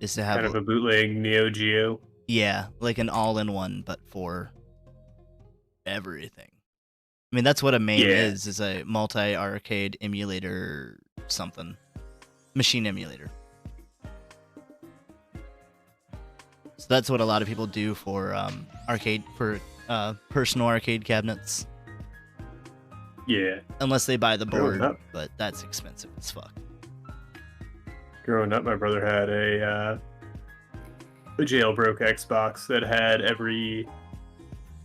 Is to have kind of a bootleg Neo Geo. Yeah, like an all-in-one, but for everything. I mean, that's what a MAME is a multi-arcade emulator something. Machine emulator. So that's what a lot of people do for personal arcade cabinets. Yeah. Unless they buy the Growing board, up. but that's expensive as fuck. Growing up, my brother had a jailbroke Xbox that had every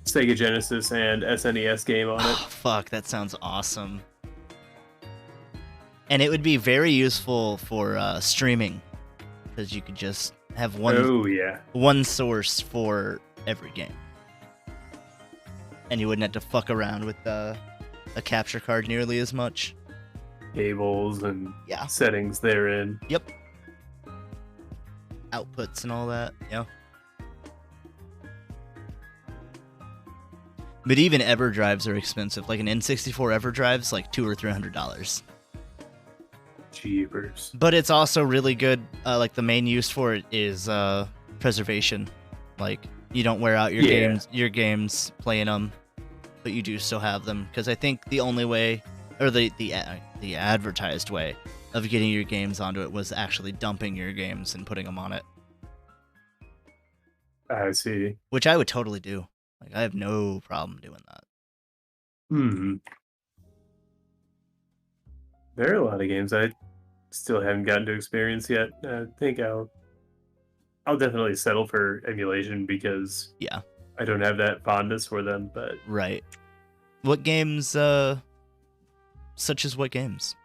Sega Genesis and SNES game on it. Oh, fuck, that sounds awesome. And it would be very useful for streaming, because you could just have one source for every game. And you wouldn't have to fuck around with a capture card nearly as much. Cables and Yeah. settings therein. Yep. Outputs and all that, yeah. But even EverDrives are expensive. Like an N64 EverDrive's like $200 or $300. Jeepers. But it's also really good. Like the main use for it is preservation. Like you don't wear out your games playing them, but you do still have them. Because I think the only way, or the advertised way of getting your games onto it was actually dumping your games and putting them on it. I see. Which I would totally do. Like I have no problem doing that. There are a lot of games I still haven't gotten to experience yet. I think I'll definitely settle for emulation because Yeah. I don't have that fondness for them. But Right. What games? Such as what games?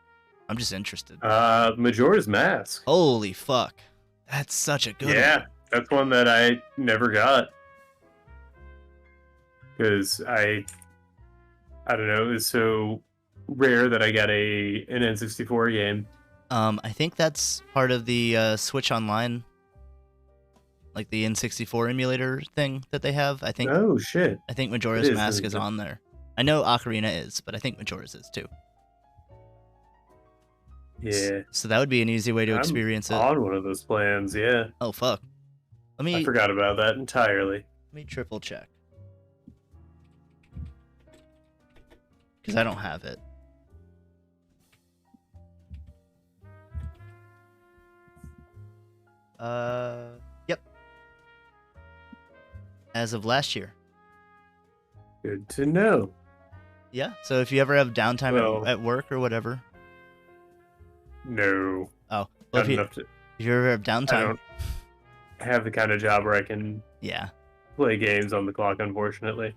I'm just interested. Majora's Mask. Holy fuck, that's such a good Yeah, one. that's one that I never got because I don't know. It's so rare that I got an N64 game. I think that's part of the Switch Online, like the N64 emulator thing that they have. I think. Oh shit! I think Majora's It is, Mask isn't is it? on there. I know Ocarina is, but I think Majora's is too. Yeah, So that would be an easy way to I'm experience it. on one of those plans. Yeah, Oh fuck. I Let forgot about that entirely. me triple check. Because I don't have it. Yep. As of last year. Good to know. Yeah. So if you ever have downtime Well- at work or whatever. No, Oh. Well, not if you enough to. ever have I downtime. don't have the kind of job where I can Yeah. play games on the clock. Unfortunately,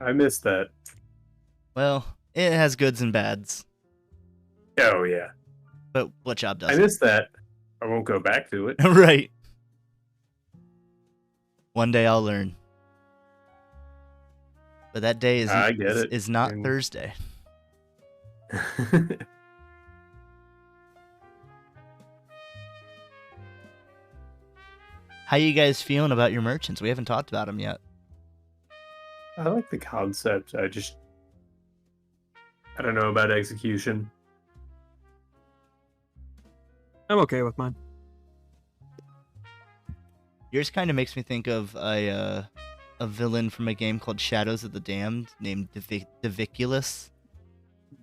I miss that. Well, it has goods and bads. Oh yeah, But what job I doesn't? miss that. I won't go back to it. Right. One day I'll learn. But that day I get it. is not And- Thursday. How you guys feeling about your merchants? We haven't talked about them yet. I like the concept. I don't know about execution. I'm okay with mine. Yours kind of makes me think of a villain from a game called Shadows of the Damned named Diviculus.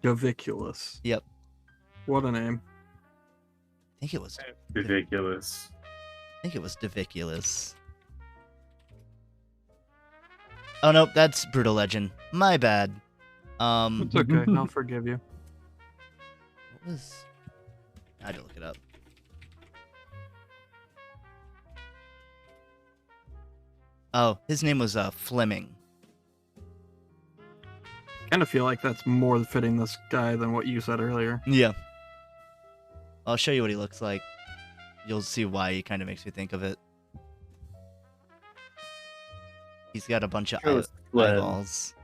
Ridiculous. Yep. What a name. I think it was Ridiculous. Diviculus. Oh nope, that's Brutal Legend. My bad. It's okay. I'll forgive you. What was? I had to look it up. Oh, his name was Fleming. Kind of feel like that's more fitting this guy than what you said earlier. Yeah. I'll show you what he looks like. You'll see why he kind of makes me think of it. He's got a bunch of Shows Flem. eyeballs.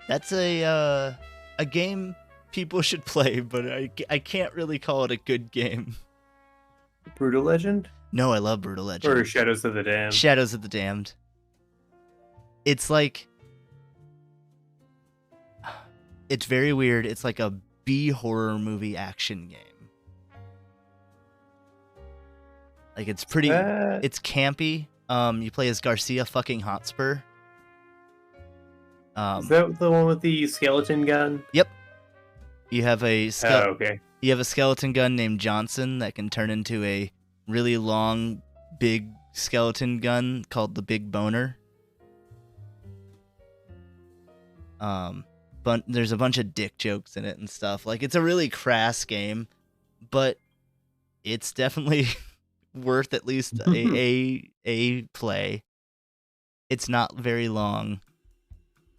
That's a game people should play, but I can't really call it a good game. Brutal Legend No, I love Brutal Legend. or Shadows of the Damned. Shadows of the Damned. It's like... It's very weird. It's like a B horror movie action game. Like it's pretty... It's campy. You play as Garcia fucking Hotspur. Is that the one with the skeleton gun? Yep. You have a okay. you have a skeleton gun named Johnson that can turn into a really long, big skeleton gun called the Big Boner. But there's a bunch of dick jokes in it and stuff. Like, it's a really crass game, but it's definitely worth at least a play. It's not very long.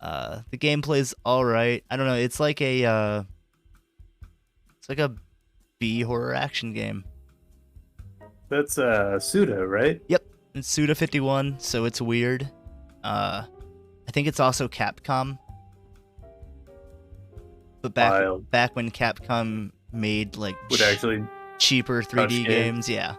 The gameplay's all right. I don't know. It's like a B horror action game. That's Suda, right? Yep, it's Suda 51, so it's weird. I think it's also Capcom. But back when Capcom made like Would actually cheaper 3D games, yeah.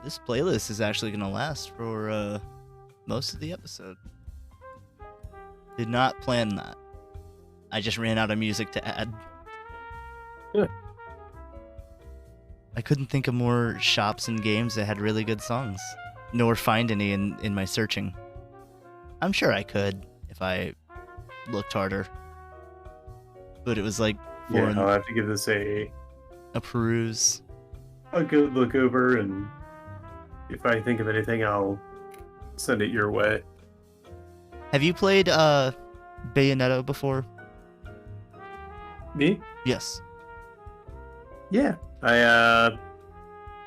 This playlist is actually going to last for most of the episode. Did not plan that. I just ran out of music to add. Yeah. I couldn't think of more shops and games that had really good songs, nor find any in my searching. I'm sure I could if I looked harder. But it was like Yeah, I'll have to give this a peruse. good look over, and if I think of anything, I'll send it your way. Have you played Bayonetta before? Me? Yes. Yeah. I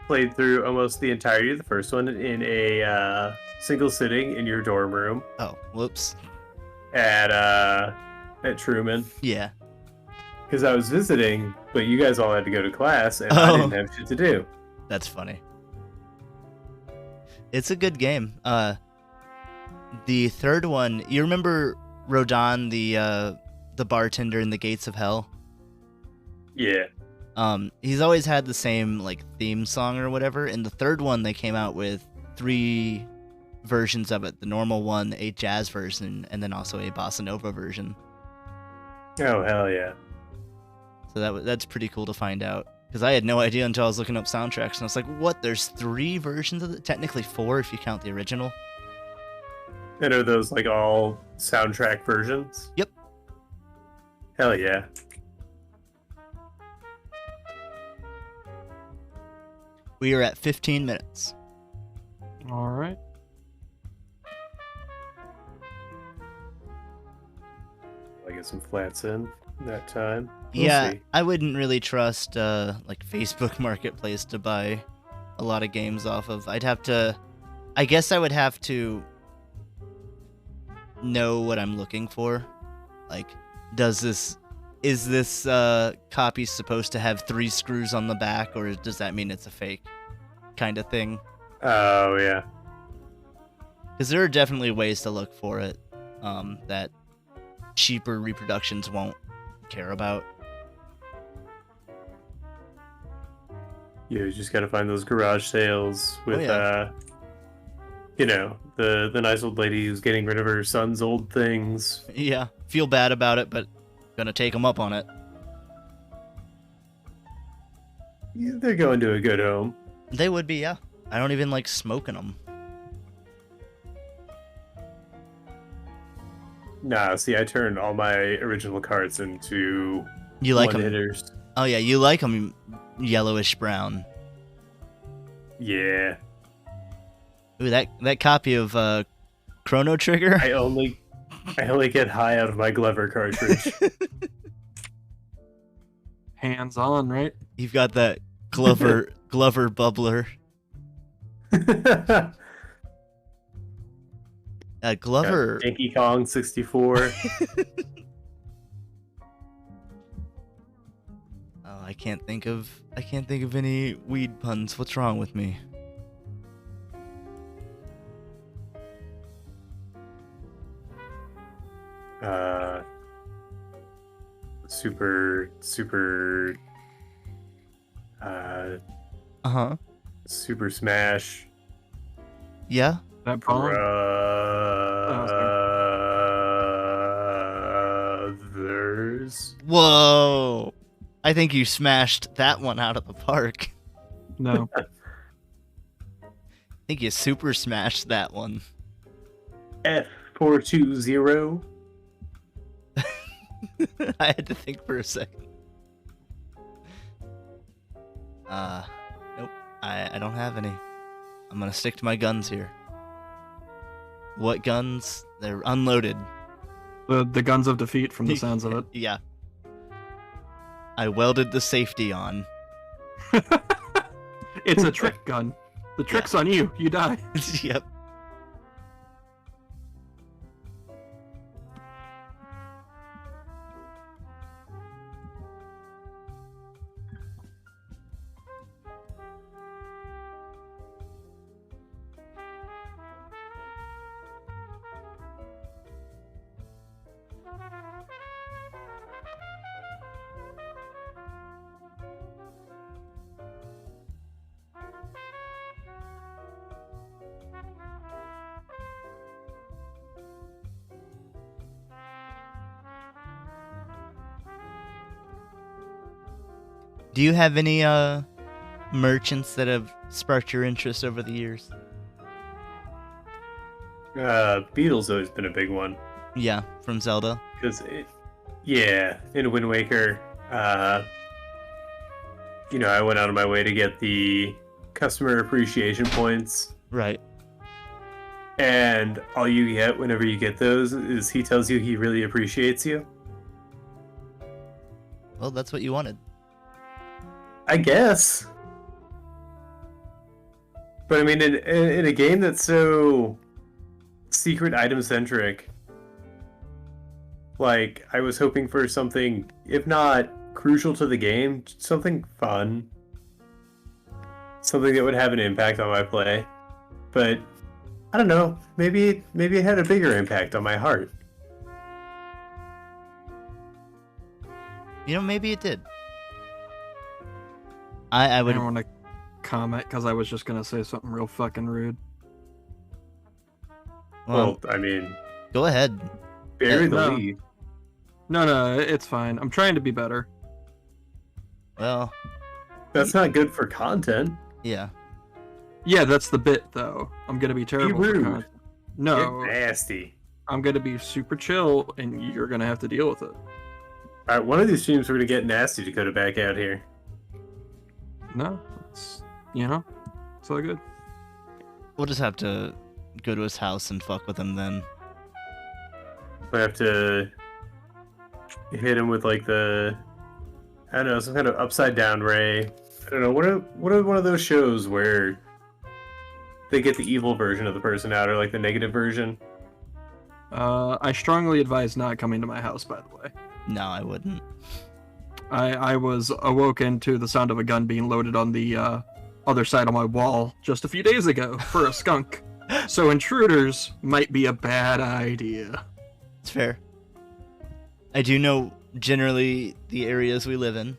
played through almost the entirety of the first one in a single sitting in your dorm room Oh, whoops. at Truman. Yeah. Because I was visiting, but you guys all had to go to class, and Oh. I didn't have shit to do. That's funny. It's a good game. The third one, you remember Rodin, the bartender in the Gates of Hell? Yeah. He's always had the same like theme song or whatever. In the third one, they came out with 3 versions of it: the normal one, a jazz version, and then also a bossa nova version. Oh, hell yeah. So that's pretty cool to find out, because I had no idea until I was looking up soundtracks, and I was like, what? There's 3 versions of it? Technically 4 if you count the original. And are those like all soundtrack versions? Yep. Hell yeah. We are at 15 minutes. All right. I'll get some flats in that time. We'll Yeah, see. I wouldn't really trust like Facebook Marketplace to buy a lot of games off of. I guess I would have to know what I'm looking for. Like, is this copy supposed to have 3 screws on the back, or does that mean it's a fake kind of thing? Oh, yeah. Because there are definitely ways to look for it that cheaper reproductions won't care about. You just gotta find those garage sales with, yeah. The nice old lady who's getting rid of her son's old things. Yeah, feel bad about it, but gonna take them up on it. Yeah, they're going to a good home. They would be, yeah. I don't even like smoking them. Nah, see, I turned all my original cards into You like one them? hitters. Oh yeah, you like them yellowish brown. Yeah. Ooh, that copy of Chrono Trigger. I only get high out of my Glover cartridge. Hands on, right? You've got that Glover bubbler. Glover. Donkey Kong 64. Oh, I can't think of any weed puns. What's wrong with me? Super Uh-huh. Super Smash. Yeah. That bong. Brothers. Whoa! I think you smashed that one out of the park. No. I think you super smashed that one. F420. I had to think for a second. Nope. I don't have any. I'm gonna stick to my guns here. What guns? They're unloaded. The guns of defeat from the sounds of it. Yeah. I welded the safety on. It's a trick gun. The trick's on you. You die. Yep. Do you have any merchants that have sparked your interest over the years? Beatles always been a big one. Yeah, from Zelda. Because, in Wind Waker, I went out of my way to get the customer appreciation points. Right. And all you get whenever you get those is he tells you he really appreciates you. Well, that's what you wanted. I guess. But I mean, in a game that's so secret item centric, like, I was hoping for something, if not crucial to the game, something fun. Something that would have an impact on my play. But, I don't know, maybe it had a bigger impact on my heart. Maybe it did. I would. I don't want to comment because I was just gonna say something real fucking rude. Well, I mean, go ahead. bury the no. lead. No, it's fine. I'm trying to be better. Well, That's not good for content. yeah. Yeah, that's the bit though. I'm gonna be terrible. for rude. content. No, Get nasty. I'm gonna be super chill, and you're gonna have to deal with it. Alright, one of these streams we're gonna get nasty Dakota back out here. No, it's it's all good. We'll just have to go to his house and fuck with him then. We have to hit him with like some kind of upside down ray. I don't know, what are one of those shows where they get the evil version of the person out, or like the negative version? I strongly advise not coming to my house, by the way. No, I wouldn't. I was awoken to the sound of a gun being loaded on the other side of my wall just a few days ago for a skunk. So intruders might be a bad idea. It's fair. I do know generally the areas we live in.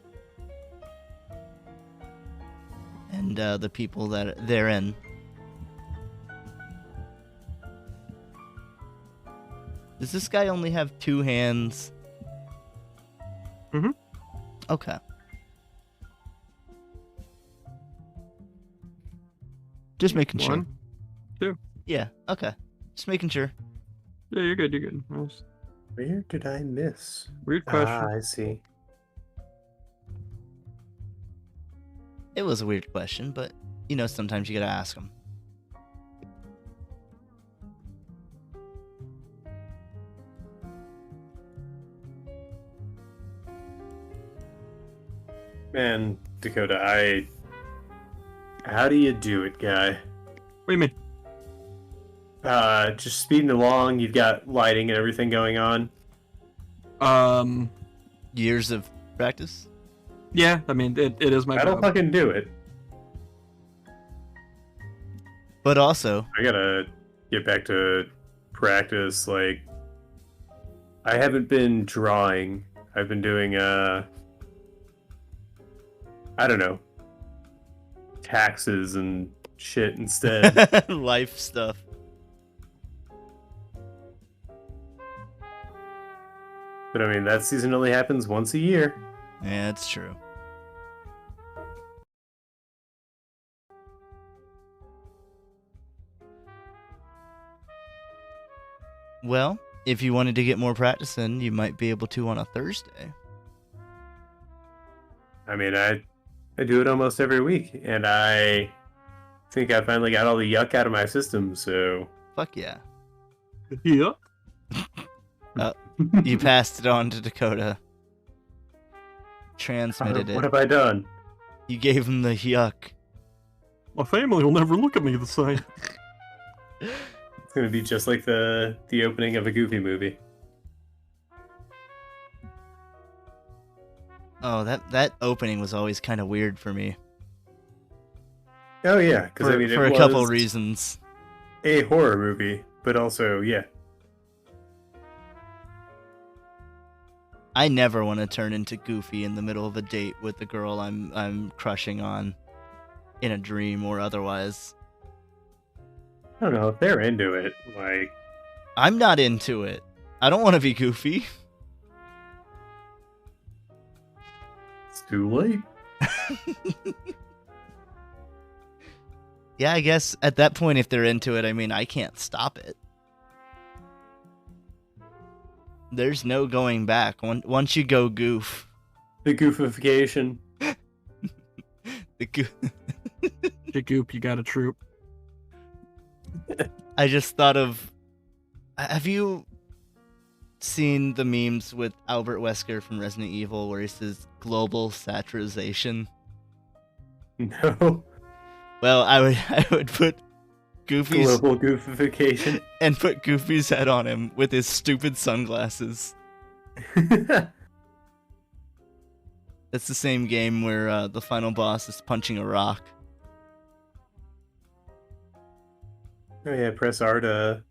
And the people that they're in. Does this guy only have 2 hands? Mhm. Okay. Just making sure. 1, 2. Yeah, okay. Just making sure. Yeah, you're good. You're good. Nice. Where did I miss? Weird question. I see. It was a weird question, but sometimes you gotta ask them. Man, Dakota, how do you do it, guy? What do you mean? Just speeding along, you've got lighting and everything going on. Years of practice? Yeah, I mean, it is my That'll job. fucking do it. But also, I gotta get back to practice. Like, I haven't been drawing. I've been doing, I don't know, taxes and shit instead. life stuff. But I mean, that season only happens once a year. Yeah, it's true. Well, if you wanted to get more practice in, you might be able to on a Thursday. I mean, I do it almost every week, and I think I finally got all the yuck out of my system, so... Fuck yeah. Yeah. You passed it on to Dakota. Transmitted What it. have I done? You gave him the yuck. My family will never look at me the same. It's gonna be just like the opening of a Goofy movie. Oh, that opening was always kind of weird for me. Oh yeah, because I mean, For it a couple was reasons. a horror movie, but also, yeah. I never want to turn into Goofy in the middle of a date with the girl I'm crushing on, in a dream or otherwise. I don't know if they're into it. Like, I'm not into it. I don't want to be Goofy. it's too late. Yeah, I guess at that point, if they're into it, I mean, I can't stop it. There's no going back. Once you go goof. The goofification. The goof. You goop, you got a troop. I just thought of... Have you seen the memes with Albert Wesker from Resident Evil where he says global satirization? No. Well, I would put Goofy's Global goofification. and put Goofy's head on him with his stupid sunglasses. Oh It's the same game where the final boss is punching a rock. yeah, press R to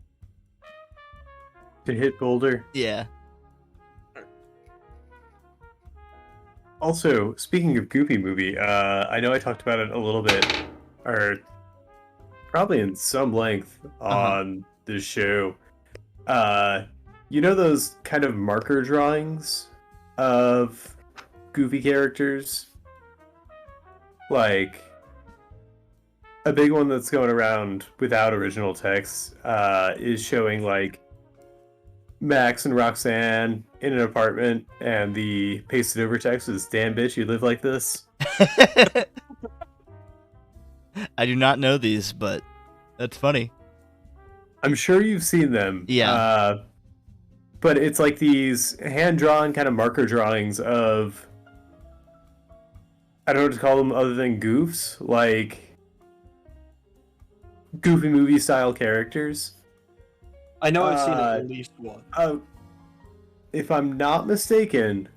hit boulder. Yeah. Also, speaking of Goofy movie, I know I talked about it a little bit, or probably in some length on this show. You know those kind of marker drawings of Goofy characters? Like, a big one that's going around without original text is showing, like, Max and Roxanne in an apartment, and the pasted over text is, "Damn bitch, you live like this." I do not know these, but that's funny. I'm sure you've seen them. Yeah. But it's like these hand-drawn kind of marker drawings of, I don't know what to call them other than goofs, like Goofy movie style characters. I know I've seen Uh, at least one. If I'm not mistaken,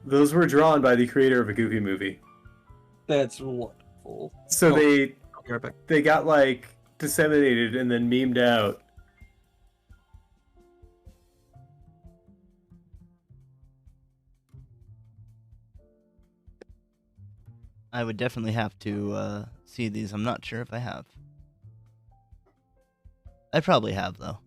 those were drawn by the creator of a Goofy movie. That's wonderful. So Oh. they I'll be right back. they got like disseminated and then memed out. I would definitely have to see these. I'm not sure if I have. I probably have, though.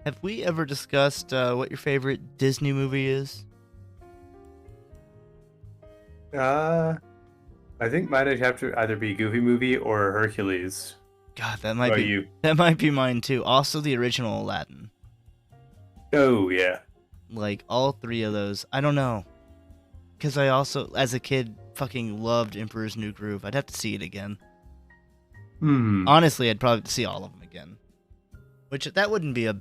Have we ever discussed what your favorite Disney movie is? I think mine would have to either be Goofy movie or Hercules. God, that What might about be you? that might be mine too. Also, the original Aladdin. Oh yeah. Like all three of those. I don't know, because I also, as a kid, fucking loved Emperor's New Groove. I'd have to see it again. Honestly, I'd probably have to see all of them again. Which that wouldn't be a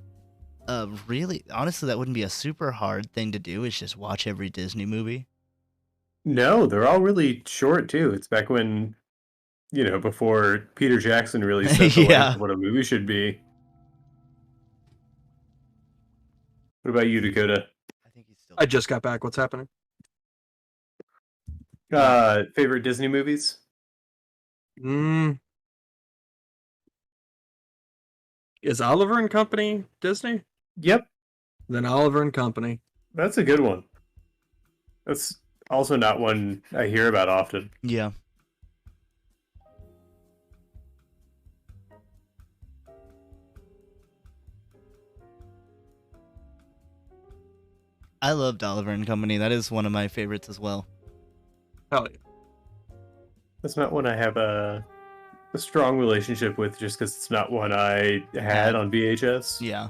really, honestly, that wouldn't be a super hard thing to do. Is just watch every Disney movie. No, they're all really short too. It's back when, before Peter Jackson really set the Yeah. length of what a movie should be. What about you, Dakota? I think he's still. I just got back. What's happening? Favorite Disney movies? Is Oliver and Company Disney? Yep, Then Oliver and Company. that's a good one. That's also not one I hear about often. Yeah. I loved Oliver and Company. That is one of my favorites as well. Hell yeah. That's not one I have a strong relationship with, just because it's not one I had on VHS. Yeah.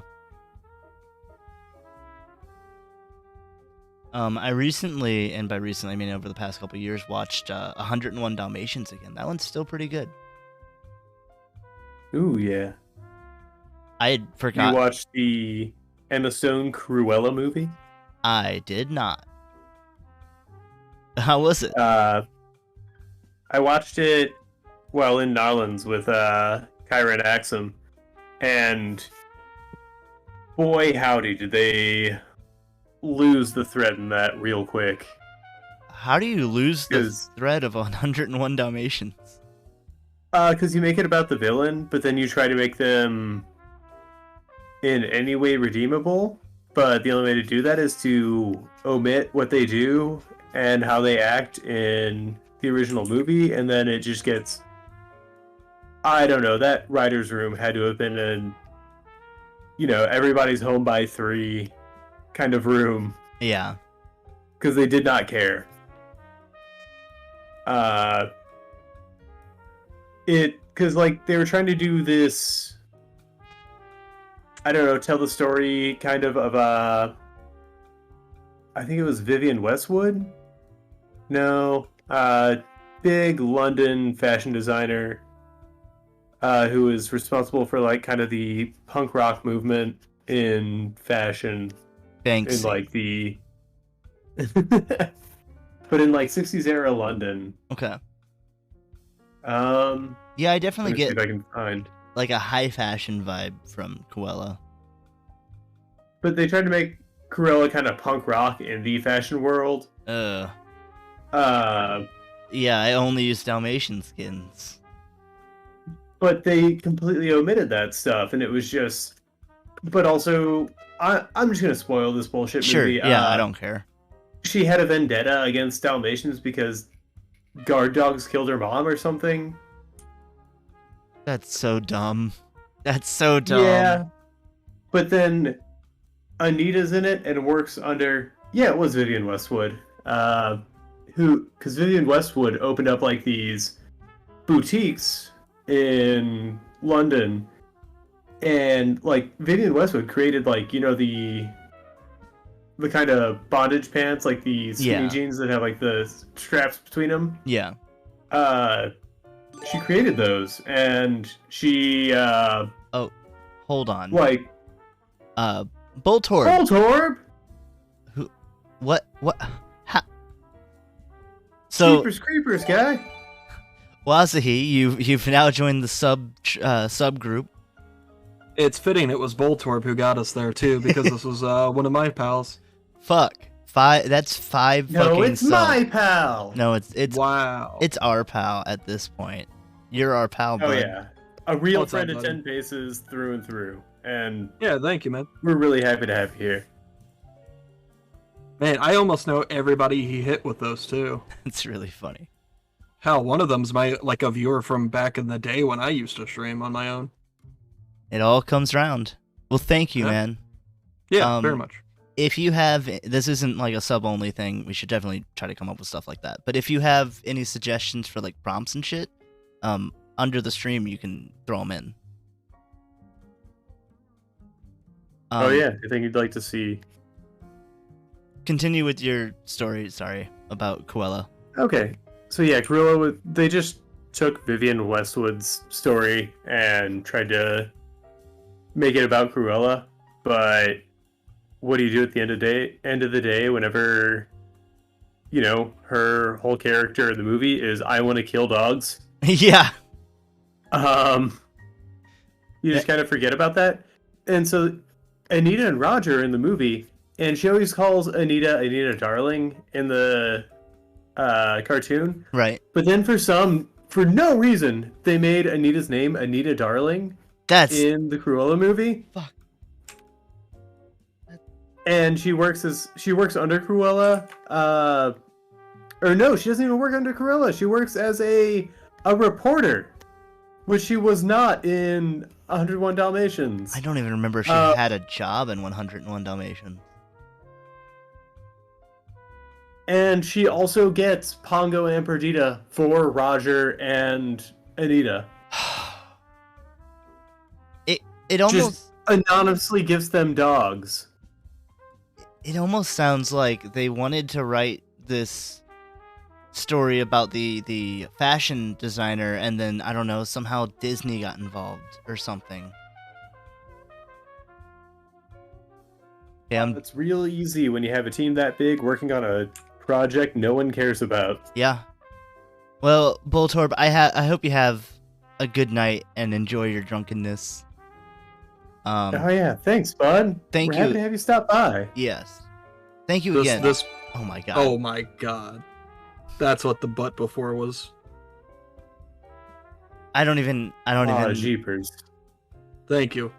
I recently, and by recently I mean over the past couple of years, watched 101 Dalmatians again. That one's still pretty good. Ooh, yeah. I had forgot. You watched the Emma Stone Cruella movie? I did not. How was it? I watched it while in Narlands with Kyra and Axum, and boy howdy did they lose the thread in that real quick. How do you lose the 'Cause- thread of 101 Dalmatians? Because you make it about the villain, but then you try to make them in any way redeemable, but the only way to do that is to omit what they do and how they act in the original movie, and then it just gets... I don't know, that writer's room had to have been in, everybody's home by 3 kind of room, Yeah. because they did not care. Because, they were trying to do this, I don't know, tell the story kind of I think it was Vivienne Westwood? No, big London fashion designer who was responsible for, kind of the punk rock movement in fashion. Thanks. In the but in 60s era London. Okay. Yeah, Yeah, I definitely let me see get if I can find. a high fashion vibe from Cruella. But they tried to make Cruella kind of punk rock in the fashion world. Yeah, Uh, I only use Dalmatian skins. but they completely omitted that stuff, and it was just. But also, I'm just gonna spoil this bullshit Sure, movie. yeah, I don't care. She had a vendetta against Dalmatians because guard dogs killed her mom or something. That's so dumb. That's so dumb. Yeah. But then Anita's in it and works under. Yeah, it was Vivienne Westwood. Because Vivienne Westwood opened up these boutiques in London, and Vivienne Westwood created the kind of bondage pants, the skinny jeans that have the straps between them. Yeah. She created those, and she Hold on. Voltorb. Voltorb. What? Ha. So, Creepers, guy. Wasahi, you've now joined the subgroup. It's fitting it was Voltorb who got us there too, because this was one of my pals. Fuck. That's 5 No, fucking it's my pal. No, it's Wow. It's our pal at this point. You're our pal, Oh bud. yeah, a real What's up, friend of buddy? 10 paces through and through, and Yeah, thank you, man. we're really happy to have you here. Man, I almost know everybody he hit with those too. It's really funny. Hell, one of them's a viewer from back in the day when I used to stream on my own. It all comes round. Well, thank you, Yeah. man. Yeah, very much. If you have, this isn't a sub-only thing. We should definitely try to come up with stuff like that. But if you have any suggestions for prompts and shit, under the stream you can throw them in. Oh yeah, I think you'd like to see. Continue with your story. Sorry about Cruella. Okay, so yeah, Cruella. They just took Vivienne Westwood's story and tried to make it about Cruella, but what do you do at the end of the day whenever her whole character in the movie is I want to kill dogs? Yeah. You just kind of forget about that. And so Anita and Roger in the movie, and she always calls Anita darling in the cartoon. Right. But then for no reason, they made Anita's name Anita Darling That's in the Cruella movie. Fuck. And she works under Cruella. Or no, she doesn't even work under Cruella. She works as a reporter, which she was not in 101 Dalmatians. I don't even remember if she had a job in 101 Dalmatians. And she also gets Pongo and Perdita for Roger and Anita. It almost Just anonymously gives them dogs. it almost sounds like they wanted to write this story about the fashion designer, and then I don't know, somehow Disney got involved or something. Yeah, It's real easy when you have a team that big working on a project no one cares about. yeah. Well, Boltorb, I hope you have a good night and enjoy your drunkenness. Oh yeah, thanks, bud. Thank We're you. happy to have you stop by. Yes. Thank you again. Oh my god. Oh my god. That's what the butt before was. I don't even Jeepers. Thank you.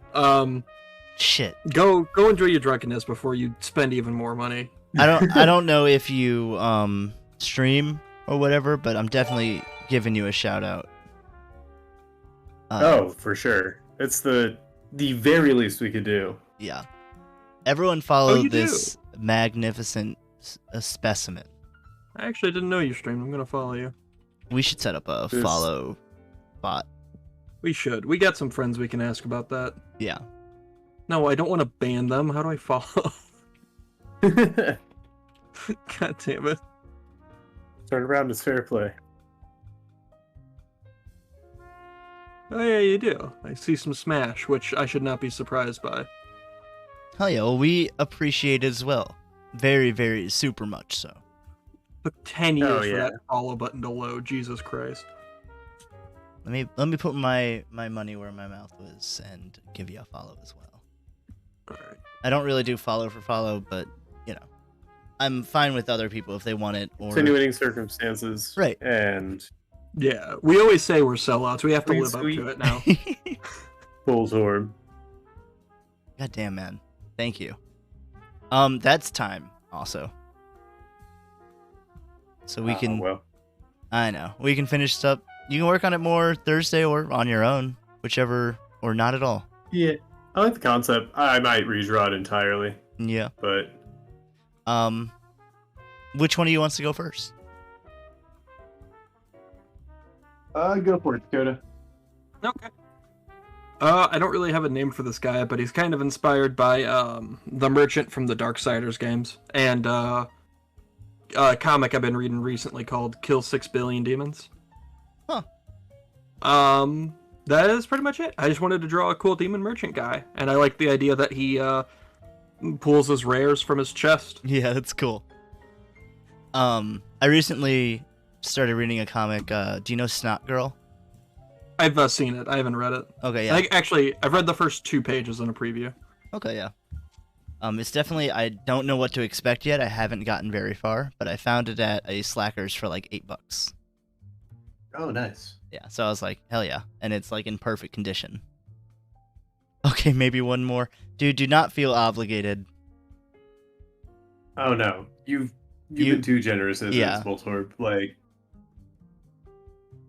shit. Go enjoy your drunkenness before you spend even more money. I don't know if you stream or whatever, but I'm definitely giving you a shout out. Oh, for sure. It's the very least we could do. Yeah. Everyone follow you this magnificent specimen. I actually didn't know you streamed. I'm gonna follow you. We should set up a This- follow bot. We should. We got some friends we can ask about that. Yeah. No, I don't want to ban them. How do I follow? Turn God damn it. around is fair play. Oh yeah, you do. I see some smash, which I should not be surprised by. Hell yeah, well, we appreciate it as well. Very, very super much so. Took 10 years Oh, for yeah. that follow button to load. Jesus Christ. Let me put my money where my mouth was and give you a follow as well. Alright. I don't really do follow for follow, but you know, I'm fine with other people if they want it. Or Extenuating circumstances. Right. And Yeah, we always say we're sellouts. We have to Please, live up we- to it now. Bullsorb. God damn, man. Thank you. That's time also. So we can. Well, I know we can finish this up. You can work on it more Thursday or on your own, whichever, or not at all. yeah. I like the concept. I might redraw it entirely, Yeah. but Which one of you wants to go first? go for it, Dakota. Okay. I don't really have a name for this guy, but he's kind of inspired by the merchant from the Darksiders games and a comic I've been reading recently called Kill 6 Billion Demons. Huh. That is pretty much it. I just wanted to draw a cool demon merchant guy, and I like the idea that he pulls his rares from his chest. Yeah, that's cool. I recently started reading a comic. Do you know Snot Girl? I've seen it. I haven't read it. Okay, yeah. I've read the first 2 pages in a preview. Okay, yeah. It's definitely, I don't know what to expect yet. I haven't gotten very far, but I found it at a Slackers for like $8. Oh, nice. Yeah, so I was like, hell yeah. And it's like in perfect condition. Okay, maybe one more. Dude, do not feel obligated. Oh no, you've You- been too generous as Yeah. this, Bullsorb. Like,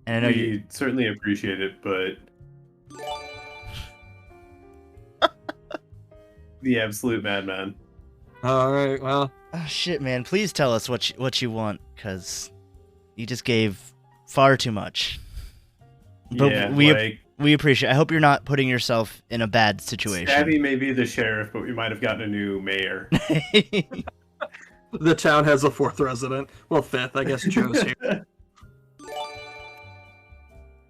And I know we you. certainly appreciate it, but the absolute madman. All right. Well, Oh, shit, man. Please tell us what you want, because you just gave far too much. But Yeah, we appreciate. I hope you're not putting yourself in a bad situation. Stabby may be the sheriff, but we might have gotten a new mayor. the town has a 4th resident. Well, 5th, I guess. Joe's here.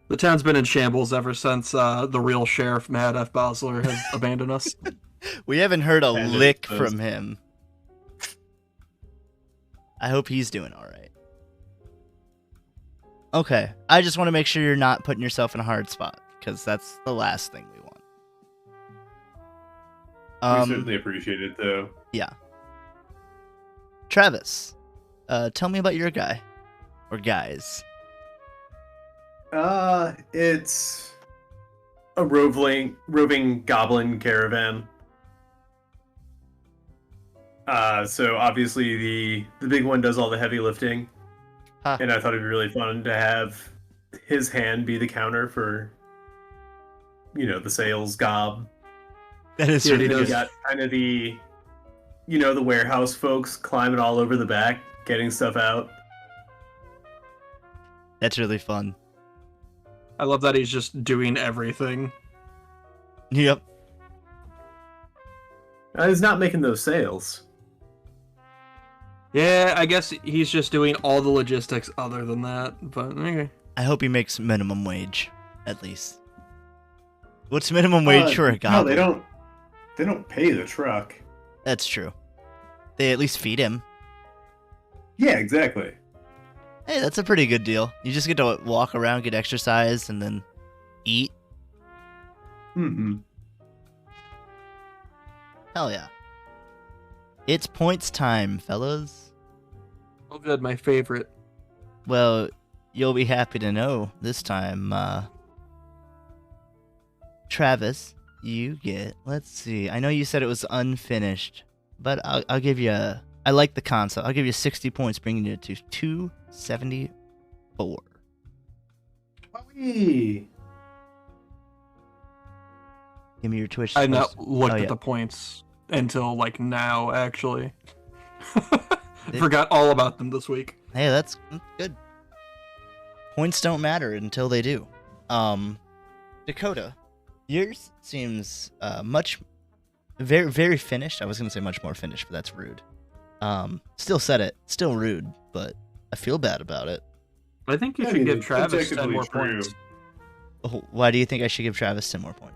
The town's been in shambles ever since the real sheriff, Matt F. Bosler, has abandoned us. We haven't heard a And lick it's- from him. I hope he's doing all right. Okay, I just want to make sure you're not putting yourself in a hard spot, because that's the last thing we want. We certainly appreciate it, though. Yeah. Travis, tell me about your guy. Or guys. It's a roving goblin caravan. So obviously the big one does all the heavy lifting, Huh. and I thought it'd be really fun to have his hand be the counter for, the sales gob. That is Yeah, really he You does. good. got kind of the warehouse folks climbing all over the back, getting stuff out. That's really fun. I love that he's just doing everything. Yep. He's not making those sales. Yeah, I guess he's just doing all the logistics other than that, but okay. I hope he makes minimum wage, at least. What's minimum wage for a goblin? No, they don't pay the truck. That's true. They at least feed him. Yeah, exactly. Hey, that's a pretty good deal. You just get to walk around, get exercise, and then eat. Mm-hmm. Hell yeah. It's points time, fellas. Oh, good, my favorite. Well, you'll be happy to know this time, Travis, you get, let's see, I know you said it was unfinished, but I'll give you I like the concept. I'll give you 60 points, bringing you to 274. Whee! Give me your Twitch. I not looked yeah. at the points until like now, actually. Forgot all about them this week. Hey, that's good. Points don't matter until they do. Dakota, yours seems very, very finished. I was gonna say much more finished, but that's rude. Still said it. Still rude, but I feel bad about it. I think you should give it's Travis 10 objectively more true. points Oh, why do you think I should give Travis 10 more points?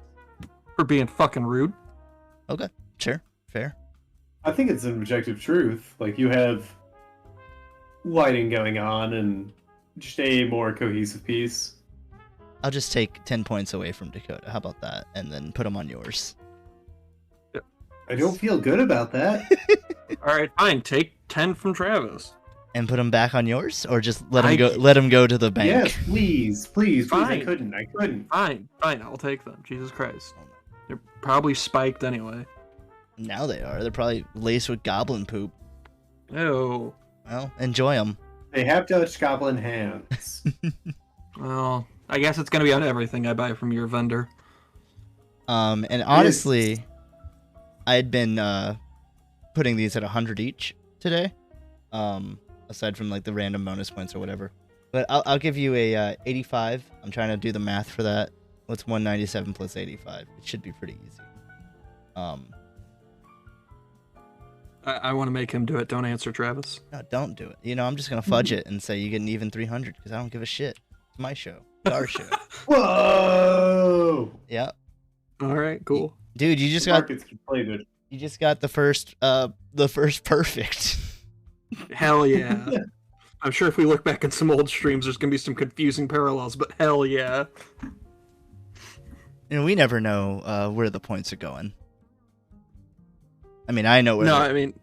for being fucking rude. Okay, sure, fair. I think it's an objective truth. Like, you have lighting going on and just a more cohesive piece. I'll just take 10 points away from Dakota. How about that? And then put them on yours. I don't feel good about that. All right, fine. Take 10 from Travis. And put them back on yours, or just let him go. Let him go to the bank. Yes, please. I Fine. couldn't. Fine, I'll take them. Jesus Christ. They're probably spiked anyway. Now they are. They're probably laced with goblin poop. Oh. Well, enjoy them. They have Dutch goblin hands. Well, I guess it's gonna be on everything I buy from your vendor. And honestly, I had been putting these at 100 each today. Aside from like the random bonus points or whatever. But I'll give you a 85. I'm trying to do the math for that. What's 197 plus 85? It should be pretty easy. I want to make him do it. Don't answer, Travis. No, don't do it. You know, I'm just gonna fudge it and say you get an even 300 because I don't give a shit. It's my show. It's our show. Whoa! Yeah. All right, cool. Dude, you just The got market's completed. you just got the first perfect. Hell yeah. I'm sure if we look back at some old streams, there's gonna be some confusing parallels, but hell yeah. You know, we never know where the points are going. I mean, I know where. No, they're- I mean,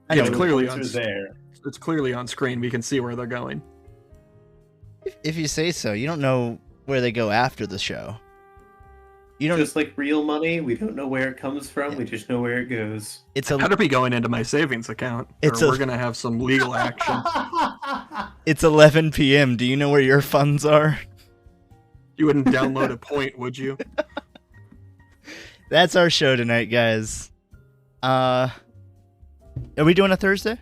I know it's where- clearly Points on. are there. It's clearly on screen. We can see where they're going. if you say so. You don't know where they go after the show. You don't. Just like real money, we don't know where it comes from. Yeah. We just know where it goes. It's Better be going into my savings account, It's or a- we're gonna have some legal action. It's 11 p.m. Do you know where your funds are? You wouldn't download a point, would you? That's our show tonight, guys. Are we doing a Thursday?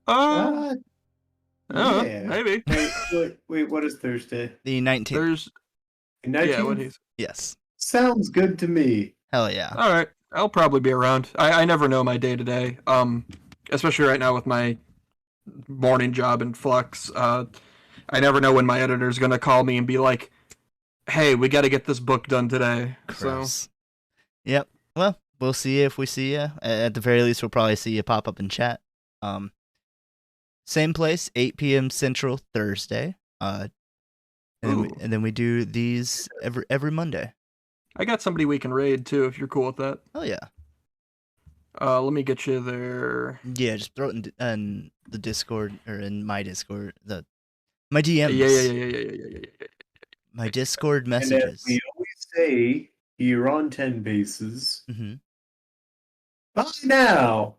Oh, Yeah. maybe. Wait, what is Thursday? The 19th. There's 19th? yeah. What he's Yes. Sounds good to me. Hell yeah. all right. I'll probably be around. I never know my day to day. Especially right now with my morning job in Flux. I never know when my editor's gonna call me and be like, "Hey, we got to get this book done today." So Gross. Yep. Well, we'll see you if we see you. At the very least, we'll probably see you pop up in chat. Same place, 8 p.m. Central Thursday. And then we do these every Monday. I got somebody we can raid too if you're cool with that. Oh yeah. Let me get you there. Yeah, just throw it in the Discord or in my Discord. My DMs. Yeah. My Discord And as messages. we always say, you're on 10 bases. Mm-hmm. Buy now!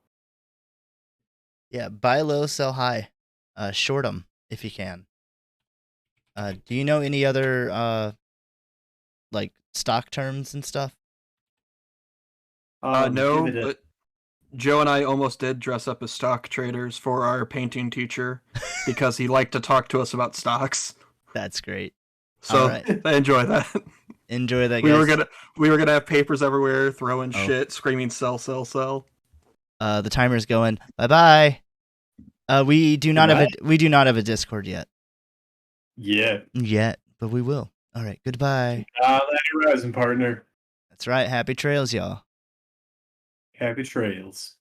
Yeah, buy low, sell high. Short them if you can. Do you know any other like stock terms and stuff? No, give it a but Joe and I almost did dress up as stock traders for our painting teacher because he liked to talk to us about stocks. That's great. So All right. I enjoy that. Enjoy that, We guys. were gonna have papers everywhere, throwing Oh. shit, screaming "sell, sell, sell." The timer's going. Bye-bye. We do not have a Discord yet. Yeah. But we will. All right. Goodbye. Later rising, partner. That's right. Happy trails, y'all. Happy trails.